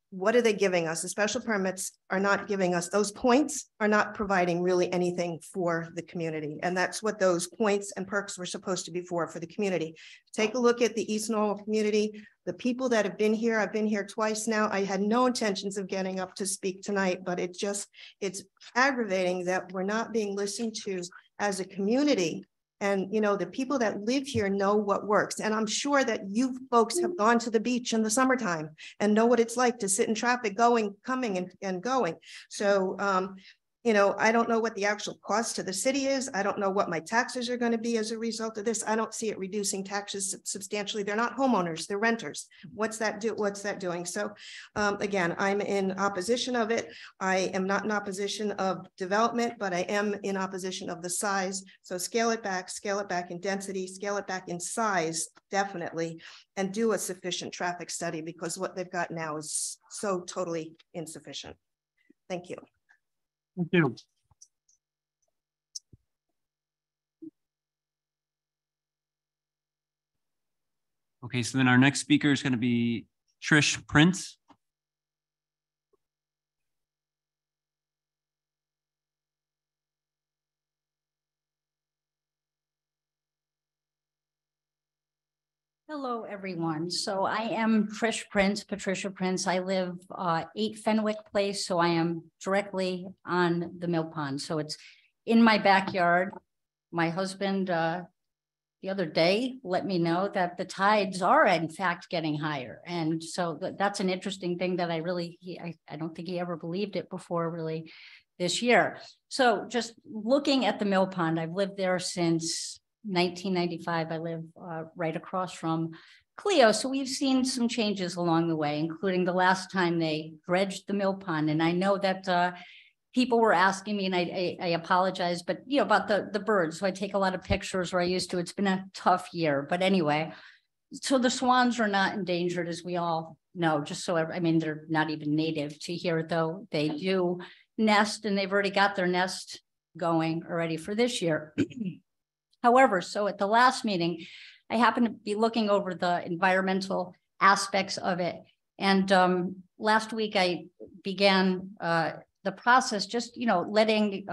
what are they giving us? The special permits are not giving us, those points are not providing really anything for the community. And that's what those points and perks were supposed to be for the community. Take a look at the East Norwalk community. The people that have been here, I've been here twice now. I had no intentions of getting up to speak tonight, but it's aggravating that we're not being listened to as a community. And, you know, the people that live here know what works. And I'm sure that you folks have gone to the beach in the summertime and know what it's like to sit in traffic coming and going. So, you know, I don't know what the actual cost to the city is. I don't know what my taxes are going to be as a result of this. I don't see it reducing taxes substantially. They're not homeowners, they're renters. What's that doing? So again, I'm in opposition of it. I am not in opposition of development, but I am in opposition of the size. So scale it back in density, scale it back in size, definitely, and do a sufficient traffic study, because what they've got now is so totally insufficient. Thank you. Thank you. Okay, so then our next speaker is going to be Trish Prince. Hello, everyone. So I am Trish Prince, Patricia Prince. I live 8 Fenwick Place, so I am directly on the mill pond. So it's in my backyard. My husband the other day let me know that the tides are in fact getting higher. And so that's an interesting thing that I don't think he ever believed it before really this year. So just looking at the mill pond, I've lived there since 1995. I live right across from Clio. So we've seen some changes along the way, including the last time they dredged the mill pond. And I know that people were asking me, and I apologize, but you know, about the birds. So I take a lot of pictures, or I used to. It's been a tough year, but anyway, so the swans are not endangered, as we all know, just so, I mean, they're not even native to here, though they do nest, and they've already got their nest going already for this year. However, so at the last meeting, I happened to be looking over the environmental aspects of it. And last week I began the process, just, you know, letting,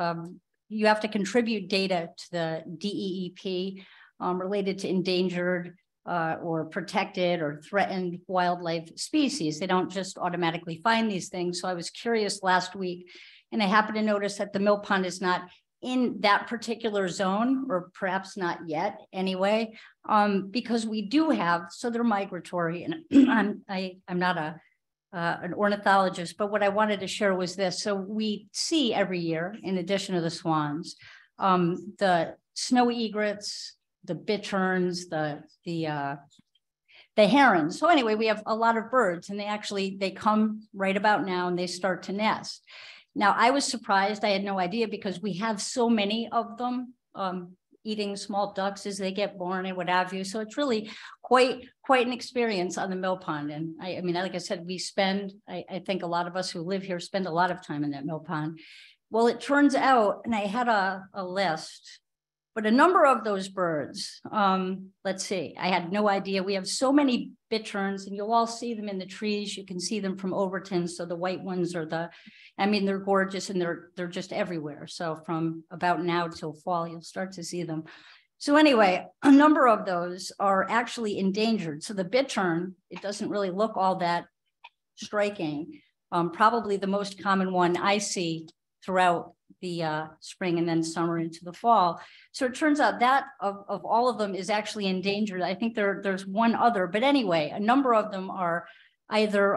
you have to contribute data to the DEEP related to endangered or protected or threatened wildlife species. They don't just automatically find these things. So I was curious last week, and I happened to notice that the Mill Pond is not in that particular zone, or perhaps not yet anyway, because we do have, so they're migratory, and I'm not an ornithologist, but what I wanted to share was this. So we see every year, in addition to the swans, the snow egrets, the bitterns, the herons. So anyway, we have a lot of birds, and they come right about now and they start to nest. Now, I was surprised. I had no idea, because we have so many of them eating small ducks as they get born and what have you. So it's really quite an experience on the Mill Pond. And I mean, like I said, we spend, I think a lot of us who live here spend a lot of time in that Mill Pond. Well, it turns out, and I had a list, but a number of those birds, let's see, I had no idea. We have so many bitterns, and you'll all see them in the trees. You can see them from Overton. So the white ones are they're gorgeous, and they're just everywhere. So from about now till fall, you'll start to see them. So anyway, a number of those are actually endangered. So the bittern, it doesn't really look all that striking. Probably the most common one I see throughout the spring and then summer into the fall. So it turns out that of all of them is actually endangered. I think there's one other, but anyway, a number of them are either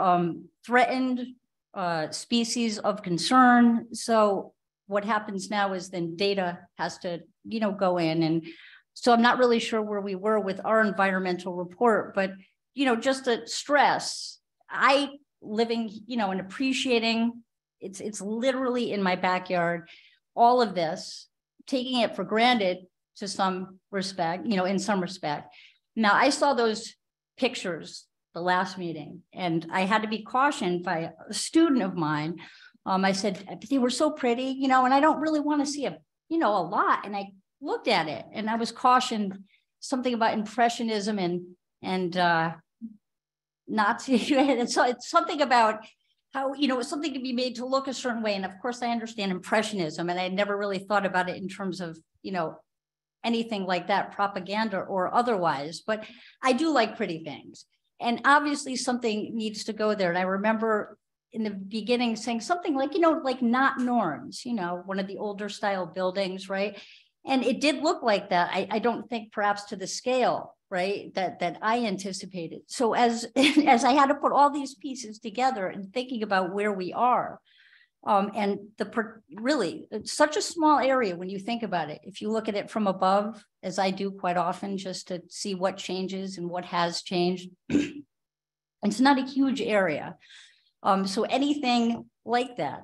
threatened species of concern. So what happens now is then data has to, go in. And so I'm not really sure where we were with our environmental report, but, just to stress, living, and appreciating, it's literally in my backyard, all of this, taking it for granted to some respect, in some respect. Now, I saw those pictures the last meeting, and I had to be cautioned by a student of mine. I said, they were so pretty, and I don't really want to see a lot. And I looked at it, and I was cautioned something about impressionism and Nazi. So it's something about how, something can be made to look a certain way. And of course, I understand impressionism, and I never really thought about it in terms of, anything like that, propaganda or otherwise. But I do like pretty things. And obviously something needs to go there. And I remember in the beginning saying something like, like not norms, one of the older style buildings, right? And it did look like that. I don't think perhaps to the scale, right, that I anticipated. So as I had to put all these pieces together and thinking about where we are, and really, it's such a small area when you think about it. If you look at it from above, as I do quite often, just to see what changes and what has changed, it's not a huge area. So anything like that,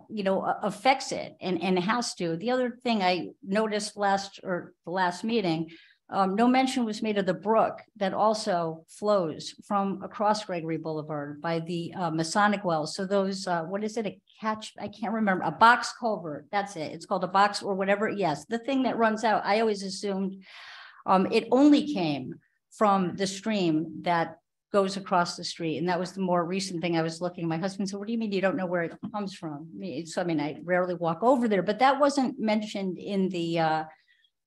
affects it and has to. The other thing I noticed the last meeting, no mention was made of the brook that also flows from across Gregory Boulevard by the Masonic Wells. So those, what is it, I can't remember, a box culvert, that's it. It's called a box or whatever. Yes, the thing that runs out, I always assumed it only came from the stream that goes across the street. And that was the more recent thing I was looking. My husband said, what do you mean you don't know where it comes from? So, I rarely walk over there, but that wasn't mentioned in the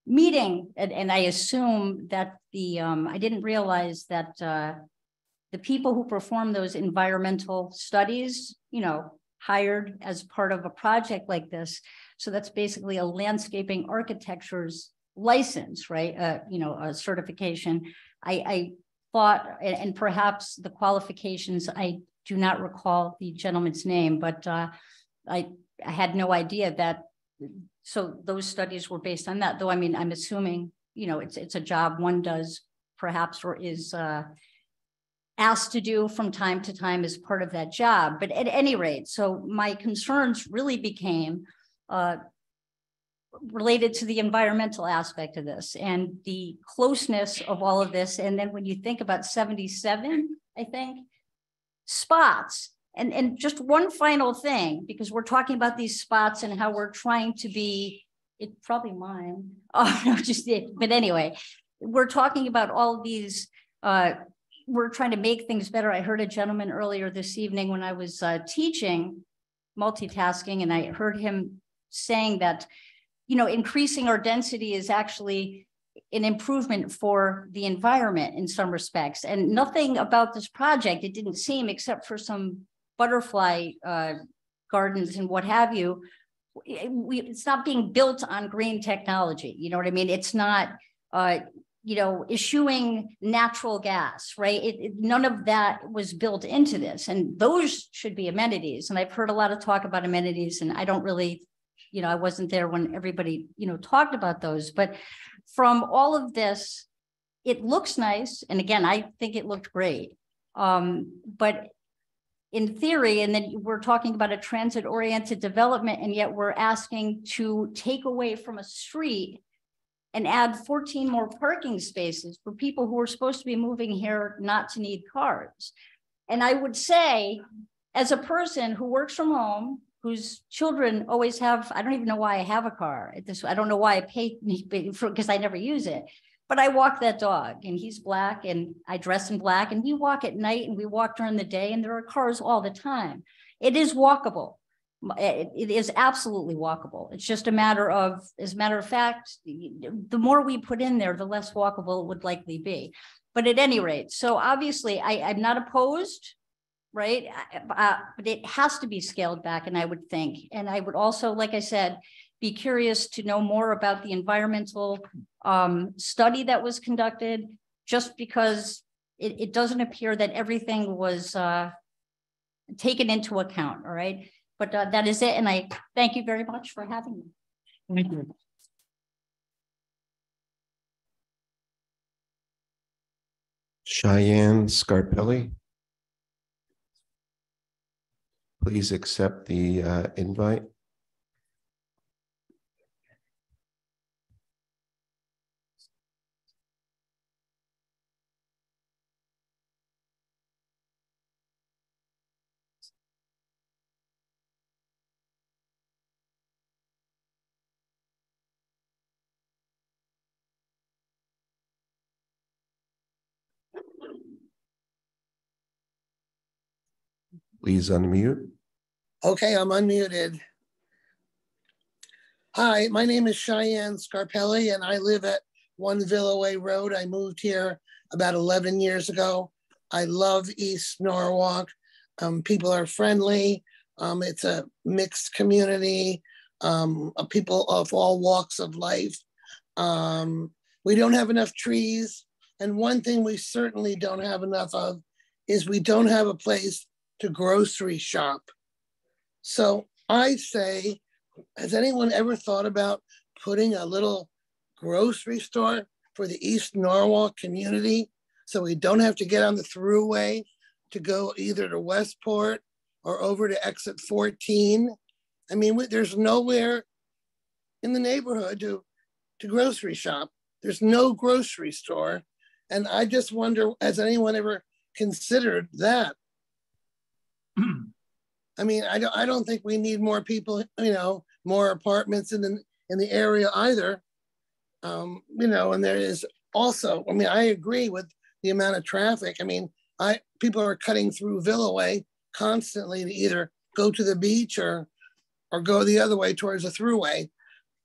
meeting. And I assume that I didn't realize that the people who perform those environmental studies, hired as part of a project like this. So that's basically a landscaping architecture's license, right? A certification. I thought, and perhaps the qualifications, I do not recall the gentleman's name, but I had no idea that, so those studies were based on that, though, I'm assuming, it's a job one does perhaps, or is asked to do from time to time as part of that job. But at any rate, so my concerns really became related to the environmental aspect of this and the closeness of all of this. And then when you think about 77, I think, spots, and just one final thing, because we're talking about these spots and how we're trying to be, it's probably mine. Oh, no, just it. But anyway, we're talking about all these, we're trying to make things better. I heard a gentleman earlier this evening when I was teaching multitasking, and I heard him saying that you know, increasing our density is actually an improvement for the environment in some respects. And nothing about this project, it didn't seem, except for some butterfly gardens and what have you, it's not being built on green technology. You know what I mean? It's not, you know, eschewing natural gas, right? None of that was built into this, and those should be amenities. And I've heard a lot of talk about amenities, and I don't really, you know, I wasn't there when everybody, you know, talked about those. But from all of this, it looks nice. And again, I think it looked great. But in theory, and then we're talking about a transit-oriented development, and yet we're asking to take away from a street and add 14 more parking spaces for people who are supposed to be moving here not to need cars. And I would say, as a person who works from home, whose children always have, I don't even know why I have a car. I don't know why I pay for, because I never use it. But I walk that dog, and he's black, and I dress in black, and we walk at night and we walk during the day, and there are cars all the time. It is walkable. It is absolutely walkable. It's just a matter of, as a matter of fact, the more we put in there, the less walkable it would likely be. But at any rate, so obviously I'm not opposed, right? But it has to be scaled back, and I would think. And I would also, like I said, be curious to know more about the environmental study that was conducted, just because it doesn't appear that everything was taken into account, all right? But that is it, and I thank you very much for having me. Thank you. Cheyenne Scarpelli. Please accept the invite. Please unmute. Okay, I'm unmuted. Hi, my name is Cheyenne Scarpelli, and I live at 1 Villaway Road. I moved here about 11 years ago. I love East Norwalk. People are friendly. It's a mixed community of people of all walks of life. We don't have enough trees. And one thing we certainly don't have enough of is we don't have a place to grocery shop. So I say, has anyone ever thought about putting a little grocery store for the East Norwalk community so we don't have to get on the thruway to go either to Westport or over to exit 14? I mean, there's nowhere in the neighborhood to grocery shop. There's no grocery store. And I just wonder, has anyone ever considered that? I mean, I don't think we need more people, you know, more apartments in the area either. You know, and there is also, I mean, I agree with the amount of traffic. I mean, people are cutting through Villaway constantly to either go to the beach or go the other way towards the thruway.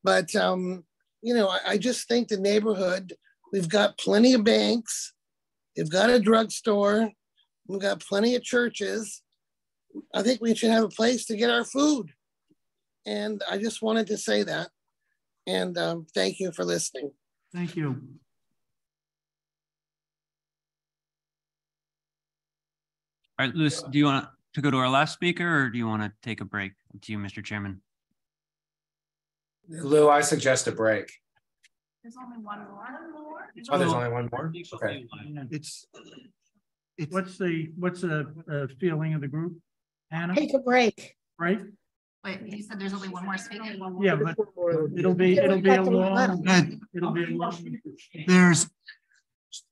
But, you know, I just think the neighborhood, we've got plenty of banks. We've got a drugstore. We've got plenty of churches. I think we should have a place to get our food. And I just wanted to say that. And thank you for listening. Thank you. All right, Louis, do you want to go to our last speaker, or do you want to take a break? Up to you, Mr. Chairman. Lou, I suggest a break. There's only one more. Oh, there's only one more? Okay. It's what's the feeling of the group, Hannah? Take a break. Right? Wait, you said there's only one more speaker? Yeah, but it'll be a long.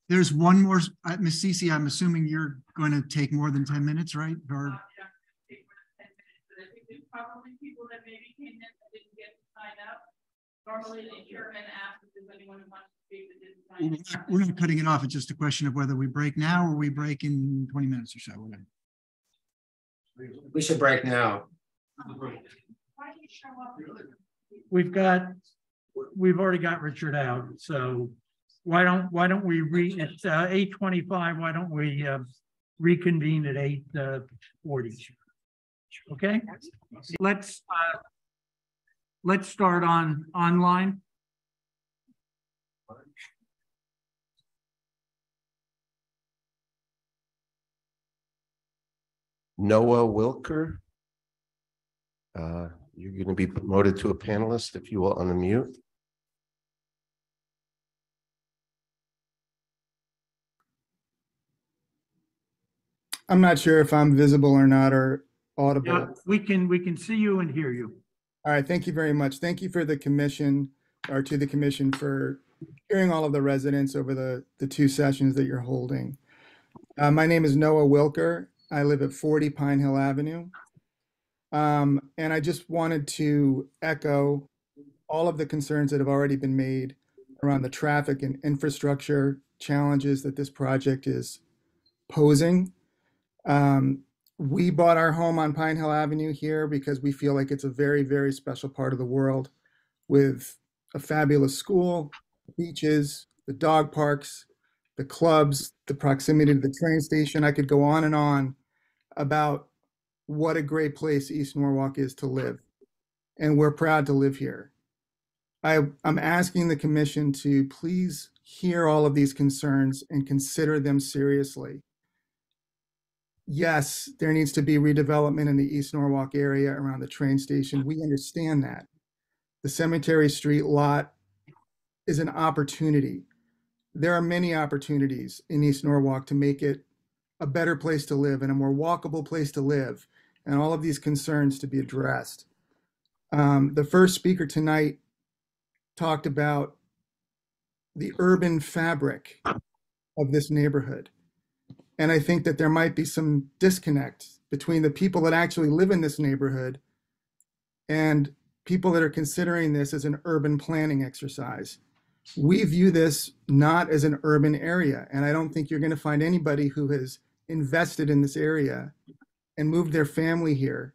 There's one more, Ms. Cece, I'm assuming you're going to take more than 10 minutes, right? Or probably people that maybe came in that didn't get to sign up. Normally the chairman asks if there's anyone who wants to speak that didn't sign up. we're not cutting it off. It's just a question of whether we break now or we break in 20 minutes or so. Whatever. We should break now. We've got we've already got Richard out, so why don't we it's 8:25, why don't we reconvene at 8:40? Okay, let's start online. Noah Wilker. You're going to be promoted to a panelist if you will unmute. I'm not sure if I'm visible or not, or audible. Yeah, we can see you and hear you. All right, thank you very much. Thank you for the commission, or to the commission, for hearing all of the residents over the two sessions that you're holding. My name is Noah Wilker. I live at 40 Pine Hill Avenue. And I just wanted to echo all of the concerns that have already been made around the traffic and infrastructure challenges that this project is posing. We bought our home on Pine Hill Avenue here because we feel like it's a very, very special part of the world, with a fabulous school, beaches, the dog parks, the clubs, the proximity to the train station. I could go on and on about what a great place East Norwalk is to live. And we're proud to live here. I'm asking the commission to please hear all of these concerns and consider them seriously. Yes, there needs to be redevelopment in the East Norwalk area around the train station. We understand that. The Cemetery Street lot is an opportunity. There are many opportunities in East Norwalk to make it a better place to live and a more walkable place to live, and all of these concerns to be addressed. The first speaker tonight talked about the urban fabric of this neighborhood. And I think that there might be some disconnect between the people that actually live in this neighborhood and people that are considering this as an urban planning exercise. We view this not as an urban area, and I don't think you're going to find anybody who has invested in this area and moved their family here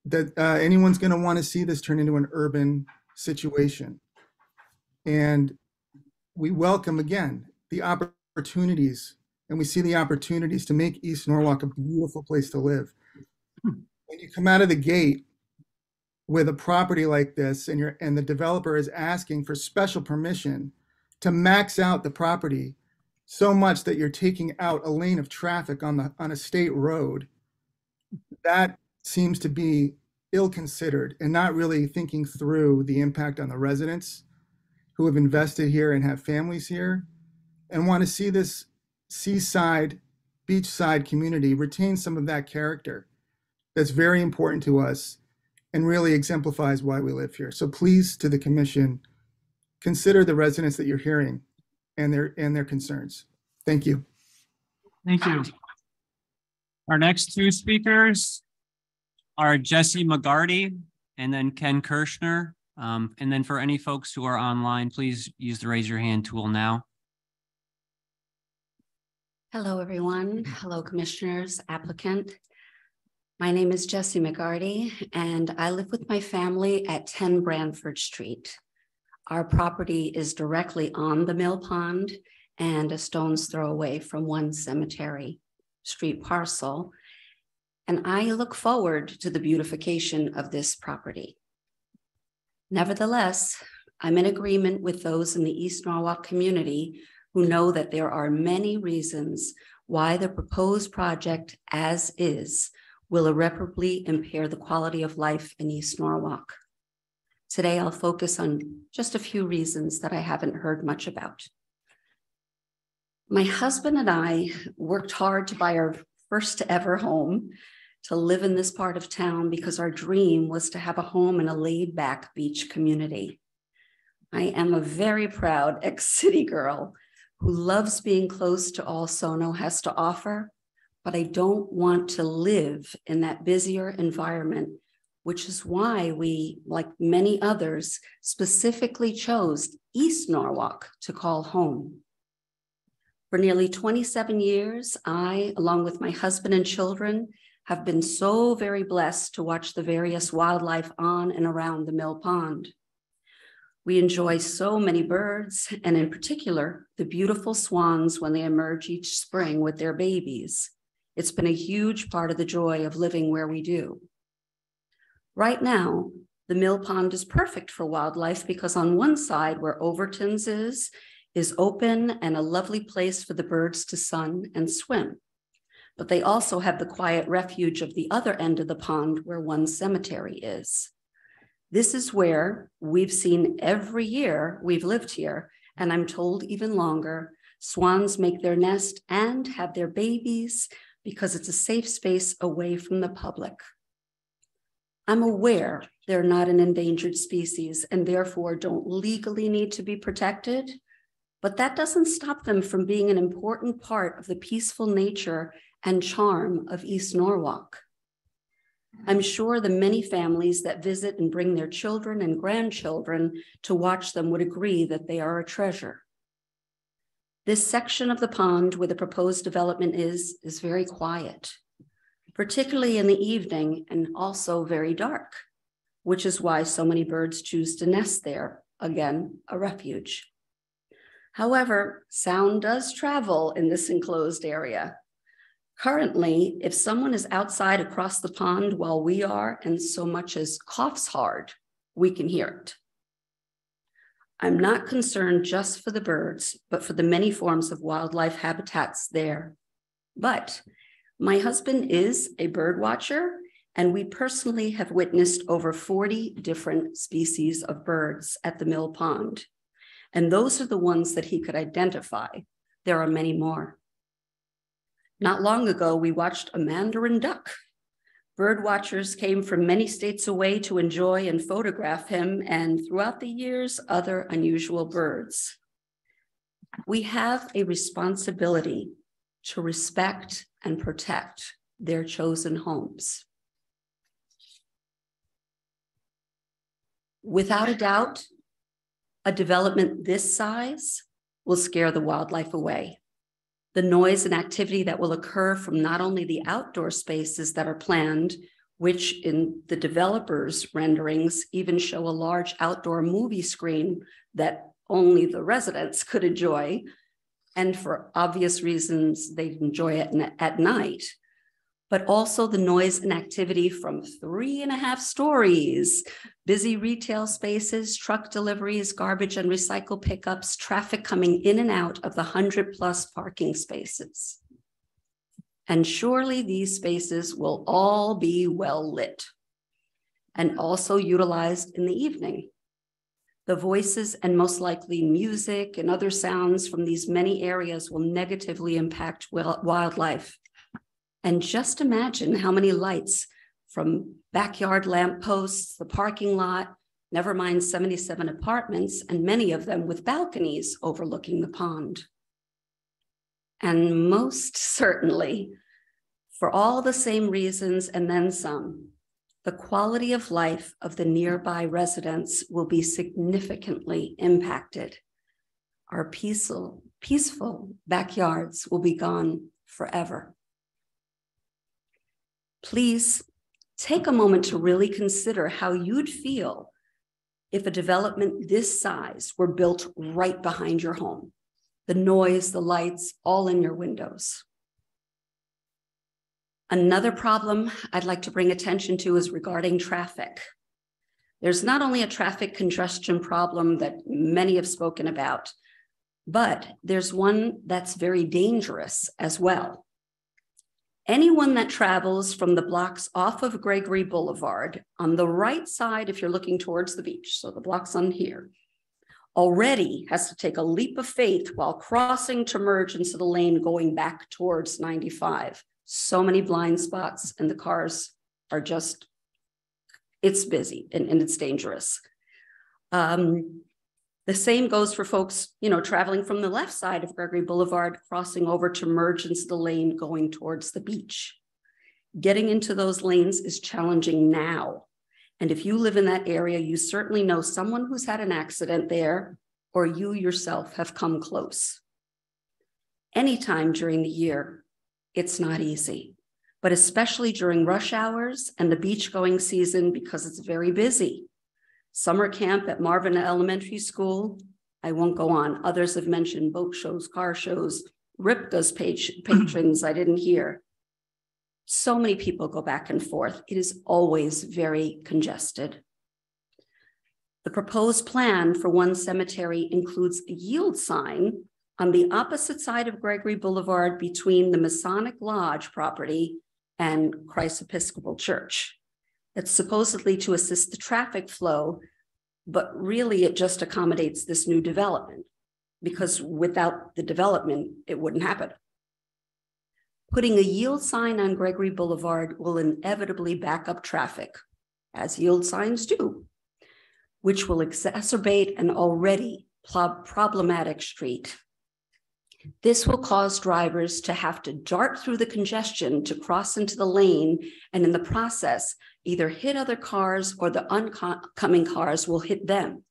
that anyone's going to want to see this turn into an urban situation. And we welcome, again, the opportunities, and we see the opportunities to make East Norwalk a beautiful place to live. When you come out of the gate with a property like this, and the developer is asking for special permission to max out the property so much that you're taking out a lane of traffic on a state road, that seems to be ill-considered and not really thinking through the impact on the residents who have invested here and have families here and want to see this seaside, beachside community retain some of that character that's very important to us and really exemplifies why we live here. So please, to the commission, consider the residents that you're hearing and their concerns. Thank you. Thank you. Our next two speakers are Jesse McGarty and then Ken Kirschner. And then for any folks who are online, please use the raise your hand tool now. Hello, everyone. Hello, commissioners, applicant. My name is Jessie McGarty, and I live with my family at 10 Branford Street. Our property is directly on the Mill Pond and a stone's throw away from one cemetery street parcel. And I look forward to the beautification of this property. Nevertheless, I'm in agreement with those in the East Norwalk community who know that there are many reasons why the proposed project as is will irreparably impair the quality of life in East Norwalk. Today, I'll focus on just a few reasons that I haven't heard much about. My husband and I worked hard to buy our first ever home to live in this part of town because our dream was to have a home in a laid-back beach community. I am a very proud ex-city girl who loves being close to all Sono has to offer, but I don't want to live in that busier environment, which is why we, like many others, specifically chose East Norwalk to call home. For nearly 27 years, I, along with my husband and children, have been so very blessed to watch the various wildlife on and around the Mill Pond. We enjoy so many birds, and in particular, the beautiful swans when they emerge each spring with their babies. It's been a huge part of the joy of living where we do. Right now, the Mill Pond is perfect for wildlife because on one side where Overton's is open and a lovely place for the birds to sun and swim. But they also have the quiet refuge of the other end of the pond where one cemetery is. This is where we've seen every year we've lived here, and I'm told even longer, swans make their nest and have their babies because it's a safe space away from the public. I'm aware they're not an endangered species and therefore don't legally need to be protected, but that doesn't stop them from being an important part of the peaceful nature and charm of East Norwalk. I'm sure the many families that visit and bring their children and grandchildren to watch them would agree that they are a treasure. This section of the pond where the proposed development is very quiet, particularly in the evening and also very dark, which is why so many birds choose to nest there, again, a refuge. However, sound does travel in this enclosed area. Currently, if someone is outside across the pond while we are and so much as coughs hard, we can hear it. I'm not concerned just for the birds, but for the many forms of wildlife habitats there. But my husband is a bird watcher, and we personally have witnessed over 40 different species of birds at the Mill Pond. And those are the ones that he could identify. There are many more. Not long ago, we watched a mandarin duck. Bird watchers came from many states away to enjoy and photograph him, and throughout the years, other unusual birds. We have a responsibility to respect and protect their chosen homes. Without a doubt, a development this size will scare the wildlife away. The noise and activity that will occur from not only the outdoor spaces that are planned, which in the developers' renderings even show a large outdoor movie screen that only the residents could enjoy, and for obvious reasons, they enjoy it at night, but also the noise and activity from 3.5 stories, busy retail spaces, truck deliveries, garbage and recycle pickups, traffic coming in and out of the 100+ parking spaces. And surely these spaces will all be well lit and also utilized in the evening. The voices and most likely music and other sounds from these many areas will negatively impact wildlife. And just imagine how many lights from backyard lampposts, the parking lot, never mind 77 apartments, and many of them with balconies overlooking the pond. And most certainly, for all the same reasons and then some, the quality of life of the nearby residents will be significantly impacted. Our peaceful backyards will be gone forever. Please take a moment to really consider how you'd feel if a development this size were built right behind your home. The noise, the lights, all in your windows. Another problem I'd like to bring attention to is regarding traffic. There's not only a traffic congestion problem that many have spoken about, but there's one that's very dangerous as well. Anyone that travels from the blocks off of Gregory Boulevard on the right side, if you're looking towards the beach, so the blocks on here, already has to take a leap of faith while crossing to merge into the lane going back towards 95. So many blind spots and the cars are just, it's busy and it's dangerous. The same goes for folks, traveling from the left side of Gregory Boulevard, crossing over to merge into the lane going towards the beach. Getting into those lanes is challenging now. And if you live in that area, you certainly know someone who's had an accident there, or you yourself have come close. Anytime during the year, it's not easy, but especially during rush hours and the beach going season because it's very busy. summer camp at Marvin Elementary School. I won't go on. Others have mentioned boat shows, car shows, Ripka's patrons I didn't hear. So many people go back and forth. It is always very congested. The proposed plan for one cemetery includes a yield sign on the opposite side of Gregory Boulevard between the Masonic Lodge property and Christ Episcopal Church. It's supposedly to assist the traffic flow, but really it just accommodates this new development, because without the development, it wouldn't happen. Putting a yield sign on Gregory Boulevard will inevitably back up traffic, as yield signs do, which will exacerbate an already problematic street. This will cause drivers to have to dart through the congestion to cross into the lane, and in the process, either hit other cars or the oncoming cars will hit them.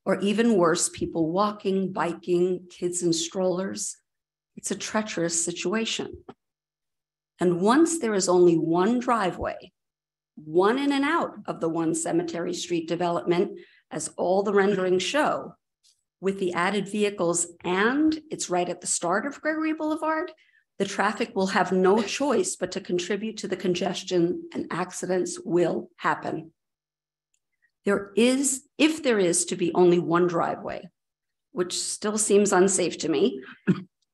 Or even worse, people walking, biking, kids in strollers. It's a treacherous situation. And once there is only one driveway, one in and out of the one Cemetery Street development, as all the renderings show, with the added vehicles, and it's right at the start of Gregory Boulevard, the traffic will have no choice but to contribute to the congestion, and accidents will happen. If there is to be only one driveway, which still seems unsafe to me,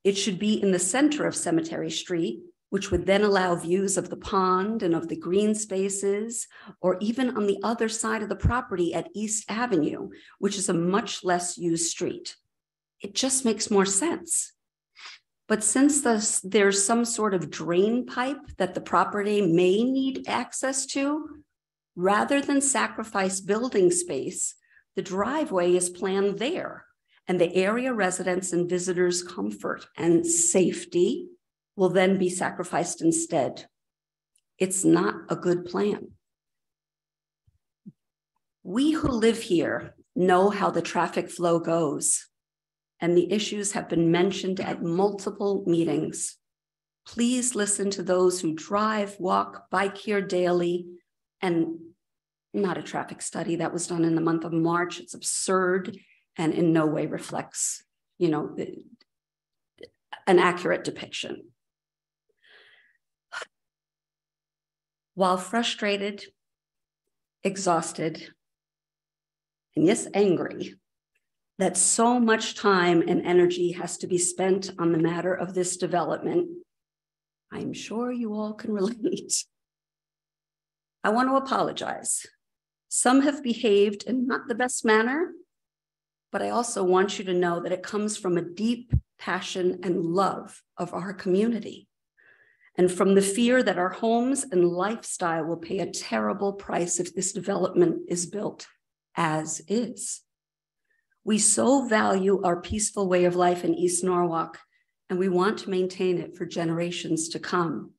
it should be in the center of Cemetery Street, which would then allow views of the pond and of the green spaces, or even on the other side of the property at East Avenue, which is a much less used street. It just makes more sense. But since there's some sort of drain pipe that the property may need access to, rather than sacrifice building space, the driveway is planned there, and the area residents and visitors' comfort and safety will then be sacrificed instead. It's not a good plan. We who live here know how the traffic flow goes, and the issues have been mentioned at multiple meetings. Please listen to those who drive, walk, bike here daily, and not a traffic study that was done in the month of March. It's absurd and in no way reflects, an accurate depiction. While frustrated, exhausted, and yes, angry that so much time and energy has to be spent on the matter of this development, I'm sure you all can relate. I want to apologize. Some have behaved in not the best manner, but I also want you to know that it comes from a deep passion and love of our community, and from the fear that our homes and lifestyle will pay a terrible price if this development is built as is. We so value our peaceful way of life in East Norwalk, and we want to maintain it for generations to come.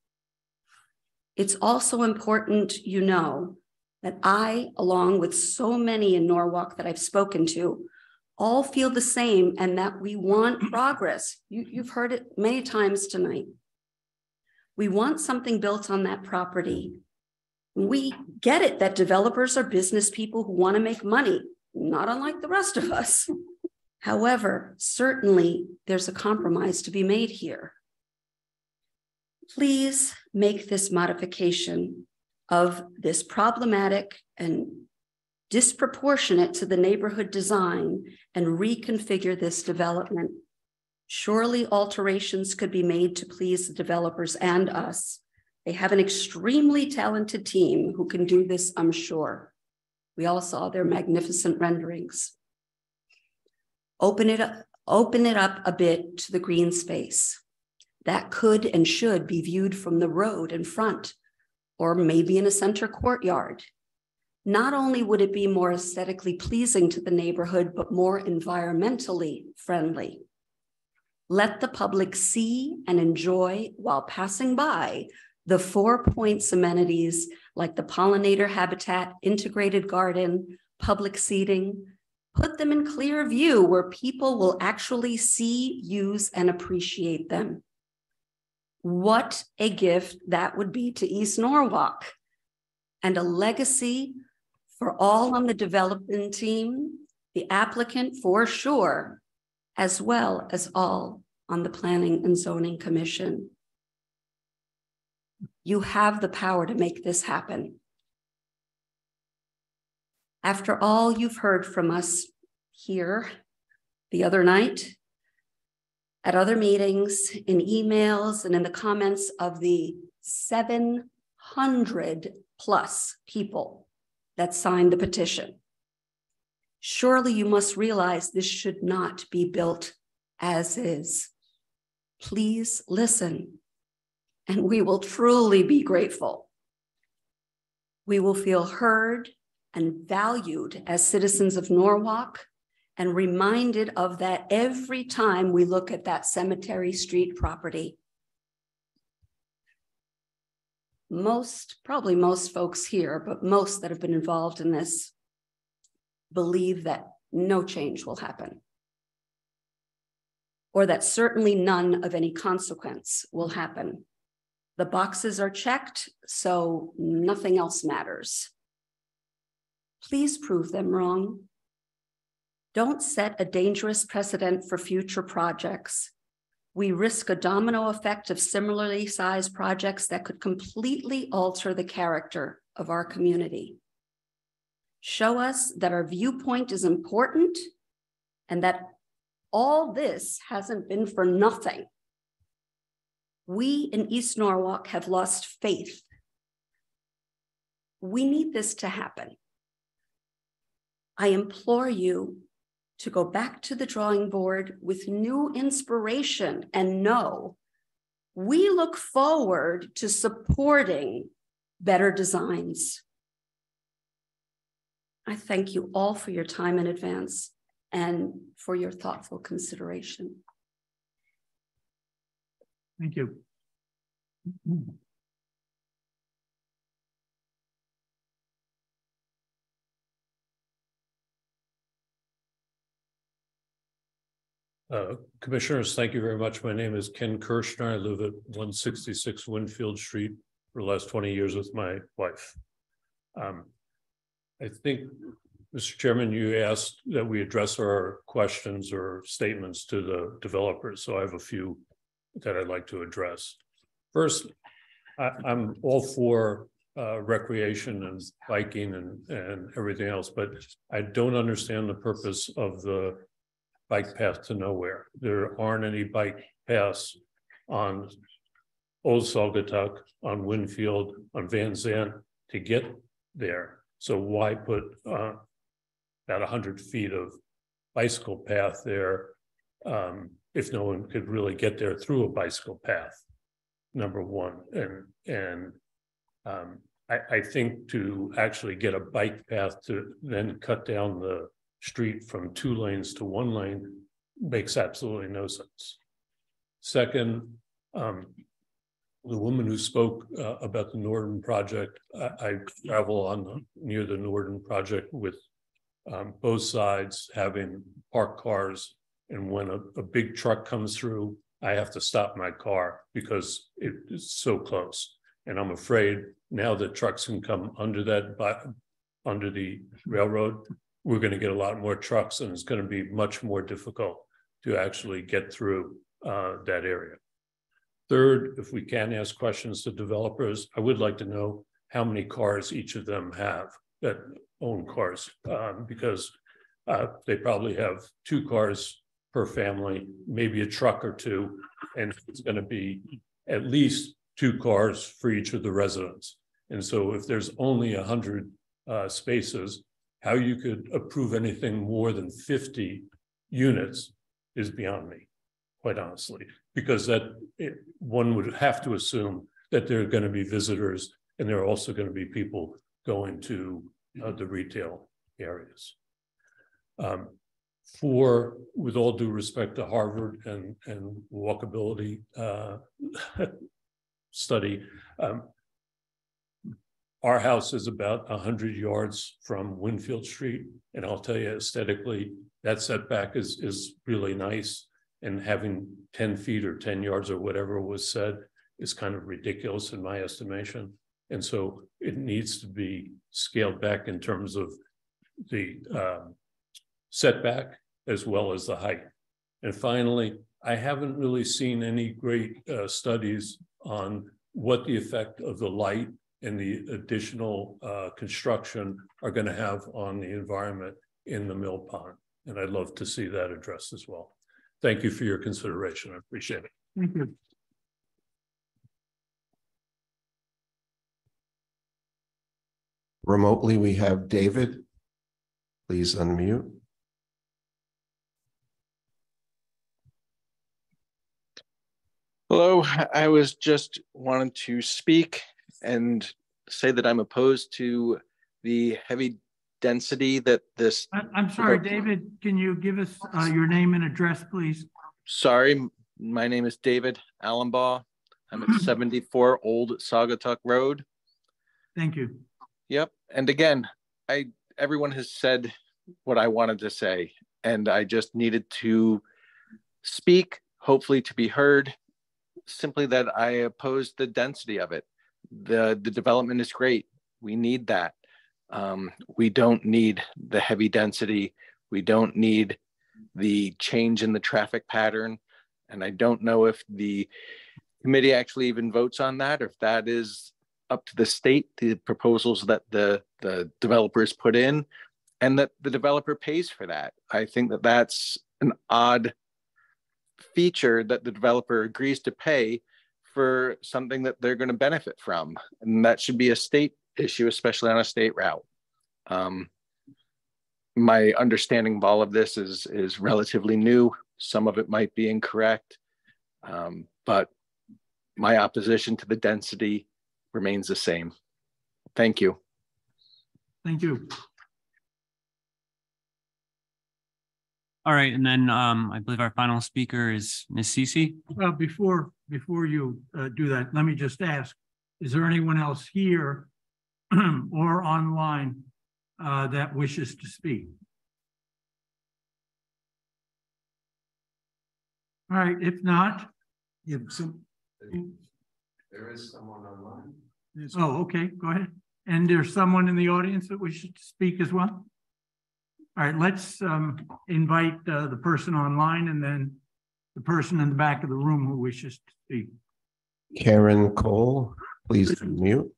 It's also important, that I, along with so many in Norwalk that I've spoken to, all feel the same, and that we want progress. You've heard it many times tonight. We want something built on that property. We get it that developers are business people who want to make money, not unlike the rest of us. However, certainly there's a compromise to be made here. Please make this modification of this problematic and disproportionate to the neighborhood design and reconfigure this development. Surely alterations could be made to please the developers and us. They have an extremely talented team who can do this, I'm sure. We all saw their magnificent renderings. Open it up a bit to the green space. That could and should be viewed from the road in front, or maybe in a center courtyard. Not only would it be more aesthetically pleasing to the neighborhood, but more environmentally friendly. Let the public see and enjoy while passing by the 4 points amenities like the pollinator habitat, integrated garden, public seating. Put them in clear view where people will actually see, use, and appreciate them. What a gift that would be to East Norwalk, and a legacy For all on the development team, the applicant for sure, as well as all on the Planning and Zoning Commission. You have the power to make this happen. After all you've heard from us here the other night, at other meetings, in emails, and in the comments of the 700 plus people that signed the petition, surely you must realize this should not be built as is. Please listen, and we will truly be grateful. We will feel heard and valued as citizens of Norwalk, and reminded of that every time we look at that Cemetery Street property. Probably most folks here, but most that have been involved in this, believe that no change will happen, or that certainly none of any consequence will happen. The boxes are checked, so nothing else matters. Please prove them wrong. Don't set a dangerous precedent for future projects. We risk a domino effect of similarly sized projects that could completely alter the character of our community. Show us that our viewpoint is important and that all this hasn't been for nothing. We in East Norwalk have lost faith. We need this to happen. I implore you to go back to the drawing board with new inspiration and know we look forward to supporting better designs. I thank you all for your time in advance and for your thoughtful consideration. Thank you. Commissioners, thank you very much. My name is Ken Kirshner. I live at 166 Winfield Street for the last 20 years with my wife. I think, Mr. Chairman, you asked that we address our questions or statements to the developers. So I have a few that I'd like to address. First, I'm all for recreation and biking and everything else, but I don't understand the purpose of the bike path to nowhere. There aren't any bike paths on Old Saugatuck, on Winfield, on Van Zandt to get there. So why put about 100 feet of bicycle path there if no one could really get there through a bicycle path? Number one. And I think to actually get a bike path to then cut down the street from 2 lanes to 1 lane makes absolutely no sense. Second, the woman who spoke about the Norden project, I travel near the Norden project with both sides having parked cars, and when a big truck comes through, I have to stop my car because it is so close. And I'm afraid now that trucks can come under under the railroad, we're going to get a lot more trucks, and it's going to be much more difficult to actually get through that area. Third, if we can ask questions to developers, I would like to know how many cars each of them have that own cars, because they probably have 2 cars per family, maybe a truck or 2, and it's going to be at least 2 cars for each of the residents. And so if there's only 100 spaces, how you could approve anything more than 50 units is beyond me, quite honestly, because one would have to assume that there are going to be visitors and there are also going to be people going to the retail areas. With all due respect to Harvard and walkability study, our house is about 100 yards from Winfield Street, and I'll tell you, aesthetically, that setback is really nice. And having 10 feet or 10 yards or whatever was said is kind of ridiculous in my estimation. And so it needs to be scaled back in terms of the setback as well as the height. And finally, I haven't really seen any great studies on what the effect of the light and the additional construction are going to have on the environment in the mill pond. And I'd love to see that addressed as well. Thank you for your consideration. I appreciate it. Thank you. Remotely, we have David. Please unmute. Hello, I was just wanting to speak and say that I'm opposed to the heavy density that this. I'm sorry, David, can you give us your name and address, please? Sorry, my name is David Allenbaugh. I'm at 74 Old Saugatuck Road. Thank you. Yep. And again, everyone has said what I wanted to say, and I just needed to speak, hopefully to be heard, simply that I oppose the density of it. The development is great. We need that. We don't need the heavy density. We don't need the change in the traffic pattern. And I don't know if the committee actually even votes on that, or if that is up to the state, the proposals that the developers put in, and that the developer pays for that. I think that that's an odd feature that the developer agrees to pay for something that they're going to benefit from. And that should be a state issue, especially on a state route. My understanding of all of this is relatively new. Some of it might be incorrect, but my opposition to the density remains the same. Thank you. Thank you. All right, and then I believe our final speaker is Ms. Cece. Well, before you do that, let me just ask, is there anyone else here or online that wishes to speak? All right, if not. Yeah, there is someone online. Oh, okay, go ahead. And there's someone in the audience that wishes to speak as well? All right, let's invite the person online and then the person in the back of the room who wishes to speak. Karen Cole, please unmute.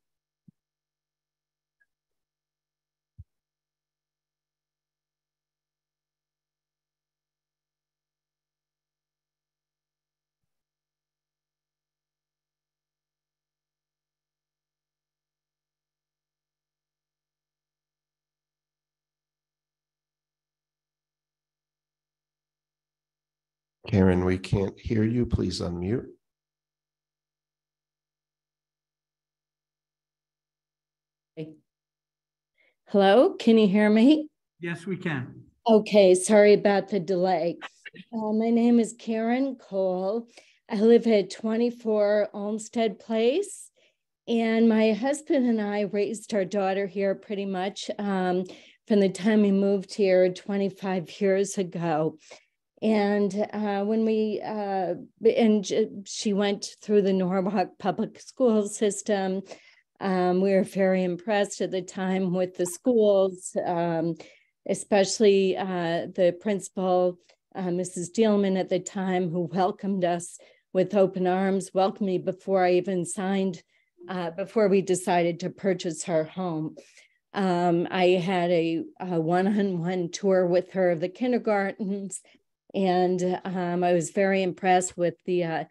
Karen, we can't hear you. Please unmute. Hello, can you hear me? Yes, we can. Okay, sorry about the delay. My name is Karen Cole. I live at 24 Olmsted Place, and my husband and I raised our daughter here pretty much from the time we moved here 25 years ago. And when she went through the Norwalk public school system, we were very impressed at the time with the schools, especially the principal, Mrs. Dealman at the time, who welcomed us with open arms, welcomed me before I even signed, before we decided to purchase our home. I had a one-on-one tour with her of the kindergartens, and I was very impressed with the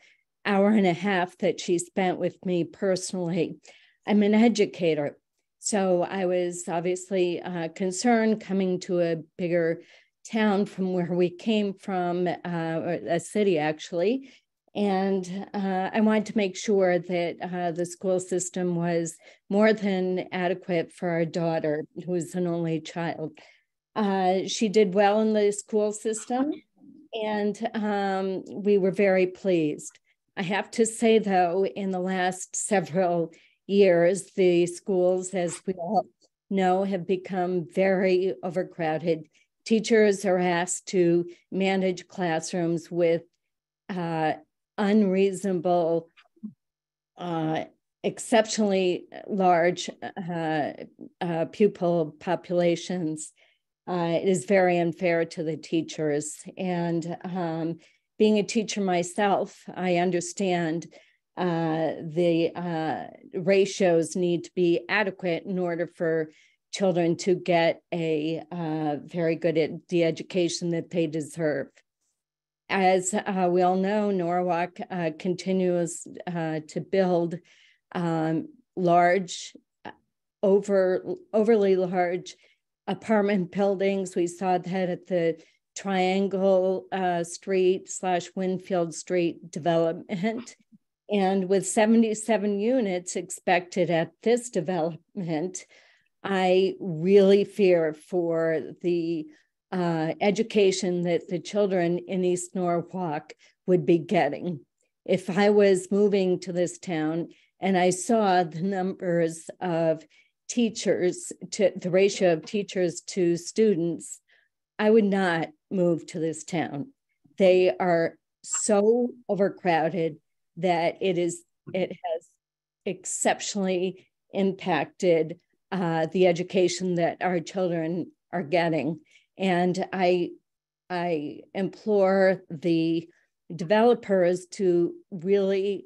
hour and a half that she spent with me personally. I'm an educator, so I was obviously concerned coming to a bigger town from where we came from, or a city actually, and I wanted to make sure that the school system was more than adequate for our daughter, who is an only child. She did well in the school system, and we were very pleased. I have to say, though, in the last several years, the schools, as we all know, have become very overcrowded. Teachers are asked to manage classrooms with unreasonable exceptionally large pupil populations, it is very unfair to the teachers. And being a teacher myself, I understand the ratios need to be adequate in order for children to get a very good the education that they deserve. As we all know, Norwalk continues to build large, overly large apartment buildings. We saw that at the Triangle Street / Winfield Street development. And with 77 units expected at this development, I really fear for the education that the children in East Norwalk would be getting. If I was moving to this town and I saw the numbers of teachers, to the ratio of teachers to students, I would not move to this town. They are so overcrowded that it has exceptionally impacted the education that our children are getting. And I implore the developers to really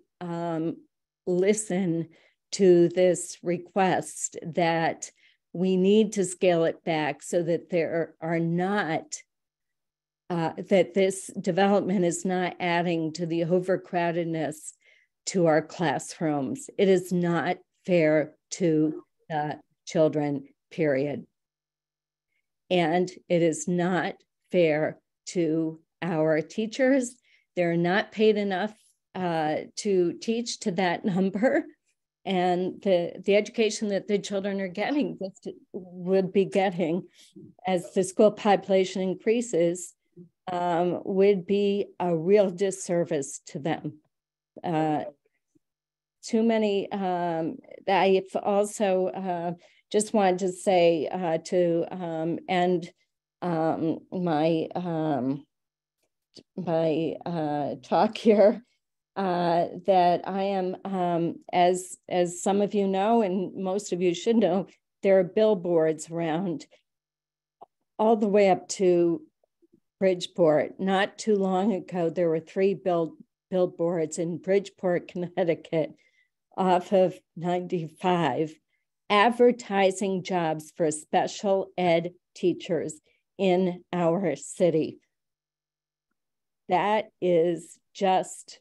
listen to this request that we need to scale it back so that there are not, that this development is not adding to the overcrowdedness to our classrooms. It is not fair to children, period. And it is not fair to our teachers. They're not paid enough to teach to that number. And the education that the children are getting, would be getting as the school population increases, would be a real disservice to them. Too many, I've also just wanted to say to end my talk here, that I am, as some of you know, and most of you should know, there are billboards around all the way up to Bridgeport. Not too long ago, there were 3 billboards in Bridgeport, Connecticut, off of 95, advertising jobs for special ed teachers in our city. That is just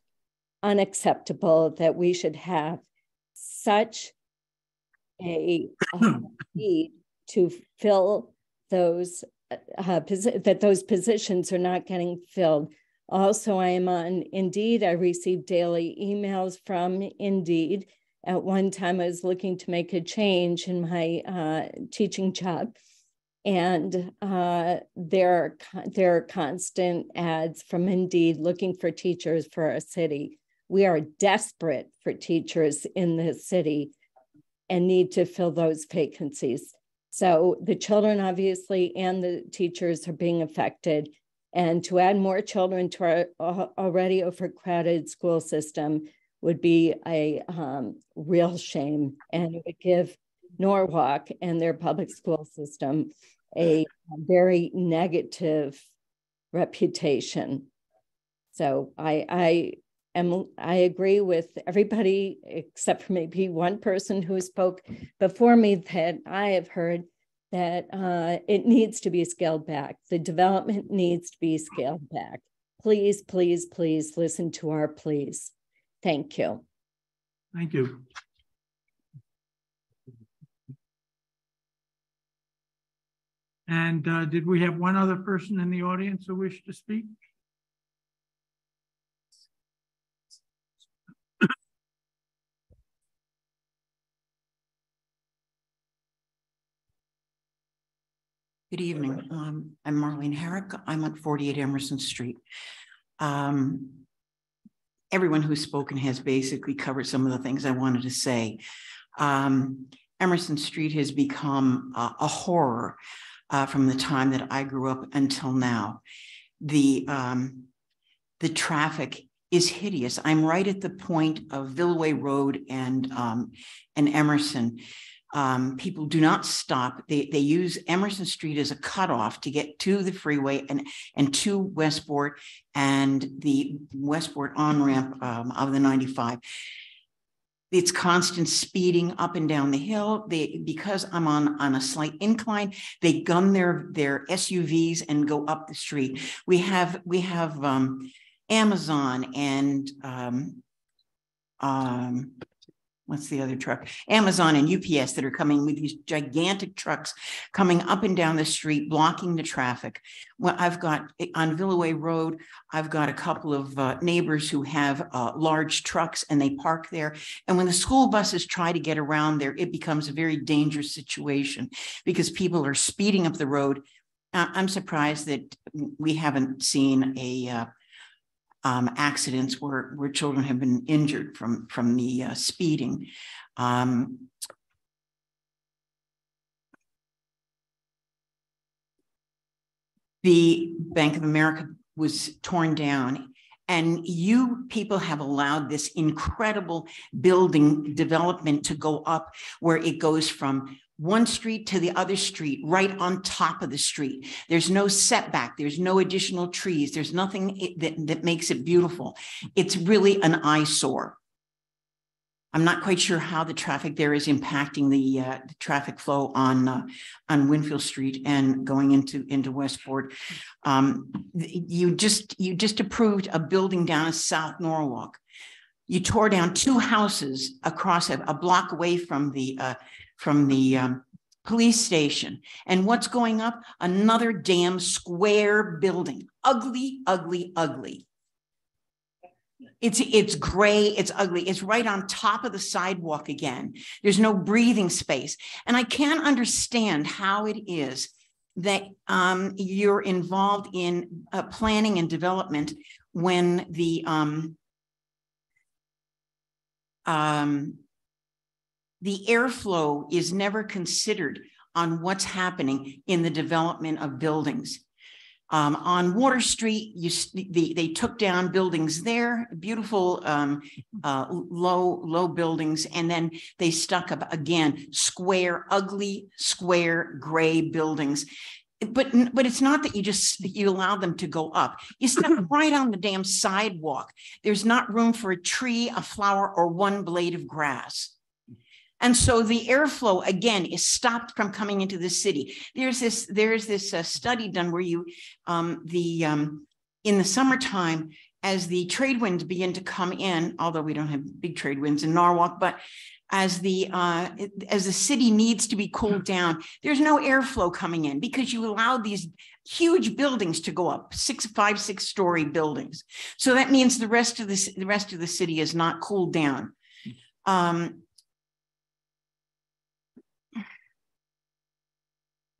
unacceptable, that we should have such a need to fill those, that those positions are not getting filled. Also, I am on Indeed. I receive daily emails from Indeed. At one time, I was looking to make a change in my teaching job. And there are constant ads from Indeed looking for teachers for our city. We are desperate for teachers in this city and need to fill those vacancies. So the children, obviously, and the teachers are being affected. And to add more children to our already overcrowded school system would be a real shame, and it would give Norwalk and their public school system a very negative reputation. So I agree with everybody except for maybe one person who spoke before me that I have heard that it needs to be scaled back. The development needs to be scaled back. Please, please, please listen to our pleas. Thank you. Thank you. And did we have one other person in the audience who wished to speak? Good evening. I'm Marlene Herrick. I'm at 48 Emerson Street. Everyone who's spoken has basically covered some of the things I wanted to say. Emerson Street has become a horror from the time that I grew up until now. The traffic is hideous. I'm right at the point of Villaway Road and Emerson. People do not stop. They use Emerson Street as a cutoff to get to the freeway and to Westport and the Westport on-ramp of the 95. It's constant speeding up and down the hill. Because I'm on a slight incline, they gun their SUVs and go up the street. We have Amazon and what's the other truck? Amazon and UPS that are coming with these gigantic trucks coming up and down the street, blocking the traffic. Well, I've got on Villaway Road, I've got a couple of neighbors who have large trucks and they park there. And when the school buses try to get around there, it becomes a very dangerous situation because people are speeding up the road. I'm surprised that we haven't seen accidents where children have been injured from the speeding. The Bank of America was torn down, and you people have allowed this incredible building development to go up where it goes from one street to the other street, right on top of the street. There's no setback. There's no additional trees. There's nothing that makes it beautiful. It's really an eyesore. I'm not quite sure how the traffic there is impacting the traffic flow on Winfield Street and going into Westport. You just approved a building down in South Norwalk. You tore down 2 houses across a block away from the police station. And what's going up? Another damn square building. Ugly, ugly, ugly. It's gray, it's ugly. It's right on top of the sidewalk again. There's no breathing space. And I can't understand how it is that you're involved in planning and development when the airflow is never considered on what's happening in the development of buildings. On Water Street, they took down buildings there, beautiful low buildings, and then they stuck up again square, ugly, square, gray buildings. But it's not that you allow them to go up. You step right on the damn sidewalk. There's not room for a tree, a flower, or one blade of grass. And so the airflow, again, is stopped from coming into the city. There's this study done where you, in the summertime, as the trade winds begin to come in, although we don't have big trade winds in Norwalk, but as the city needs to be cooled down, there's no airflow coming in because you allow these huge buildings to go up, 5-6-story buildings. So that means the rest of the city is not cooled down.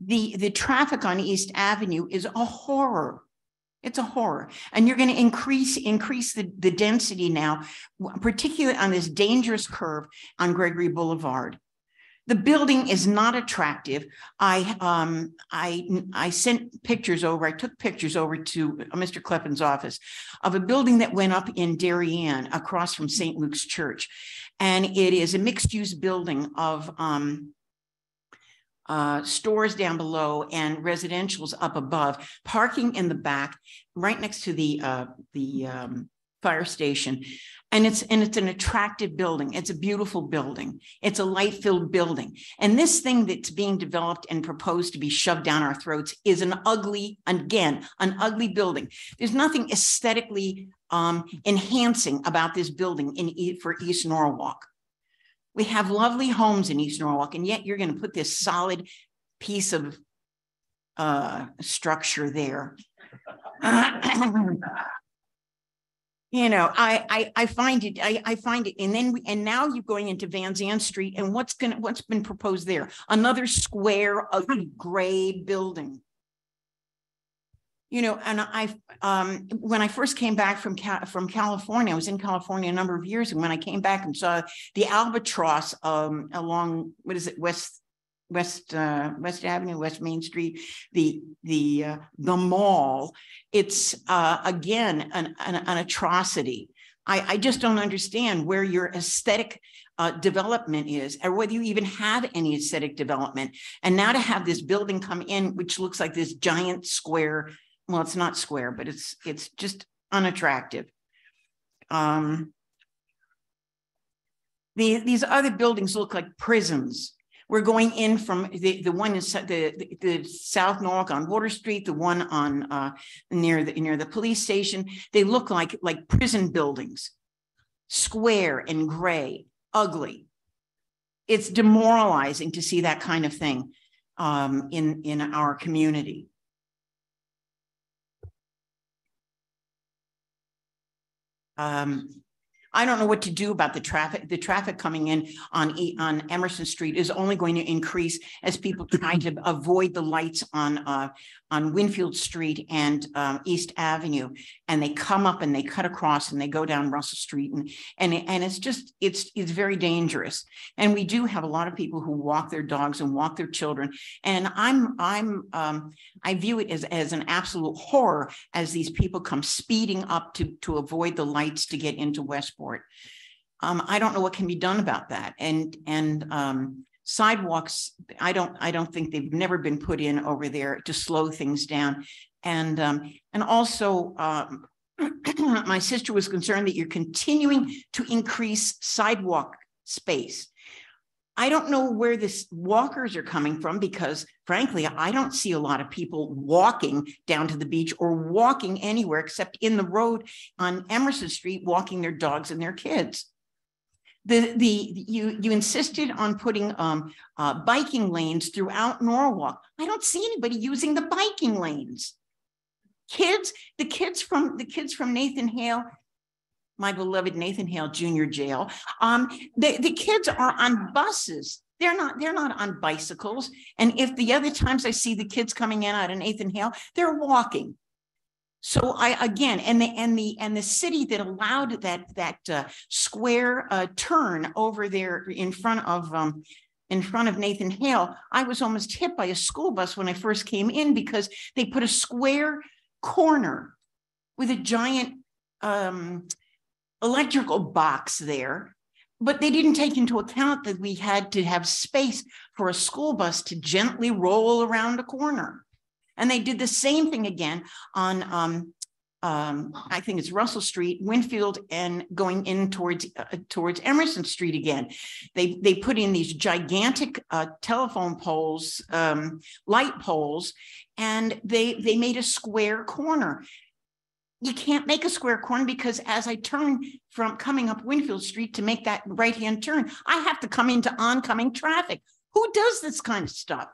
The traffic on East Avenue is a horror. It's a horror. And you're going to increase the density now, particularly on this dangerous curve on Gregory Boulevard. The building is not attractive. I sent pictures over, I took pictures over to Mr. Kleppen's office of a building that went up in Darien across from St. Luke's Church. And it is a mixed-use building of stores down below and residentials up above, parking in the back, right next to the fire station. And it's an attractive building. It's a beautiful building. It's a light-filled building. And this thing that's being developed and proposed to be shoved down our throats is an ugly building. There's nothing aesthetically enhancing about this building for East Norwalk. We have lovely homes in East Norwalk, and yet you're going to put this solid piece of structure there. You know, I find it, and now you're going into Van Zandt Street, and what's been proposed there? Another square, ugly, gray building. You know, and when I first came back from California, I was in California a number of years, and when I came back and saw the Albatross along, what is it, West Avenue, West Main Street, the mall, it's again an atrocity. I just don't understand where your aesthetic development is, or whether you even have any aesthetic development. And now to have this building come in, which looks like this giant square, well, it's not square, but it's just unattractive. These other buildings look like prisons. We're going in from the one in the South Norwalk on Water Street, the one on near the police station. They look like prison buildings, square and gray, ugly. It's demoralizing to see that kind of thing in our community. I don't know what to do about the traffic. The traffic coming in on Emerson Street is only going to increase as people try to avoid the lights on Winfield Street and East Avenue, and they come up and they cut across and they go down Russell Street, and it's just it's very dangerous. And we do have a lot of people who walk their dogs and walk their children, and I view it as an absolute horror as these people come speeding up to avoid the lights to get into Westport. I don't know what can be done about that. And sidewalks, I don't think they've never been put in over there to slow things down. And also my sister was concerned that you're continuing to increase sidewalk space. I don't know where this walkers are coming from, because frankly, I don't see a lot of people walking down to the beach or walking anywhere except in the road on Emerson Street, walking their dogs and their kids. You insisted on putting biking lanes throughout Norwalk. I don't see anybody using the biking lanes. The kids from Nathan Hale, my beloved Nathan Hale Junior Jail. The kids are on buses. They're not on bicycles. And if the other times I see the kids coming in out of Nathan Hale, they're walking. So the city that allowed that square turn over there in front of Nathan Hale, I was almost hit by a school bus when I first came in, because they put a square corner with a giant electrical box there, but they didn't take into account that we had to have space for a school bus to gently roll around a corner. And they did the same thing again on, I think it's Russell Street, Winfield, and going in towards Emerson Street again. They put in these gigantic telephone poles, light poles, and they made a square corner. You can't make a square corner, because as I turn from coming up Winfield Street to make that right-hand turn, I have to come into oncoming traffic. Who does this kind of stuff?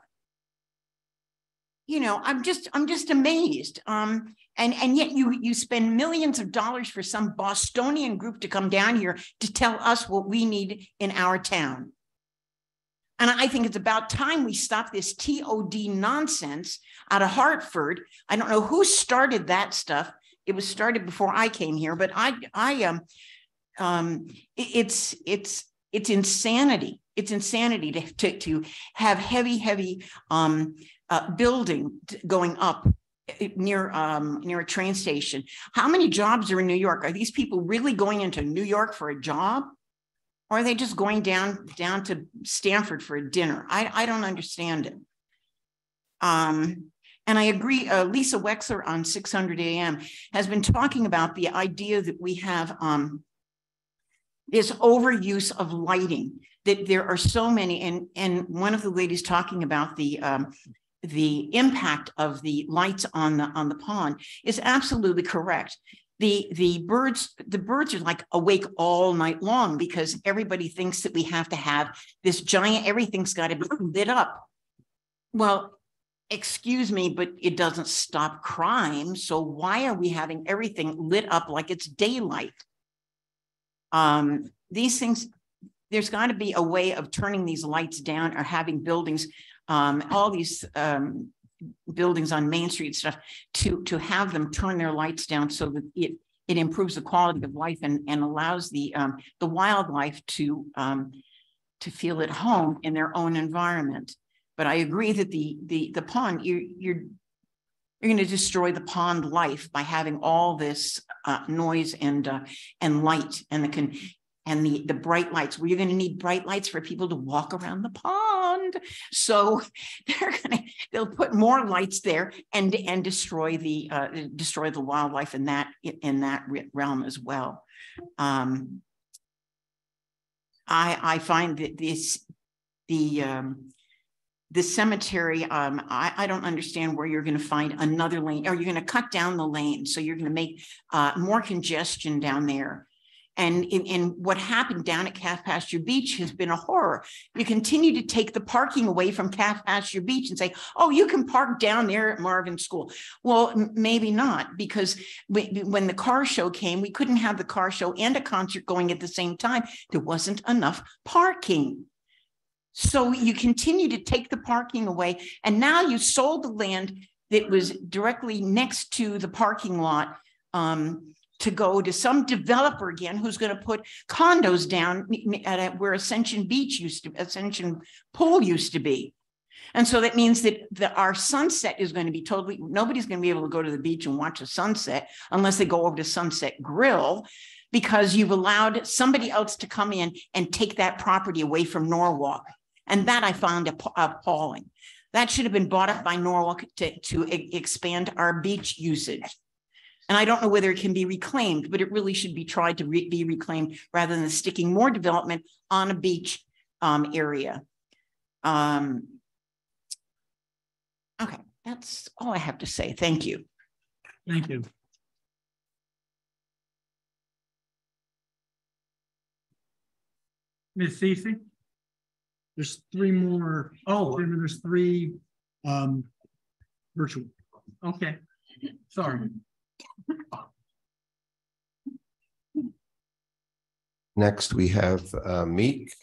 You know, I'm just amazed. And yet you spend millions of dollars for some Bostonian group to come down here to tell us what we need in our town. And I think it's about time we stop this TOD nonsense out of Hartford. I don't know who started that stuff. It was started before I came here, but it's insanity. It's insanity to have heavy building going up near a train station. How many jobs are in New York? Are these people really going into New York for a job? Or are they just going down to Stanford for a dinner? I don't understand it. And I agree, Lisa Wexler on 600 AM has been talking about the idea that we have this overuse of lighting, that there are so many, and one of the ladies talking about the impact of the lights on the pond is absolutely correct. The birds are like awake all night long, because everybody thinks that we have to have this giant, everything's got to be lit up. Well, excuse me, but it doesn't stop crime. So why are we having everything lit up like it's daylight? These things, there's got to be a way of turning these lights down, or having buildings, all these buildings on Main Street stuff, to have them turn their lights down so that it improves the quality of life and allows the wildlife to feel at home in their own environment. But I agree that the pond, you're going to destroy the pond life by having all this noise and light and the bright lights. Where you're going to need bright lights for people to walk around the pond. So they'll put more lights there and destroy the wildlife in that realm as well. I find that the cemetery, I don't understand where you're going to find another lane, or you're going to cut down the lane. So you're going to make more congestion down there. And what happened down at Calf Pasture Beach has been a horror. You continue to take the parking away from Calf Pasture Beach and say, oh, you can park down there at Marvin School. Well, maybe not, because when the car show came, we couldn't have the car show and a concert going at the same time. There wasn't enough parking. So you continue to take the parking away. And now you sold the land that was directly next to the parking lot to go to some developer again who's going to put condos down at where Ascension Pool used to be. And so that means that our sunset is going to be nobody's going to be able to go to the beach and watch a sunset unless they go over to Sunset Grill, because you've allowed somebody else to come in and take that property away from Norwalk. And that I found appalling. That should have been bought up by Norwalk to expand our beach usage. And I don't know whether it can be reclaimed, but it really should be tried to be reclaimed rather than sticking more development on a beach area. Okay, that's all I have to say. Thank you. Thank you. Ms. Cece? There's three more. Oh, there's three virtual. Okay, sorry. Next, we have Meek.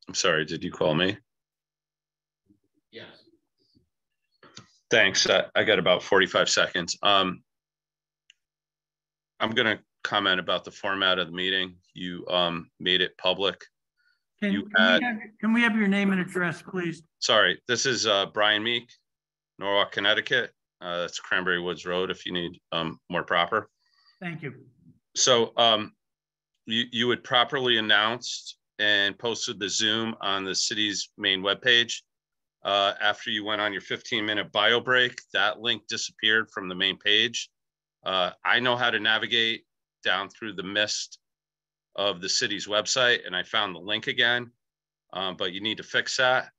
I'm sorry, did you call me? Yes. Thanks. I got about 45 seconds. I'm going to comment about the format of the meeting. You made it public. Can we have your name and address, please? Sorry, this is Brian Meek, Norwalk, Connecticut. That's Cranberry Woods Road if you need more proper. Thank you. So you had properly announced and posted the Zoom on the city's main webpage. After you went on your 15-minute bio break, that link disappeared from the main page. I know how to navigate down through the mist of the city's website, and I found the link again, but you need to fix that.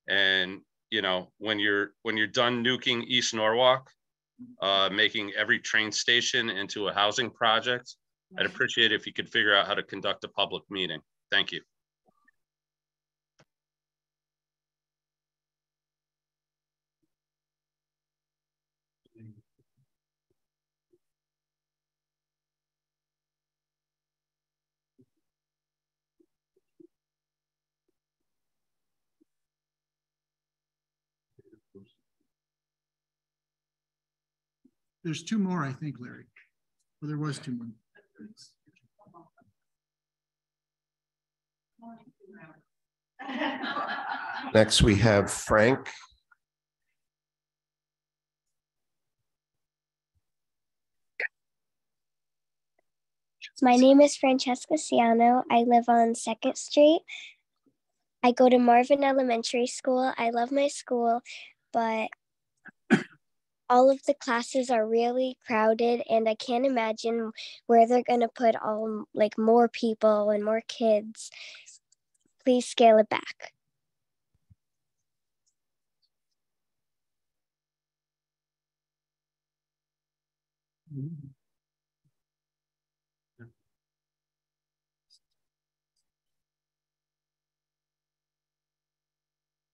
And you know, when you're done nuking East Norwalk, making every train station into a housing project, I'd appreciate it if you could figure out how to conduct a public meeting. Thank you. There's two more, I think, Larry. Well, there was two more. Next, we have Frank. My name is Francesca Ciano. I live on 2nd Street. I go to Marvin Elementary School. I love my school, but all of the classes are really crowded, and I can't imagine where they're going to put more people and more kids. Please scale it back.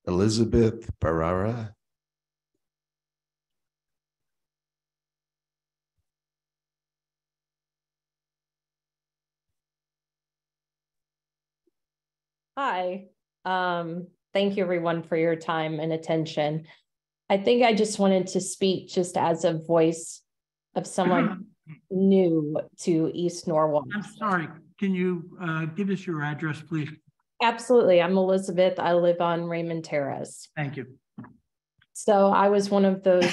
Elizabeth Barrera. Hi, thank you everyone for your time and attention. I think I just wanted to speak just as a voice of someone new to East Norwalk. I'm sorry, can you give us your address, please? Absolutely, I'm Elizabeth. I live on Raymond Terrace. Thank you. So I was one of those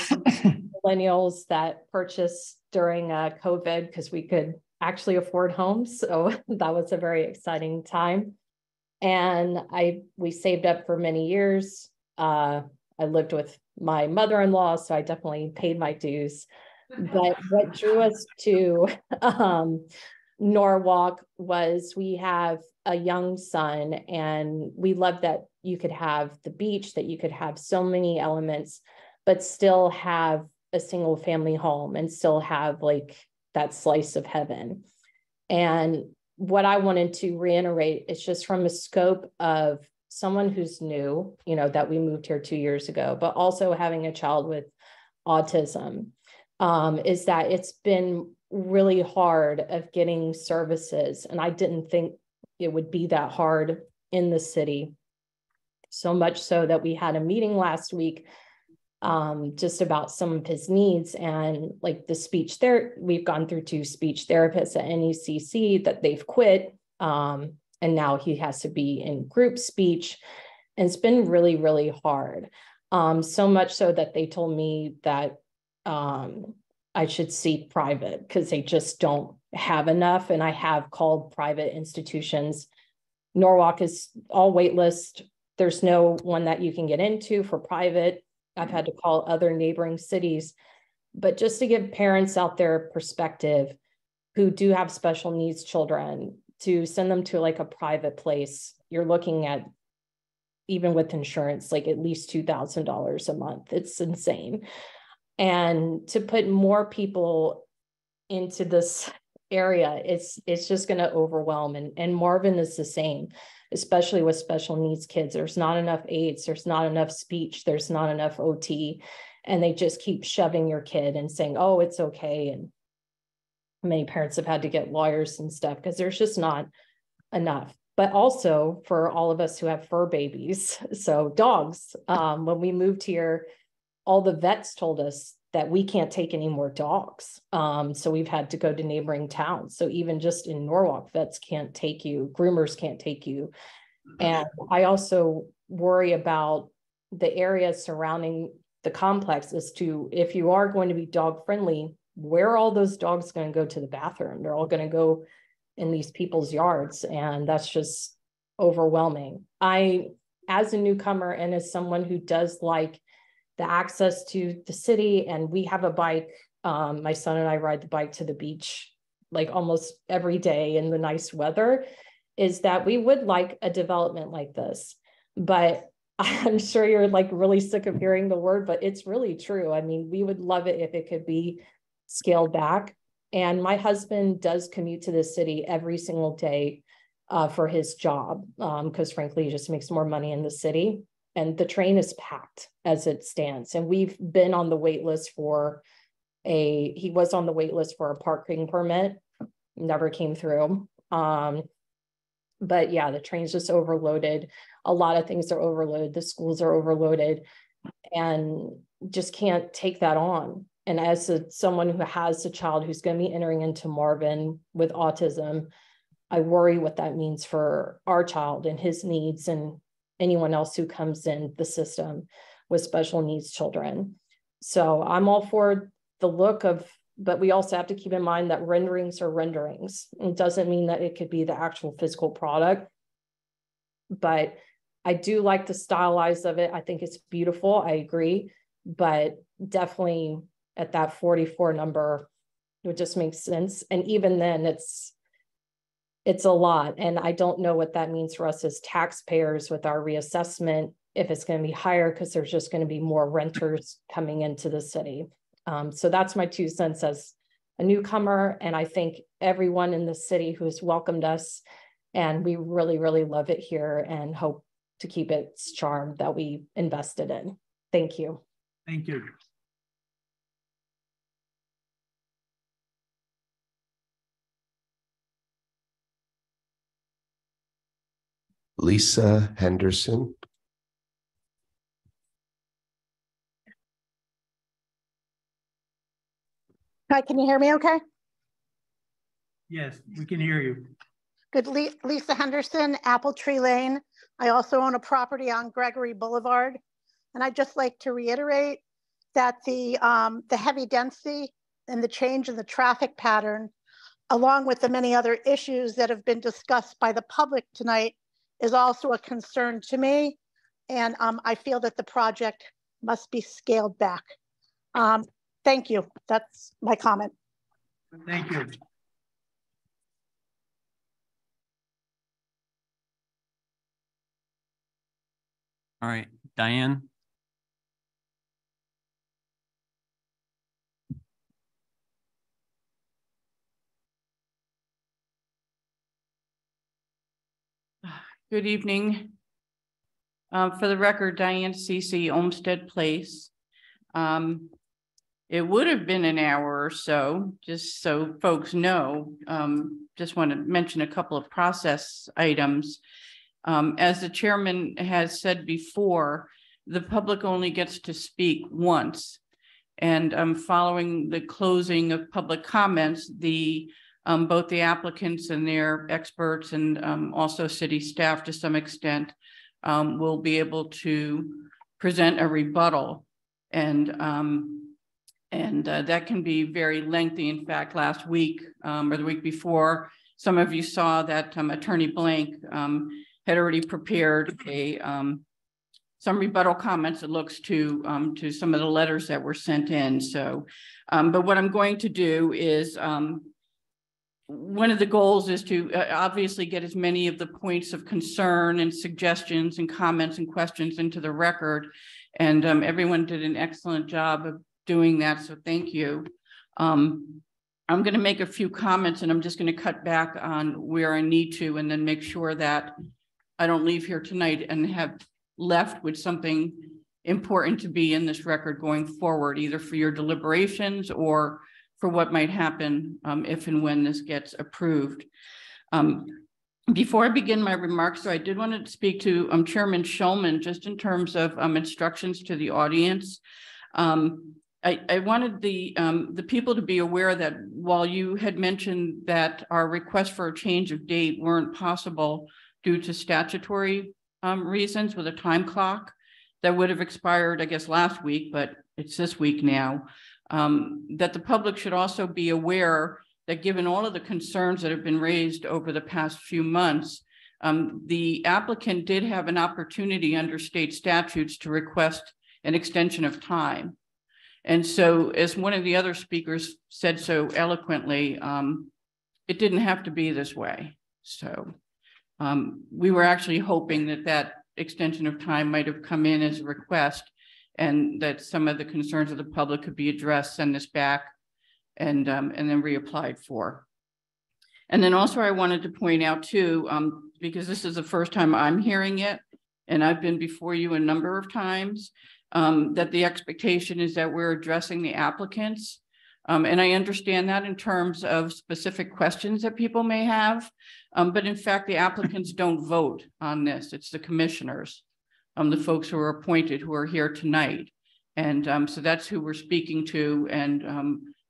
millennials that purchased during COVID because we could actually afford homes. So that was a very exciting time. And we saved up for many years. I lived with my mother-in-law, so I definitely paid my dues. But what drew us to Norwalk was we have a young son, and we love that you could have the beach, that you could have so many elements, but still have a single family home and still have like that slice of heaven. And what I wanted to reiterate is just from a scope of someone who's new, you know, that we moved here 2 years ago, but also having a child with autism, is that it's been really hard of getting services. And I didn't think it would be that hard in the city. So much so that we had a meeting last week just about some of his needs, and like the speech there, we've gone through 2 speech therapists at NECC that they've quit. And now he has to be in group speech, and it's been really, really hard. So much so that they told me that I should seek private because they just don't have enough. And I have called private institutions. Norwalk is all wait list. There's no one that you can get into for private. I've had to call other neighboring cities, but just to give parents out there perspective who do have special needs children, to send them to like a private place, you're looking at, even with insurance, like at least $2,000 a month. It's insane. And to put more people into this area, it's just going to overwhelm. And Marvin is the same, especially with special needs kids. There's not enough aides, there's not enough speech, there's not enough OT, and they just keep shoving your kid and saying, oh, it's okay. And many parents have had to get lawyers and stuff because there's just not enough. But also for all of us who have fur babies, so dogs, when we moved here, all the vets told us that we can't take any more dogs. So we've had to go to neighboring towns. So even just in Norwalk, vets can't take you, groomers can't take you. And I also worry about the area surrounding the complex as to, if you are going to be dog friendly, where are all those dogs going to go to the bathroom? They're all going to go in these people's yards. And that's just overwhelming. As a newcomer and as someone who does like the access to the city, and we have a bike. My son and I ride the bike to the beach like almost every day in the nice weather, is that we would like a development like this. But I'm sure you're like really sick of hearing the word, but it's really true. I mean, we would love it if it could be scaled back. And my husband does commute to the city every single day for his job, because frankly, he just makes more money in the city. And the train is packed as it stands. And we've been on the wait list he was on the wait list for a parking permit, never came through. But yeah, the train's just overloaded. A lot of things are overloaded. The schools are overloaded and just can't take that on. And as someone who has a child who's going to be entering into Marvin with autism, I worry what that means for our child and his needs and anyone else who comes in the system with special needs children. So I'm all for the look of, but we also have to keep in mind that renderings are renderings. It doesn't mean that it could be the actual physical product, but I do like the stylized of it. I think it's beautiful. I agree, but definitely at that 44 number, it just makes sense. And even then it's a lot. And I don't know what that means for us as taxpayers with our reassessment, if it's going to be higher, because there's just going to be more renters coming into the city. So that's my 2 cents as a newcomer. And I thank everyone in the city who has welcomed us. And we really, really love it here and hope to keep its charm that we invested in. Thank you. Thank you. Lisa Henderson. Hi, can you hear me okay? Yes, we can hear you. Good. Lisa Henderson, Apple Tree Lane. I also own a property on Gregory Boulevard. And I'd just like to reiterate that the heavy density and the change in the traffic pattern, along with the many other issues that have been discussed by the public tonight, is also a concern to me. And I feel that the project must be scaled back. Thank you. That's my comment. Thank you. All right, Diane. Good evening. For the record, Diane Cece, Olmsted Place. It would have been an hour or so, just so folks know. Just want to mention a couple of process items. As the chairman has said before, the public only gets to speak once. And following the closing of public comments, both the applicants and their experts and also city staff to some extent will be able to present a rebuttal. And that can be very lengthy. In fact, last week or the week before, some of you saw that Attorney Blank had already prepared some rebuttal comments that looks to some of the letters that were sent in. So, but what I'm going to do is one of the goals is to obviously get as many of the points of concern and suggestions and comments and questions into the record. And everyone did an excellent job of doing that. So thank you. I'm going to make a few comments and I'm just going to cut back on where I need to and then make sure that I don't leave here tonight and have left with something important to be in this record going forward, either for your deliberations or for what might happen if and when this gets approved. Before I begin my remarks, so I did want to speak to Chairman Shulman just in terms of instructions to the audience. I wanted the people to be aware that while you had mentioned that our requests for a change of date weren't possible due to statutory reasons with a time clock that would have expired, I guess, last week, but it's this week now, that the public should also be aware that given all of the concerns that have been raised over the past few months, the applicant did have an opportunity under state statutes to request an extension of time. And so, as one of the other speakers said so eloquently, it didn't have to be this way. So we were actually hoping that that extension of time might have come in as a request and that some of the concerns of the public could be addressed, send this back, and then reapplied for. And then also I wanted to point out too, because this is the first time I'm hearing it, and I've been before you a number of times, that the expectation is that we're addressing the applicants. And I understand that in terms of specific questions that people may have, but in fact, the applicants don't vote on this. It's the commissioners, the folks who are appointed who are here tonight. And so that's who we're speaking to. And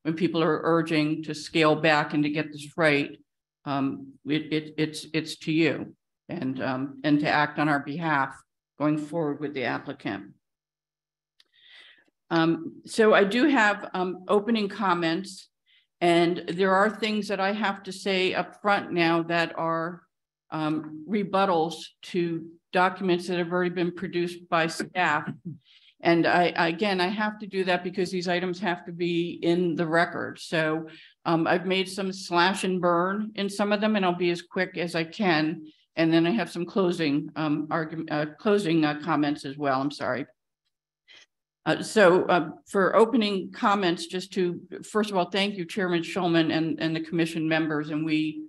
when people are urging to scale back and to get this right, it's to you and to act on our behalf going forward with the applicant. So I do have opening comments, and there are things that I have to say up front now that are rebuttals to documents that have already been produced by staff. And again, I have to do that because these items have to be in the record. So I've made some slash and burn in some of them, and I'll be as quick as I can. And then I have some closing comments as well. I'm sorry. So for opening comments, just to, first of all, thank you, Chairman Shulman and the commission members. And we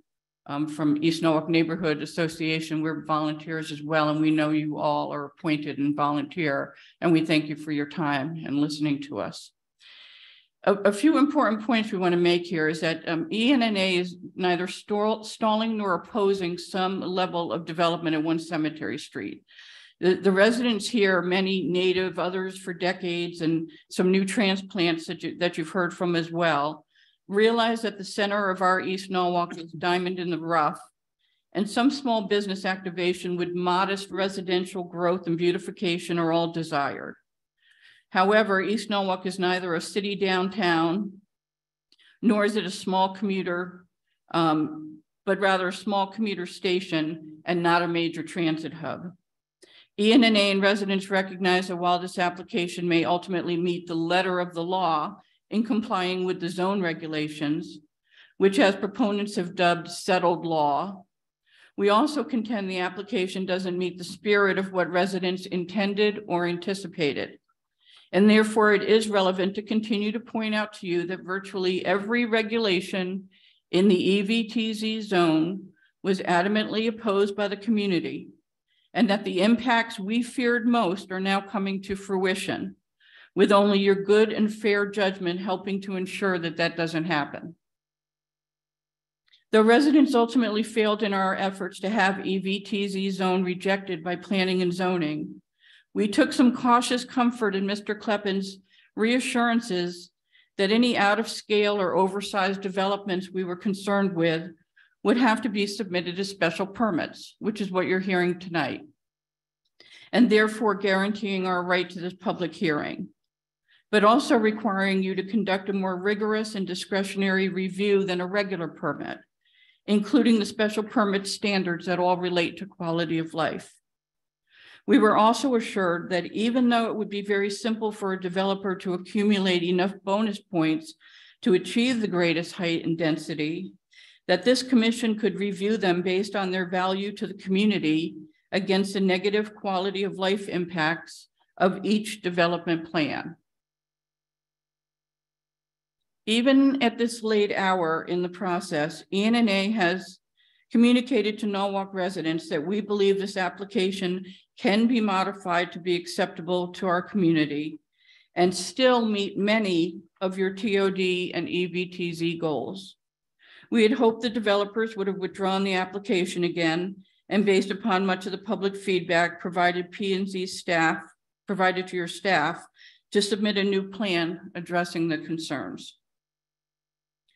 from East Norwalk Neighborhood Association, we're volunteers as well. And we know you all are appointed and volunteer. And we thank you for your time and listening to us. A few important points we want to make here is that ENNA is neither stalling nor opposing some level of development at One Cemetery Street. The residents here, many native, others for decades, and some new transplants that you've heard from as well, realize that the center of our East Norwalk is diamond in the rough, and some small business activation with modest residential growth and beautification are all desired. However, East Norwalk is neither a city downtown, nor is it a small commuter, but rather a small commuter station and not a major transit hub. ENNA and residents recognize that while this application may ultimately meet the letter of the law in complying with the zone regulations, which as proponents have dubbed settled law, we also contend the application doesn't meet the spirit of what residents intended or anticipated. And therefore, it is relevant to continue to point out to you that virtually every regulation in the EVTZ zone was adamantly opposed by the community, and that the impacts we feared most are now coming to fruition, with only your good and fair judgment helping to ensure that that doesn't happen. The residents ultimately failed in our efforts to have EVTZ zone rejected by planning and zoning. We took some cautious comfort in Mr. Kleppin's reassurances that any out of scale or oversized developments we were concerned with would have to be submitted as special permits, which is what you're hearing tonight, and therefore guaranteeing our right to this public hearing, but also requiring you to conduct a more rigorous and discretionary review than a regular permit, including the special permit standards that all relate to quality of life. We were also assured that even though it would be very simple for a developer to accumulate enough bonus points to achieve the greatest height and density, that this commission could review them based on their value to the community against the negative quality of life impacts of each development plan. Even at this late hour in the process, ENNA has communicated to Norwalk residents that we believe this application can be modified to be acceptable to our community and still meet many of your TOD and EVTZ goals. We had hoped the developers would have withdrawn the application again, and based upon much of the public feedback provided P&Z staff, provided to your staff, to submit a new plan addressing the concerns.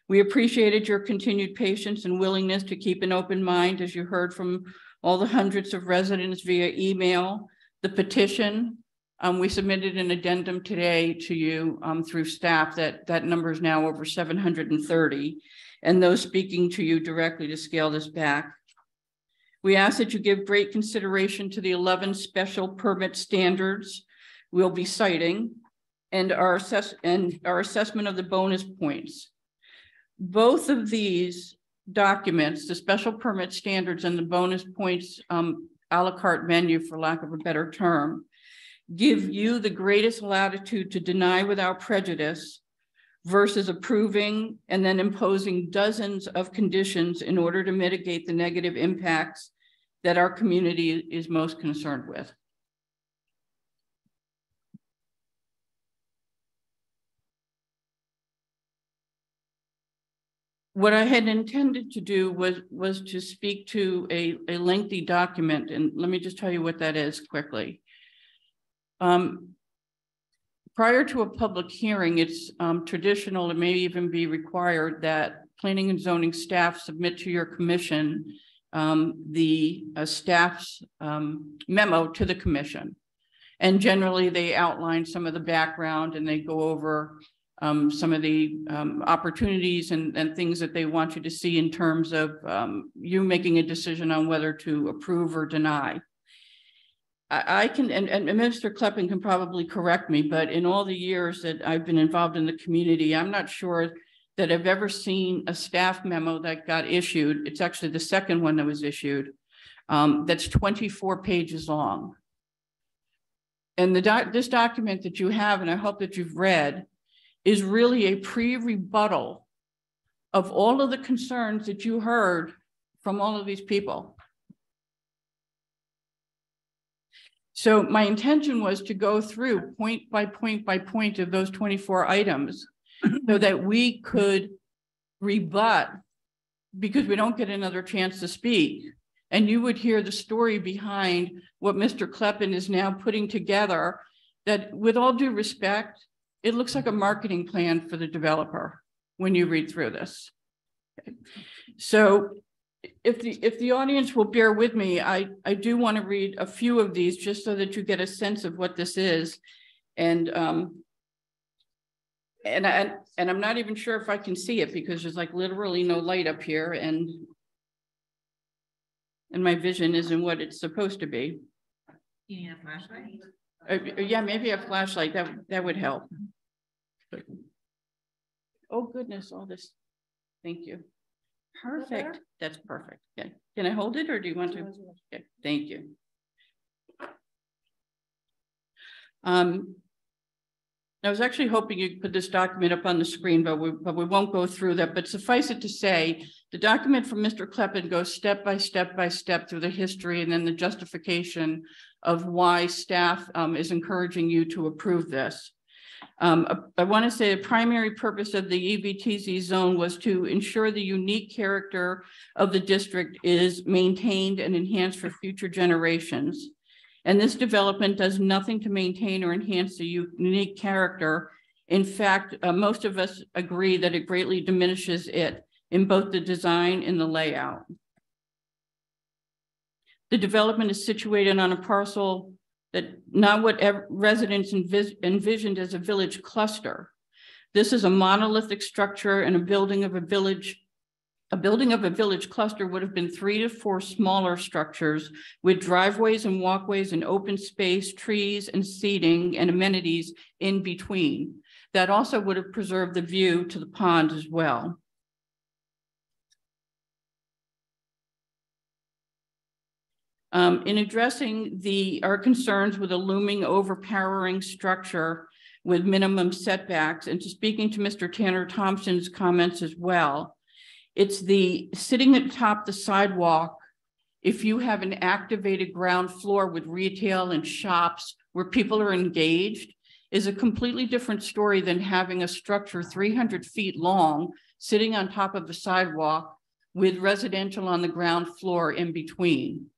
We appreciated your continued patience and willingness to keep an open mind, as you heard from all the hundreds of residents via email, the petition. We submitted an addendum today to you through staff that number is now over 730, and those speaking to you directly to scale this back. We ask that you give great consideration to the 11 special permit standards we'll be citing and our assessment of the bonus points. Both of these documents, the special permit standards and the bonus points a la carte menu, for lack of a better term, give you the greatest latitude to deny without prejudice versus approving and then imposing dozens of conditions in order to mitigate the negative impacts that our community is most concerned with. What I had intended to do was to speak to a lengthy document, and let me just tell you what that is quickly. Prior to a public hearing, it's traditional, it may even be required, that planning and zoning staff submit to your commission the staff's memo to the commission. And generally they outline some of the background and they go over some of the opportunities and things that they want you to see in terms of you making a decision on whether to approve or deny. I can, and Minister Kleppin can probably correct me, but in all the years that I've been involved in the community, I'm not sure that I've ever seen a staff memo that got issued. It's actually the second one that was issued, that's 24 pages long. And this document that you have, and I hope that you've read, is really a pre-rebuttal of all of the concerns that you heard from all of these people. So my intention was to go through point by point by point of those 24 items so that we could rebut, because we don't get another chance to speak. And you would hear the story behind what Mr. Kleppen is now putting together, that with all due respect, it looks like a marketing plan for the developer when you read through this. Okay. So if the audience will bear with me, I do want to read a few of these just so that you get a sense of what this is. And I'm not even sure if I can see it because there's like literally no light up here, and my vision isn't what it's supposed to be. You need a flashlight? Yeah, maybe a flashlight, that would help. Oh goodness, all this. Thank you. Perfect. That's perfect. Okay. Can I hold it or do you want to? Okay. Thank you. I was actually hoping you'd put this document up on the screen, but we won't go through that. But suffice it to say, the document from Mr. Kleppen goes step by step through the history and then the justification of why staff is encouraging you to approve this. I want to say the primary purpose of the EVTZ zone was to ensure the unique character of the district is maintained and enhanced for future generations. And this development does nothing to maintain or enhance the unique character. In fact, most of us agree that it greatly diminishes it in both the design and the layout. The development is situated on a parcel that not what residents envisioned as a village cluster. This is a monolithic structure, and a building of a village cluster would have been 3 to 4 smaller structures with driveways and walkways and open space, trees and seating and amenities in between. That also would have preserved the view to the pond as well. In addressing our concerns with a looming overpowering structure with minimum setbacks, and to speaking to Mr. Tanner Thompson's comments as well, it's the sitting at the top of the sidewalk. If you have an activated ground floor with retail and shops where people are engaged, is a completely different story than having a structure 300 feet long sitting on top of the sidewalk with residential on the ground floor in between.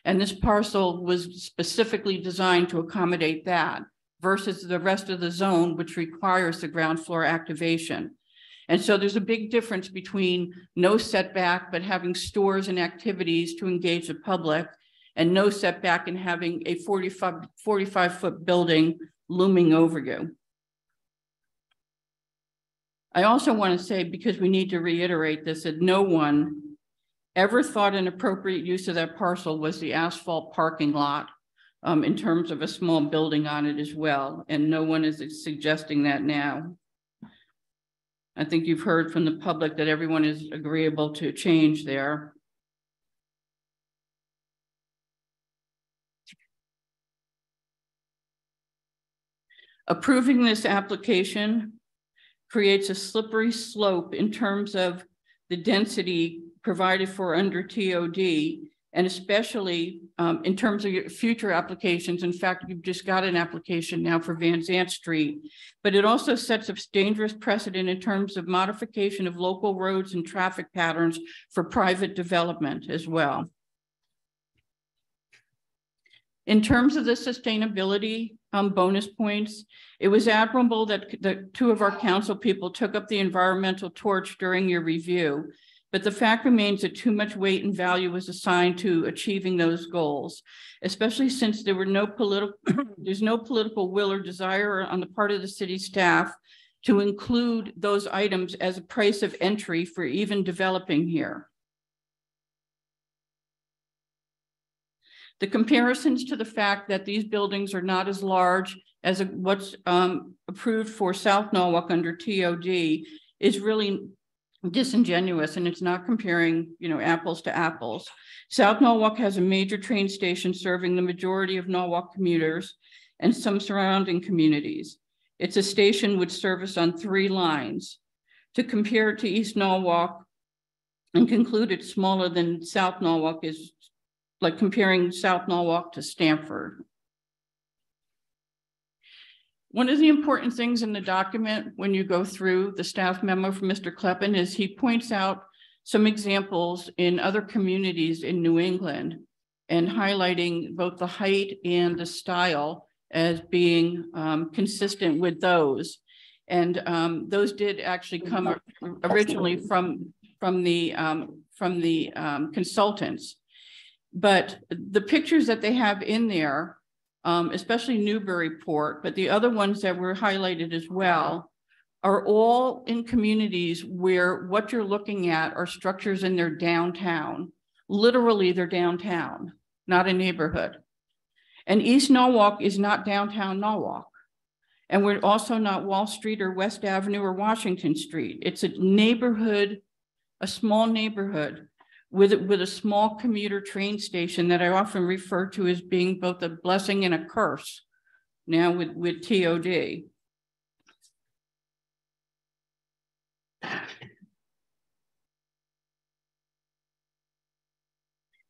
And this parcel was specifically designed to accommodate that versus the rest of the zone, which requires the ground floor activation. And so there's a big difference between no setback, but having stores and activities to engage the public, and no setback and having a 45-foot building looming over you. I also want to say, because we need to reiterate this, that no one ever thought an appropriate use of that parcel was the asphalt parking lot in terms of a small building on it as well. And no one is suggesting that now. I think you've heard from the public that everyone is agreeable to change there. Approving this application creates a slippery slope in terms of the density provided for under TOD, and especially in terms of your future applications. In fact, you've just got an application now for Van Zant Street, but it also sets a dangerous precedent in terms of modification of local roads and traffic patterns for private development as well. In terms of the sustainability bonus points, it was admirable that the 2 of our council people took up the environmental torch during your review. But the fact remains that too much weight and value was assigned to achieving those goals, especially since there's no political will or desire on the part of the city staff to include those items as a price of entry for even developing here. The comparisons to the fact that these buildings are not as large as what's approved for South Norwalk under TOD is really disingenuous, and it's not comparing, apples to apples. South Norwalk has a major train station serving the majority of Norwalk commuters and some surrounding communities. It's a station with service on 3 lines. To compare it to East Norwalk and conclude it's smaller than South Norwalk is like comparing South Norwalk to Stamford. One of the important things in the document when you go through the staff memo from Mr. Kleppen is he points out some examples in other communities in New England and highlighting both the height and the style as being consistent with those. And those did actually come originally from the consultants. But the pictures that they have in there, especially Newburyport, but the other ones that were highlighted as well, are all in communities where what you're looking at are structures in their downtown. Literally, they're downtown, not a neighborhood. And East Norwalk is not downtown Norwalk. And we're also not Wall Street or West Avenue or Washington Street. It's a neighborhood, a small neighborhood with a small commuter train station that I often refer to as being both a blessing and a curse now with TOD.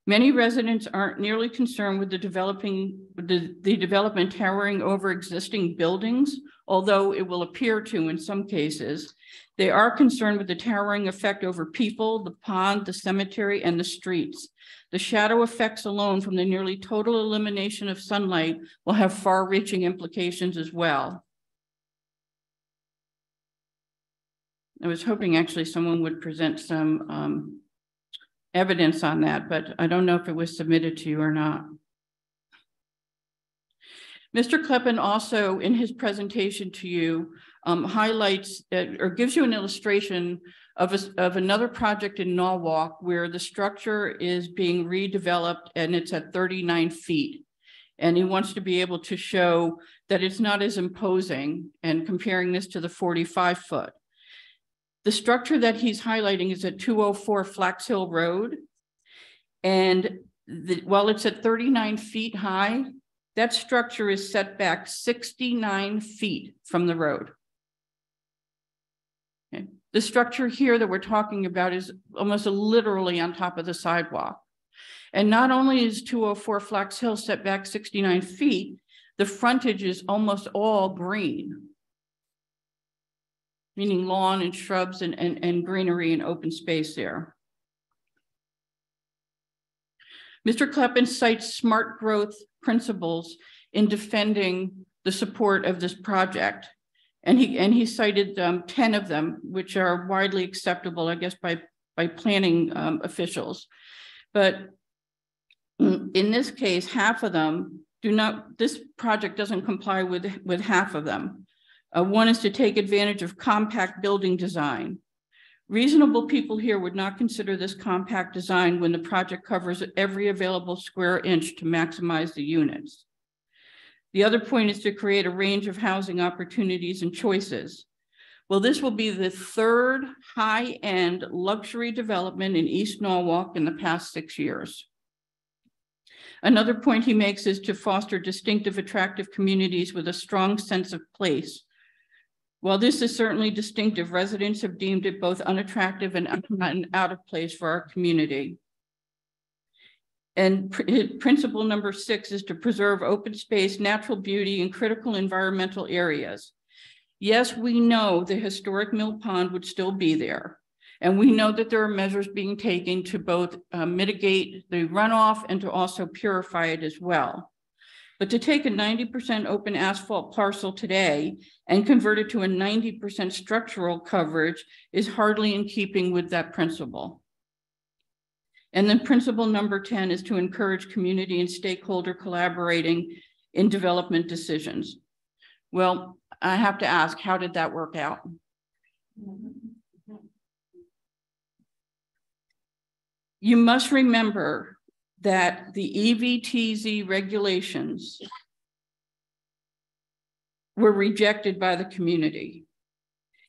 Many residents aren't nearly concerned with the development towering over existing buildings, although it will appear to in some cases. They are concerned with the towering effect over people, the pond, the cemetery, and the streets. The shadow effects alone from the nearly total elimination of sunlight will have far-reaching implications as well. I was hoping actually someone would present some evidence on that, but I don't know if it was submitted to you or not. Mr. Kleppen also, in his presentation to you, highlights or gives you an illustration of another project in Norwalk where the structure is being redeveloped and it's at 39 feet. And he wants to be able to show that it's not as imposing, and comparing this to the 45 foot. The structure that he's highlighting is at 204 Flax Hill Road. And while it's at 39 feet high, that structure is set back 69 feet from the road. Okay. The structure here that we're talking about is almost literally on top of the sidewalk. And not only is 204 Flax Hill set back 69 feet, the frontage is almost all green, meaning lawn and shrubs and greenery and open space there. Mr. Kleppen cites smart growth principles in defending the support of this project. And he cited 10 of them, which are widely acceptable, I guess, by planning officials. But in this case, half of them do not, this project doesn't comply with half of them. One is to take advantage of compact building design. Reasonable people here would not consider this compact design when the project covers every available square inch to maximize the units. The other point is to create a range of housing opportunities and choices. Well, this will be the third high-end luxury development in East Norwalk in the past 6 years. Another point he makes is to foster distinctive, attractive communities with a strong sense of place. While this is certainly distinctive, residents have deemed it both unattractive and out of place for our community. And principle number 6 is to preserve open space, natural beauty, and critical environmental areas. Yes, we know the historic Mill Pond would still be there. And we know that there are measures being taken to both mitigate the runoff and to also purify it as well. But to take a 90% open asphalt parcel today and convert it to a 90% structural coverage is hardly in keeping with that principle. And then principle number 10 is to encourage community and stakeholder collaborating in development decisions. Well, I have to ask, how did that work out? You must remember that the EVTZ regulations were rejected by the community,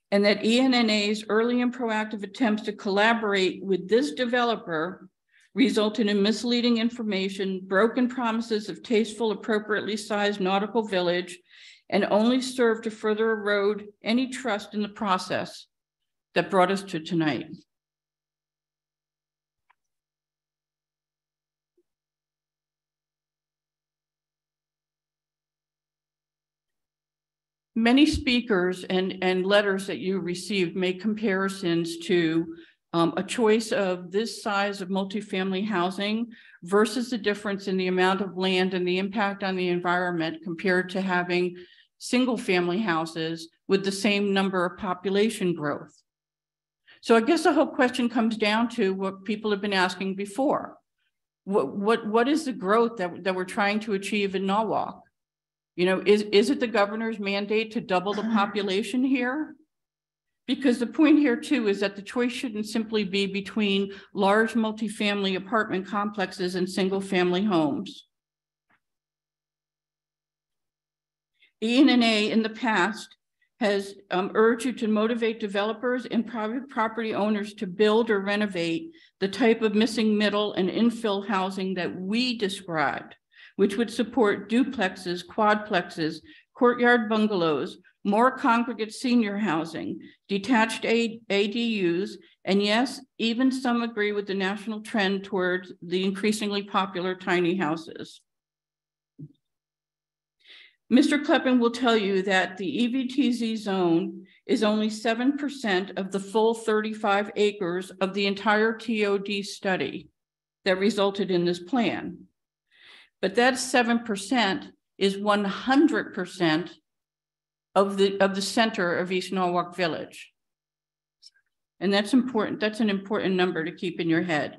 and that ENNA's early and proactive attempts to collaborate with this developer resulted in misleading information, broken promises of tasteful, appropriately sized nautical village, and only served to further erode any trust in the process that brought us to tonight. many speakers and letters that you received make comparisons to a choice of this size of multifamily housing versus the difference in the amount of land and the impact on the environment compared to having single family houses with the same number of population growth. So I guess the whole question comes down to what people have been asking before. What is the growth that we're trying to achieve in Norwalk? You know, is it the governor's mandate to double the population here? Because the point here too is that the choice shouldn't simply be between large multifamily apartment complexes and single family homes. ENA in the past has urged you to motivate developers and private property owners to build or renovate the type of missing middle and infill housing that we described, which would support duplexes, quadplexes, courtyard bungalows, more congregate senior housing, detached ADUs, and yes, even some agree with the national trend towards the increasingly popular tiny houses. Mr. Kleppen will tell you that the EVTZ zone is only 7% of the full 35 acres of the entire TOD study that resulted in this plan. But that 7% is 100% of the center of East Norwalk Village. And that's important. That's an important number to keep in your head.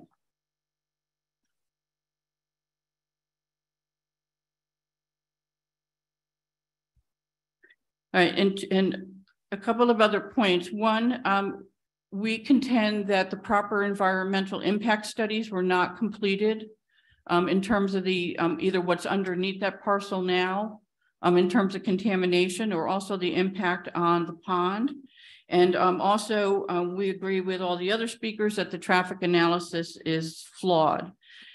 All right, and a couple of other points. One, we contend that the proper environmental impact studies were not completed in terms of the either what's underneath that parcel now, in terms of contamination, or also the impact on the pond. And also, we agree with all the other speakers that the traffic analysis is flawed.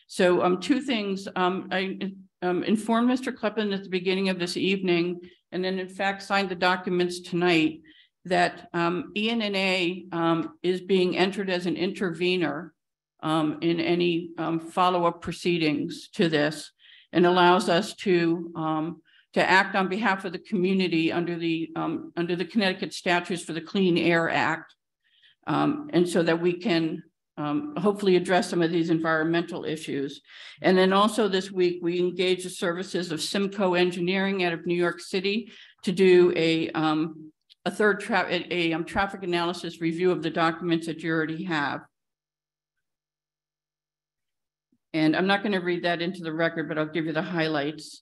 So two things, I informed Mr. Kleppen at the beginning of this evening, and then in fact signed the documents tonight, that ENNA is being entered as an intervener in any follow-up proceedings to this, and allows us to act on behalf of the community under the Connecticut statutes for the Clean Air Act, and so that we can hopefully address some of these environmental issues. And then also this week, we engaged the services of Simcoe Engineering out of New York City to do a traffic analysis review of the documents that you already have. And I'm not going to read that into the record, but I'll give you the highlights.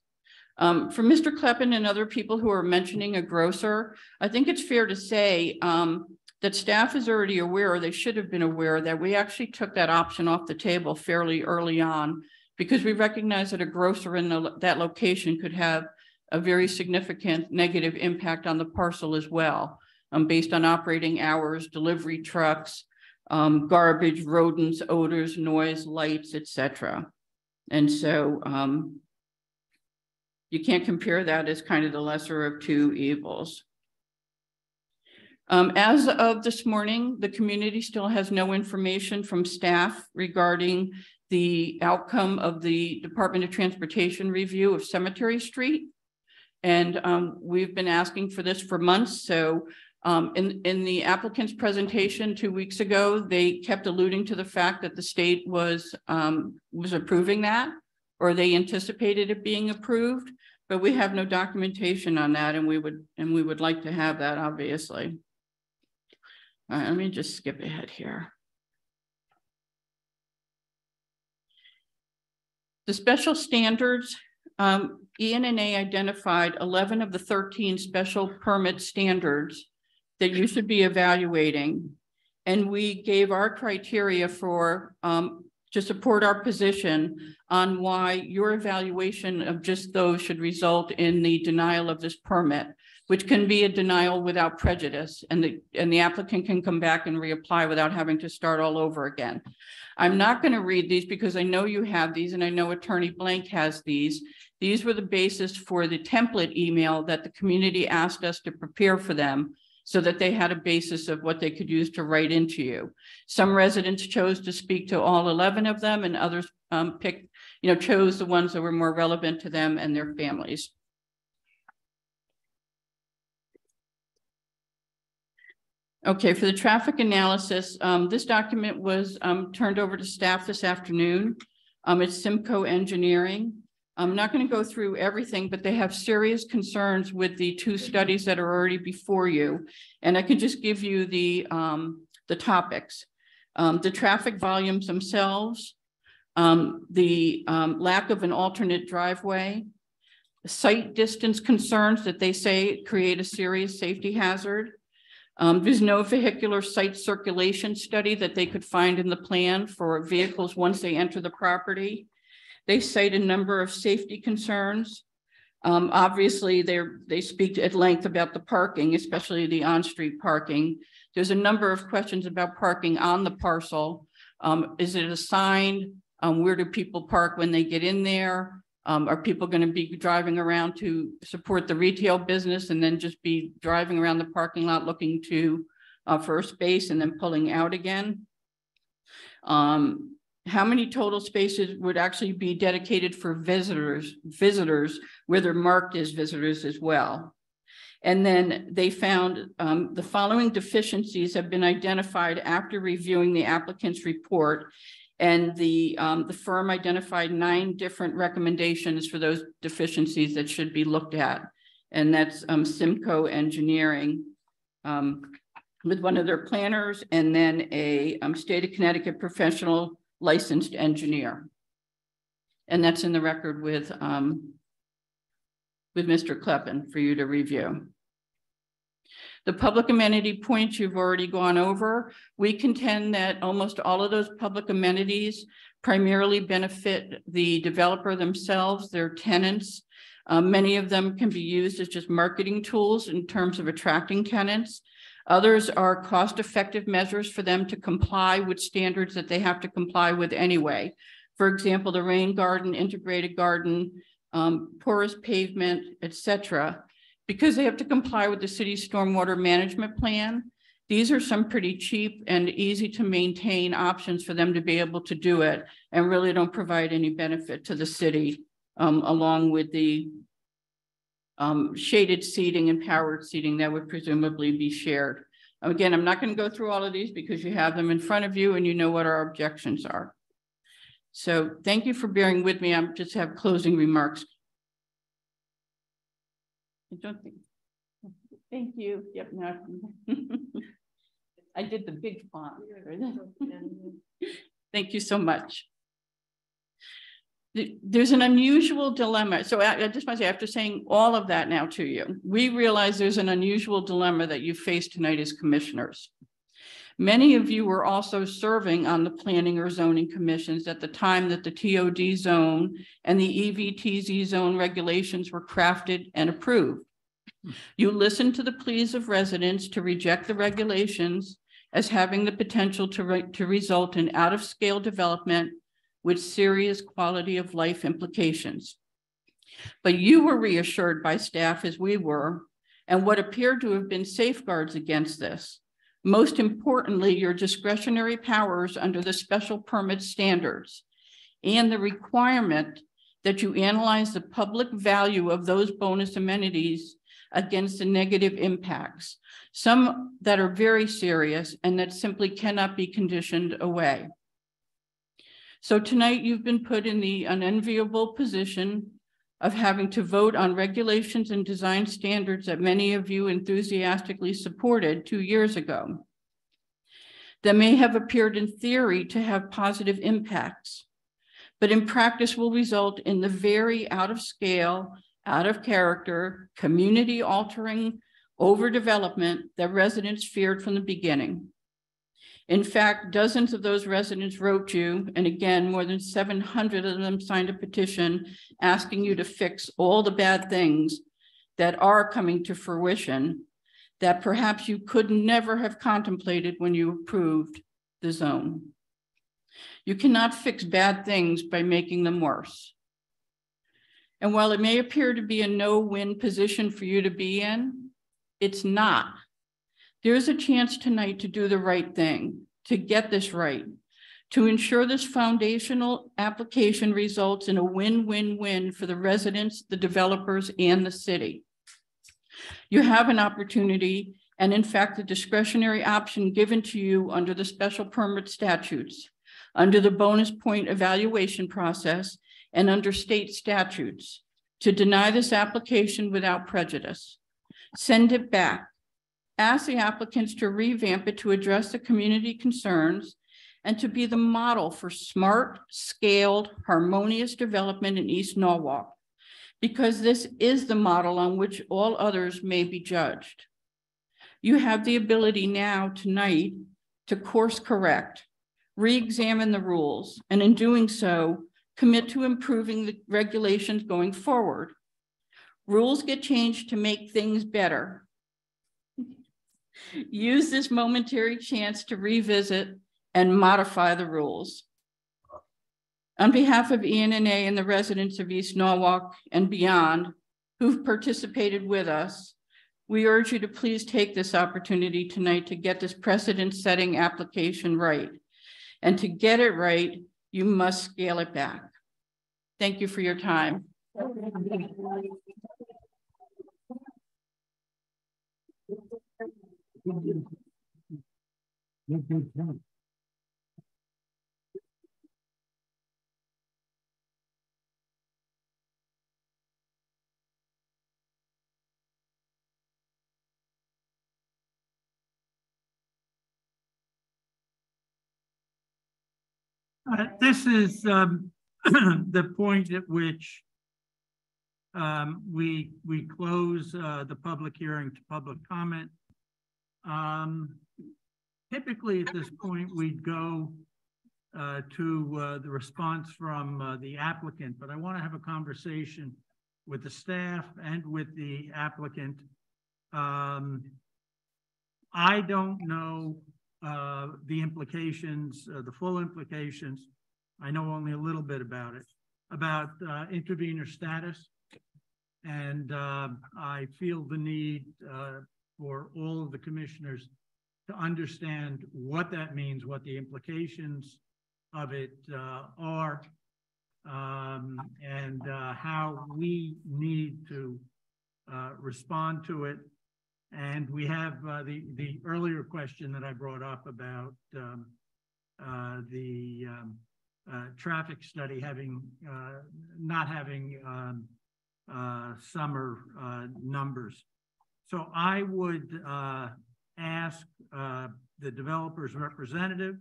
For Mr. Kleppen and other people who are mentioning a grocer, I think it's fair to say that staff is already aware, or they should have been aware, that we actually took that option off the table fairly early on, because we recognize that a grocer in that location could have a very significant negative impact on the parcel as well, based on operating hours, delivery trucks, garbage, rodents, odors, noise, lights, etc. And so you can't compare that as kind of the lesser of two evils. As of this morning, the community still has no information from staff regarding the outcome of the Department of Transportation review of Cemetery Street. And we've been asking for this for months. So in the applicant's presentation 2 weeks ago, they kept alluding to the fact that the state was approving that, or they anticipated it being approved, but we have no documentation on that, and we would like to have that, obviously. All right, let me just skip ahead here. The special standards, ENNA identified 11 of the 13 special permit standards that you should be evaluating. And we gave our criteria for to support our position on why your evaluation of just those should result in the denial of this permit, which can be a denial without prejudice, and the applicant can come back and reapply without having to start all over again. I'm not going to read these because I know you have these, and I know Attorney Blank has these. These were the basis for the template email that the community asked us to prepare for them, so that they had a basis of what they could use to write into you. Some residents chose to speak to all 11 of them, and others chose the ones that were more relevant to them and their families. Okay, for the traffic analysis, this document was turned over to staff this afternoon. It's Simcoe Engineering. I'm not going to go through everything, but they have serious concerns with the two studies that are already before you. And I can just give you the topics. The traffic volumes themselves, the lack of an alternate driveway, site distance concerns that they say create a serious safety hazard. There's no vehicular site circulation study that they could find in the plan for vehicles once they enter the property. They cite a number of safety concerns. Obviously, they speak at length about the parking, especially the on-street parking. There's a number of questions about parking on the parcel. Is it assigned? Where do people park when they get in there? Are people going to be driving around to support the retail business and then just be driving around the parking lot looking to for a space and then pulling out again? How many total spaces would actually be dedicated for visitors where they're marked as visitors as well? And then they found the following deficiencies have been identified after reviewing the applicant's report. And the firm identified 9 different recommendations for those deficiencies that should be looked at. And that's Simcoe Engineering with one of their planners, and then a state of Connecticut professional licensed engineer. And that's in the record with Mr. Kleppen for you to review. The public amenity points you've already gone over. We contend that almost all of those public amenities primarily benefit the developer themselves, their tenants. Many of them can be used as just marketing tools in terms of attracting tenants. Others are cost-effective measures for them to comply with standards that they have to comply with anyway. For example, the rain garden, integrated garden, porous pavement, etc. Because they have to comply with the city's stormwater management plan, these are some pretty cheap and easy to maintain options for them to be able to do it and really don't provide any benefit to the city, along with the shaded seating and powered seating that would presumably be shared. Again, I'm not going to go through all of these because you have them in front of you and you know what our objections are. So thank you for bearing with me. I just have closing remarks. I don't think. Thank you. Yep. No. I did the big font. Thank you so much. There's an unusual dilemma. So I just want to say, after saying all of that now to you, we realize there's an unusual dilemma that you face tonight as commissioners. Many of you were also serving on the planning or zoning commissions at the time that the TOD zone and the EVTZ zone regulations were crafted and approved. You listened to the pleas of residents to reject the regulations as having the potential to result in out-of-scale development with serious quality of life implications. But you were reassured by staff, as we were, and what appeared to have been safeguards against this. Most importantly, your discretionary powers under the special permit standards and the requirement that you analyze the public value of those bonus amenities against the negative impacts, some that are very serious and that simply cannot be conditioned away. So tonight you've been put in the unenviable position of having to vote on regulations and design standards that many of you enthusiastically supported 2 years ago, that may have appeared in theory to have positive impacts, but in practice will result in the very out of scale, out of character, community altering overdevelopment that residents feared from the beginning. In fact, dozens of those residents wrote you, and again, more than 700 of them signed a petition asking you to fix all the bad things that are coming to fruition that perhaps you could never have contemplated when you approved the zone. You cannot fix bad things by making them worse. And while it may appear to be a no-win position for you to be in, it's not. There's a chance tonight to do the right thing, to get this right, to ensure this foundational application results in a win-win-win for the residents, the developers, and the city. You have an opportunity and in fact, the discretionary option given to you under the special permit statutes, under the bonus point evaluation process, and under state statutes to deny this application without prejudice. Send it back. Ask the applicants to revamp it to address the community concerns and to be the model for smart, scaled, harmonious development in East Norwalk, because this is the model on which all others may be judged. You have the ability now, tonight, to course correct, re-examine the rules, and in doing so, commit to improving the regulations going forward. Rules get changed to make things better. Use this momentary chance to revisit and modify the rules. On behalf of ENNA and the residents of East Norwalk and beyond who've participated with us, we urge you to please take this opportunity tonight to get this precedent-setting application right. And to get it right, you must scale it back. Thank you for your time. This is the point at which we close the public hearing to public comment. Typically at this point, we'd go to the response from the applicant, but I want to have a conversation with the staff and with the applicant. I don't know the implications, the full implications. I know only a little bit about it, about intervenor status. And I feel the need for all of the commissioners to understand what that means, what the implications of it are, and how we need to respond to it. And we have the earlier question that I brought up about the traffic study having not having summer numbers. So I would ask the developer's representative,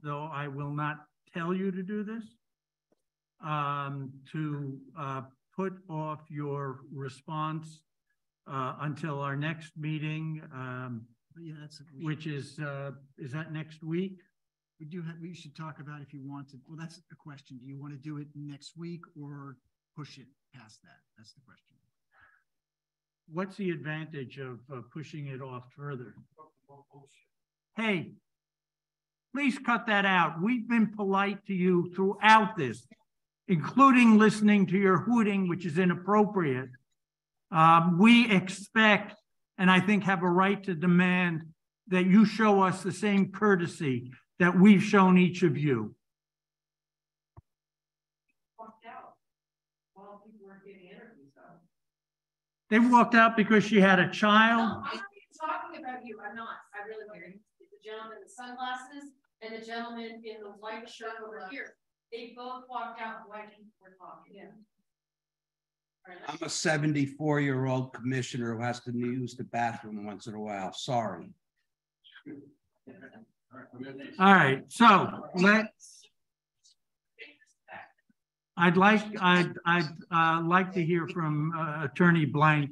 though I will not tell you to do this, to put off your response until our next meeting, Yeah, which is that next week? We should talk about if you want to. Well, that's a question. Do you want to do it next week or push it past that? That's the question. What's the advantage of pushing it off further? Hey, please cut that out. We've been polite to you throughout this, including listening to your hooting, which is inappropriate. We expect, and I think have a right to demand, that you show us the same courtesy that we've shown each of you. They walked out because she had a child. No, I'm not talking about you. I'm not. I really am. It's the gentleman in the sunglasses and the gentleman in the white shirt over here. They both walked out while we're talking. Yeah. I'm a 74-year-old commissioner who has to use the bathroom once in a while. Sorry. All right, so I'd like to hear from Attorney Blank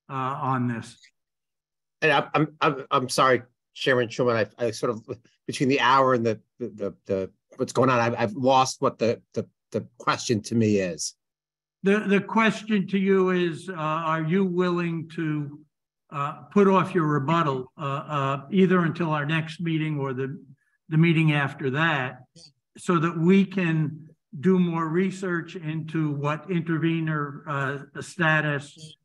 on this. And I'm sorry, Chairman Schulman. I sort of, between the hour and the what's going on, I've lost what the question to me is. The question to you is, are you willing to put off your rebuttal either until our next meeting or the meeting after that, so that we can do more research into what intervenor status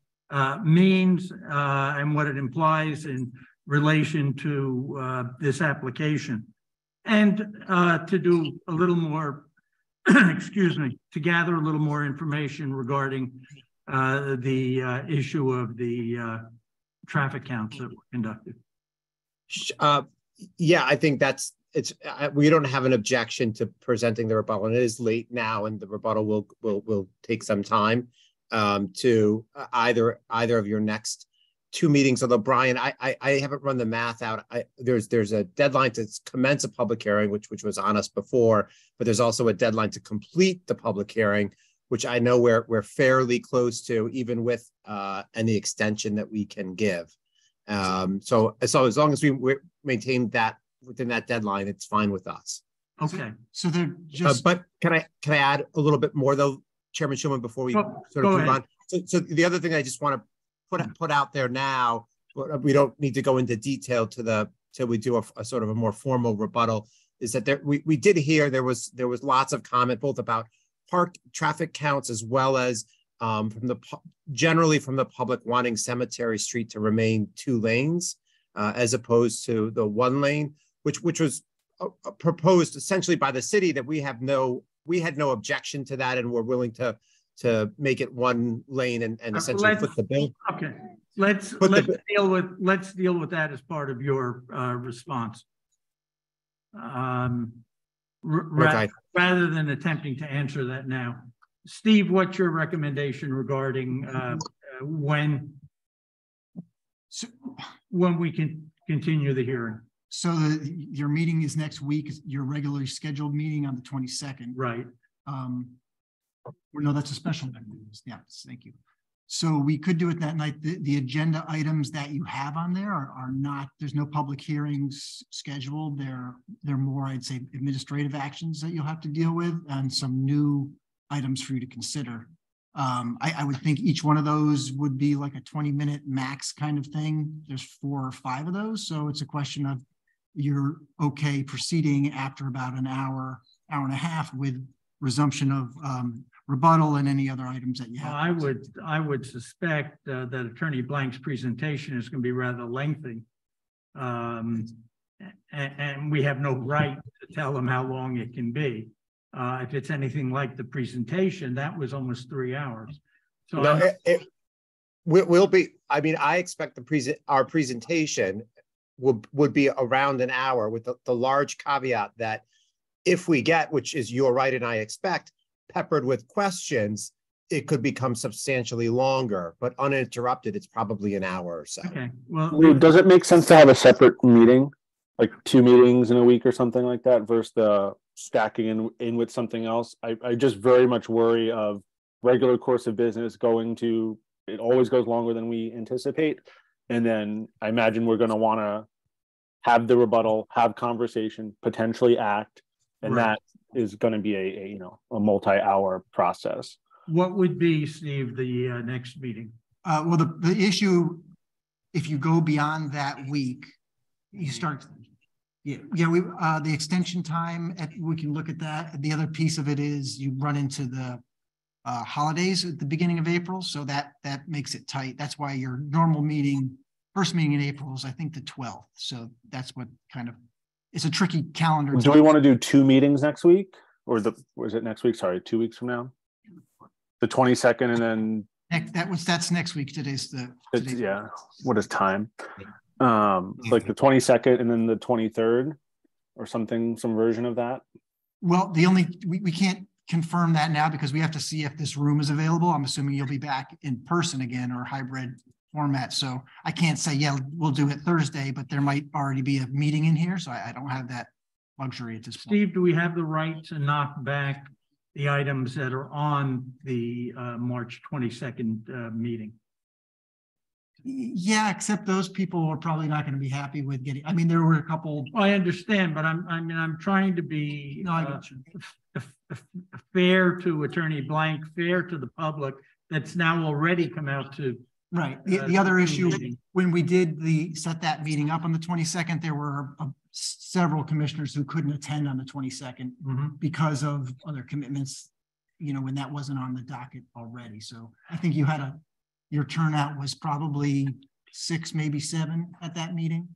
means and what it implies in relation to this application, and to do a little more, excuse me, to gather a little more information regarding the issue of the traffic counts that were conducted. Yeah, I think we don't have an objection to presenting the rebuttal, and it is late now, and the rebuttal will take some time to either of your next two meetings. Although Brian, I haven't run the math out. There's a deadline to commence a public hearing, which was on us before, but there's also a deadline to complete the public hearing, which I know we're fairly close to, even with any extension that we can give. So as long as we maintain that within that deadline, it's fine with us. Okay. So they're just. But can I add a little bit more though, Chairman Schuman, before we sort of move on? So the other thing I just want to put out there now, we don't need to go into detail till we do a sort of a more formal rebuttal, is that we did hear there was lots of comment both about park traffic counts as well as generally from the public wanting Cemetery Street to remain 2 lanes as opposed to the 1 lane, which was proposed essentially by the city, that we had no objection to that, and we're willing to make it 1 lane and essentially foot the bill. Okay, let's deal with that as part of your response. Rather than attempting to answer that now. Steve, what's your recommendation regarding when we can continue the hearing? So your meeting is next week, your regularly scheduled meeting on the 22nd. Right. No, that's a special meeting. Yeah, thank you. So we could do it that night. The agenda items that you have on there are not, there's no public hearings scheduled. They're more, I'd say, administrative actions that you'll have to deal with and some new items for you to consider. I would think each one of those would be like a 20-minute max kind of thing. There's 4 or 5 of those. So it's a question of you're okay proceeding after about an hour and a half with resumption of rebuttal and any other items that you have. I would suspect that Attorney Blank's presentation is going to be rather lengthy. And we have no right to tell them how long it can be. If it's anything like the presentation, that was almost 3 hours. So no, it will be. I mean, I expect our presentation would be around an hour, with the large caveat that if we get, which is you're right and I expect, peppered with questions, it could become substantially longer. But uninterrupted, it's probably an hour or so. Okay. Well, does it make sense to have a separate meeting, like 2 meetings in a week or something like that, versus the stacking in with something else? I just very much worry of regular course of business it always goes longer than we anticipate. And then I imagine we're going to want to have the rebuttal, have conversation, potentially act. And right. That is going to be a multi-hour process. What would be, Steve, the next meeting? Well, the issue, if you go beyond that week, you start. Yeah. The extension time. We can look at that. The other piece of it is you run into the holidays at the beginning of April, so that makes it tight. That's why your normal first meeting in April is, I think, the 12th. So that's what kind of. It's a tricky calendar. Do we want to do 2 meetings next week, or is it next week? Sorry, 2 weeks from now, the 22nd, and then that's next week. Today's yeah. What is time? Like the 22nd and then the 23rd, or something, some version of that. Well, we can't confirm that now because we have to see if this room is available. I'm assuming you'll be back in person again or hybrid format. So I can't say, yeah, we'll do it Thursday, but there might already be a meeting in here. So I don't have that luxury at this point. Steve, do we have the right to knock back the items that are on the March 22nd meeting? Yeah, except those people are probably not going to be happy with getting. I mean, there were a couple. Well, I understand, but I'm trying to be fair to Attorney Blank, fair to the public that's now already come out to. Right. The other issue, when we did set that meeting up on the 22nd, there were several commissioners who couldn't attend on the 22nd because of other commitments, when that wasn't on the docket already. So I think your turnout was probably 6, maybe 7 at that meeting.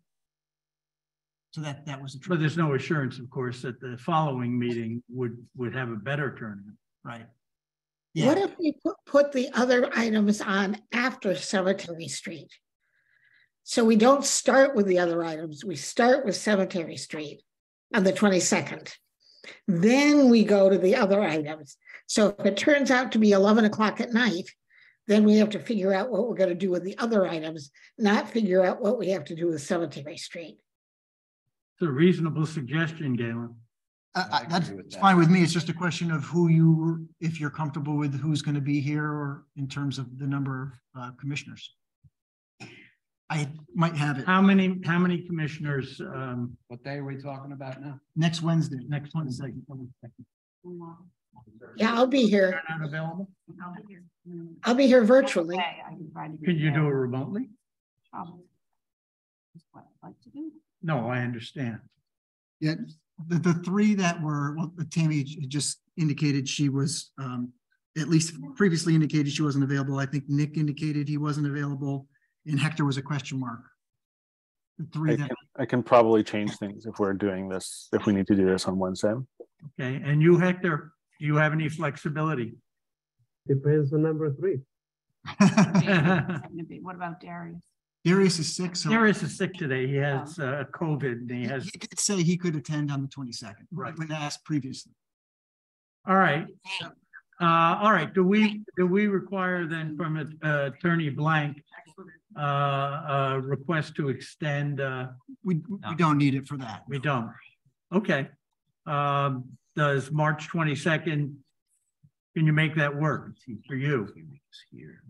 So that was. But there's no assurance, of course, that the following meeting would have a better turnout. Right. Yeah. What if we put the other items on after Cemetery Street? So we don't start with the other items. We start with Cemetery Street on the 22nd. Then we go to the other items. So if it turns out to be 11 o'clock at night, then we have to figure out what we're going to do with the other items, not figure out what we have to do with Cemetery Street. It's a reasonable suggestion, Galen. That's fine with me. It's just a question of if you're comfortable with who's going to be here or in terms of the number of commissioners. I might have it. How many commissioners? What day are we talking about now? Next Wednesday. Next Wednesday. Yeah, I'll be here. You're not available? I'll be here virtually. Could you do it remotely? No, I understand. Yeah, the three that were, well, Tammy just indicated she was, at least previously indicated she wasn't available. I think Nick indicated he wasn't available, and Hector was a question mark. The three I can probably change things if we're doing this, if we need to do this on Wednesday. Okay, and you, Hector, do you have any flexibility? Depends on number three. What about Darius? Darius is sick. So Darius is sick today. He has COVID. And he did say he could attend on the 22nd. Right. When asked previously. All right. All right. Do we require then from Attorney Blank a request to extend? We don't need it for that. We don't. Okay. Does March 22nd? Can you make that work for you?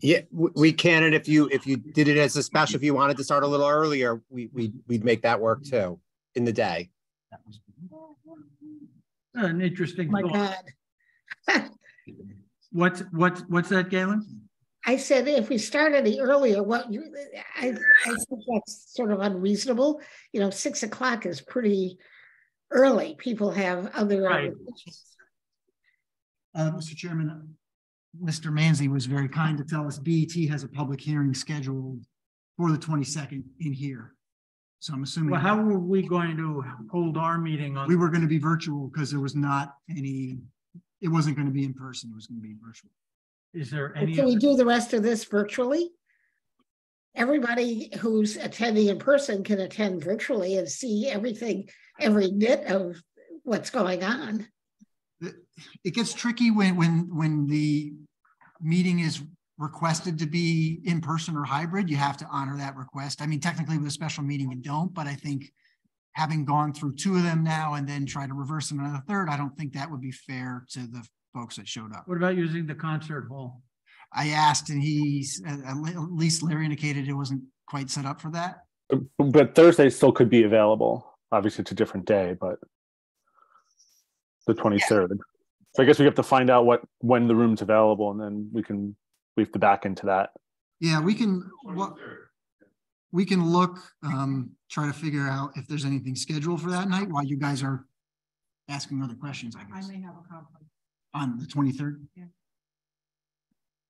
Yeah, we can. And if you did it as a special, if you wanted to start a little earlier, we'd make that work too in the day. An interesting My thought. God. What's that, Galen? I said, if we start any earlier, I think that's sort of unreasonable. 6 o'clock is pretty early. People have other obligations. Mr. Chairman, Mr. Manzi was very kind to tell us BET has a public hearing scheduled for the 22nd in here. So I'm assuming. Well, how were we going to hold our meeting on? We were going to be virtual because there was not any, it wasn't going to be in person. It was going to be virtual. Is there any? Can we do the rest of this virtually? Everybody who's attending in person can attend virtually and see everything, every bit of what's going on. It gets tricky when the meeting is requested to be in person or hybrid. You have to honor that request. I mean, technically with a special meeting you don't, but I think having gone through two of them now and then try to reverse another third, I don't think that would be fair to the folks that showed up. What about using the concert hall? I asked, and at least Larry indicated it wasn't quite set up for that. But Thursday still could be available. Obviously, it's a different day, but the 23rd. Yeah. So I guess we have to find out when the room's available, and then we have to back into that. Yeah, we can look, try to figure out if there's anything scheduled for that night while you guys are asking other questions, I guess. I may have a conflict. On the 23rd? Yeah.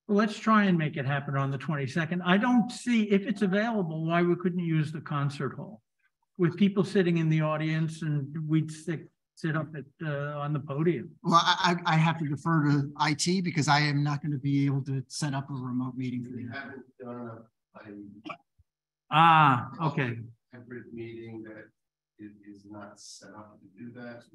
Well, let's try and make it happen on the 22nd. I don't see, if it's available, why we couldn't use the concert hall with people sitting in the audience and we'd sit up on the podium. Well, I have to defer to IT because I am not going to be able to set up a remote meeting for you. Okay. Hybrid meeting that is not set up to do that.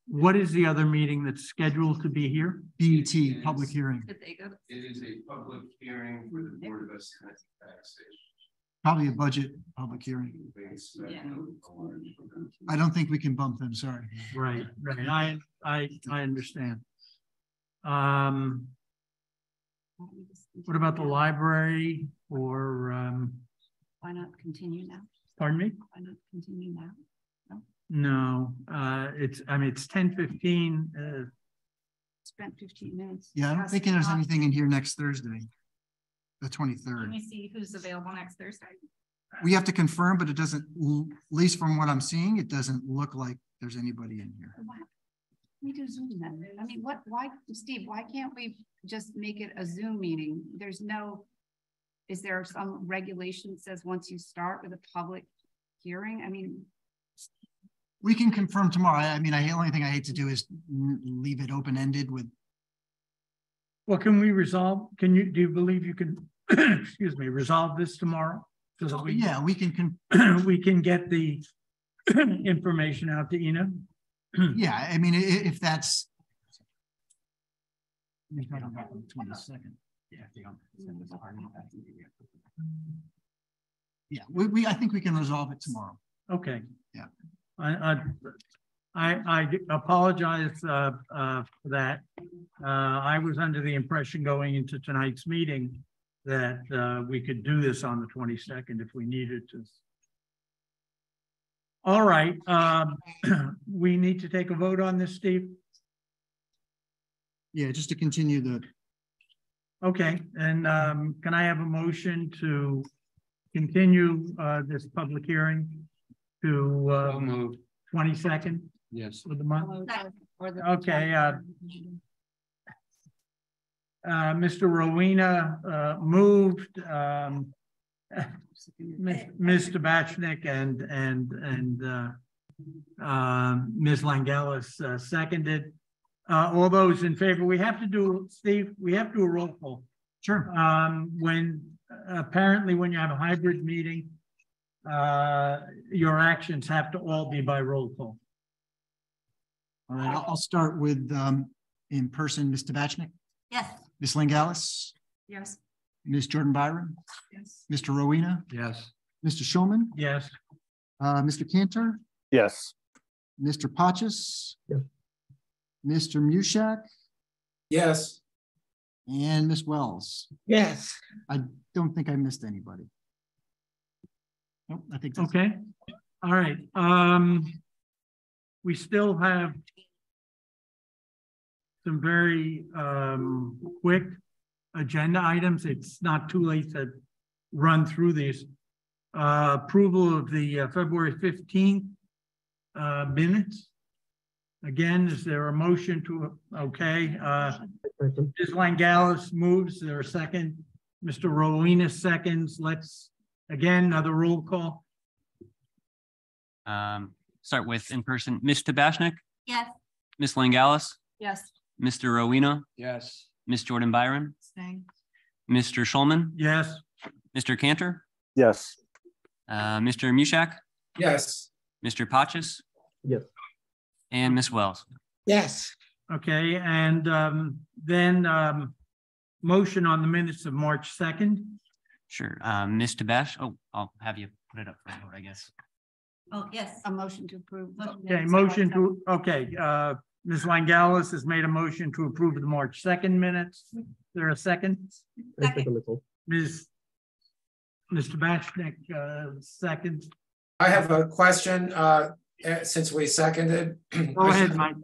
What is the other meeting that's scheduled to be here? BET, public hearing. It is a public hearing for the Board of Estimates taxation. Probably a budget public hearing. Yeah. I don't think we can bump them, sorry. Right. I understand. What about the library or why not continue now? Pardon me? Why not continue now? No, it's 10:15. Spent 15 minutes. Yeah, I don't think there's anything in here next Thursday, the 23rd. Let me see who's available next Thursday. We have to confirm, but it doesn't, at least from what I'm seeing, it doesn't look like there's anybody in here. We do Zoom then. I mean, why, Steve, why can't we just make it a Zoom meeting? Is there some regulation that says once you start with a public hearing? I mean, we can confirm tomorrow. I mean, the only thing I hate to do is leave it open-ended with Well, can we resolve, do you believe you can, excuse me, resolve this tomorrow? So that we, Yeah, we can, we can get the information out to Ina? yeah, I mean, if that's. You're talking about the 22nd. Yeah, if they don't send us a hard back. Yeah, I think we can resolve it tomorrow. Okay. Yeah. I apologize for that. I was under the impression going into tonight's meeting that we could do this on the 22nd if we needed to. All right, we need to take a vote on this, Steve? Yeah, just to continue the. Okay, and can I have a motion to continue this public hearing to 22nd? Yes. Of the month? Okay. Mr. Rowena moved, Ms. Tabachnik and Ms. Langelis seconded. All those in favor, we have to do, Steve, we have to do a roll call. Sure. Apparently when you have a hybrid meeting, your actions have to all be by roll call. All right, I'll start with in person, Ms. Tabachnik. Yes. Ms. Langelis. Yes. Ms. Jordan Byron. Yes. Mr. Rowena. Yes. Mr. Schulman. Yes. Mr. Cantor. Yes. Mr. Patches. Yes. Mr. Mushak. Yes. And Ms. Wells. Yes. I don't think I missed anybody. Nope, I think that's okay. All right. We still have some very quick agenda items. It's not too late to run through these. Approval of the February 15th minutes. Again, is there a motion to, okay. Ms. Langelis moves, is there a second? Mr. Rowena seconds. Let's, again, another roll call. Start with in person, Ms. Tabachnik. Yes. Ms. Langelis. Yes. Mr. Rowena. Yes. Ms. Jordan Byron. Staying. Mr. Schulman. Yes. Mr. Cantor. Yes. Mr. Mushak. Yes. Mr. Patches. Yes. And Ms. Wells. Yes. Okay, and then motion on the minutes of March 2nd. Sure. Ms. Tabash. Oh, I'll have you put it up for a vote, I guess. Oh, yes. A motion to approve. Okay, motion to, okay, Ms. Langelis has made a motion to approve the March 2nd minutes. Is there a second? Ms. Tabachnik, second. I have a question, since we seconded. Go ahead, Mike.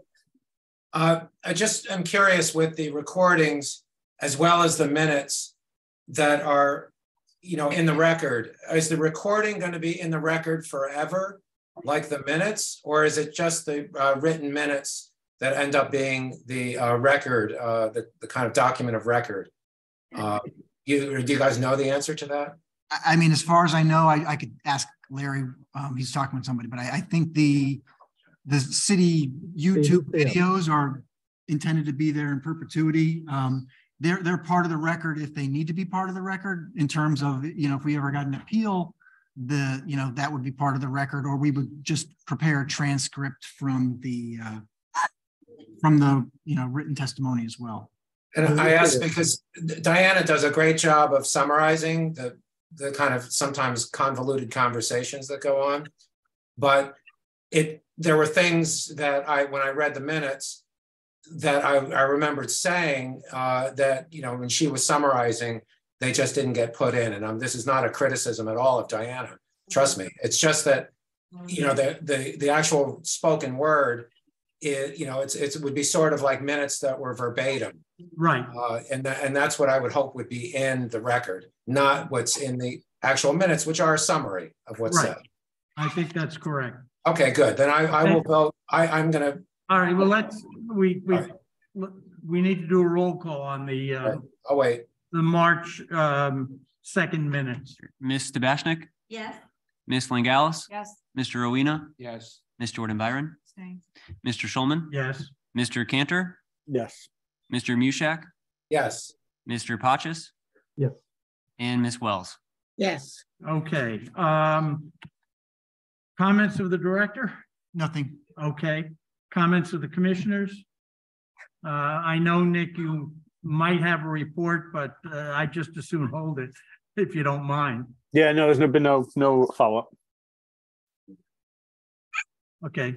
I just am curious with the recordings as well as the minutes that are, in the record. Is the recording going to be in the record forever, like the minutes, or is it just the written minutes that end up being the record, the kind of document of record? Do you guys know the answer to that? I mean, as far as I know, I could ask Larry. He's talking with somebody, but I think the city YouTube videos are intended to be there in perpetuity. They're part of the record if they need to be part of the record in terms of, if we ever got an appeal, that would be part of the record, or we would just prepare a transcript from the written testimony as well. And I ask because Diana does a great job of summarizing the kind of sometimes convoluted conversations that go on, but there were things that when I read the minutes that I remembered saying that, when she was summarizing, they just didn't get put in. And this is not a criticism at all of Diana. Trust me. It's just that, the actual spoken word, it would be sort of like minutes that were verbatim. Right. And that's what I would hope would be in the record, not what's in the actual minutes, which are a summary of what's said. I think that's correct. Okay, good. Then I will vote. I'm going to. All right. Well, we need to do a roll call on the. Oh wait. The March 2nd minutes. Ms. Tabachnik. Yes. Ms. Langelis. Yes. Mr. Rowena. Yes. Ms. Jordan Byron. Staying. Mr. Schulman. Yes. Mr. Cantor. Yes. Mr. Mushak. Yes. Mr. Patches, Yes. and Ms. Wells. Yes. Okay, comments of the director? Nothing. Okay, comments of the commissioners? I know, Nick, you might have a report, but I just as soon hold it if you don't mind. Yeah, no, there's been no follow-up. Okay.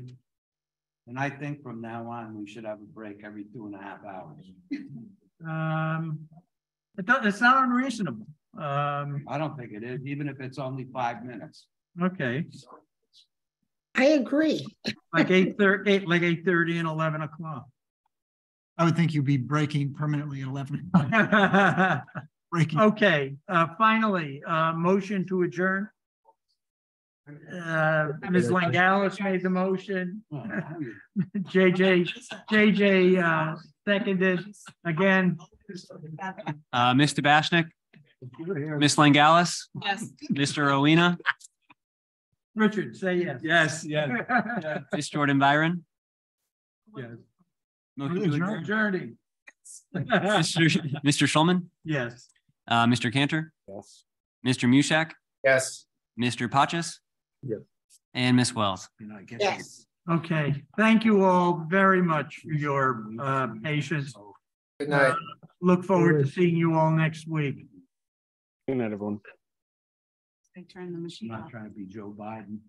And I think from now on, we should have a break every 2.5 hours. It's not unreasonable. I don't think it is, even if it's only 5 minutes. Okay. I agree. Like 8:30, like 8:30 and 11 o'clock. I would think you'd be breaking permanently at 11. Breaking. Okay, finally, motion to adjourn. Ms. Langalis made the motion. JJ seconded again. Mr. Bashnik, Ms. Langalis, Yes. Mr. Rowena, Richard, say yes. Yes, yes. Ms. Jordan Byron. Yes. Motion to adjourn. Adjourning. Mr. Schulman, Yes. Mr. Cantor, Yes. Mr. Mushak, Yes. Mr. Patches, Yes. and Ms. Wells. Yes. Okay, thank you all very much for your patience. Good night. Look forward to seeing you all next week. Good night, everyone. They turn the machine I'm off. not trying to be Joe Biden.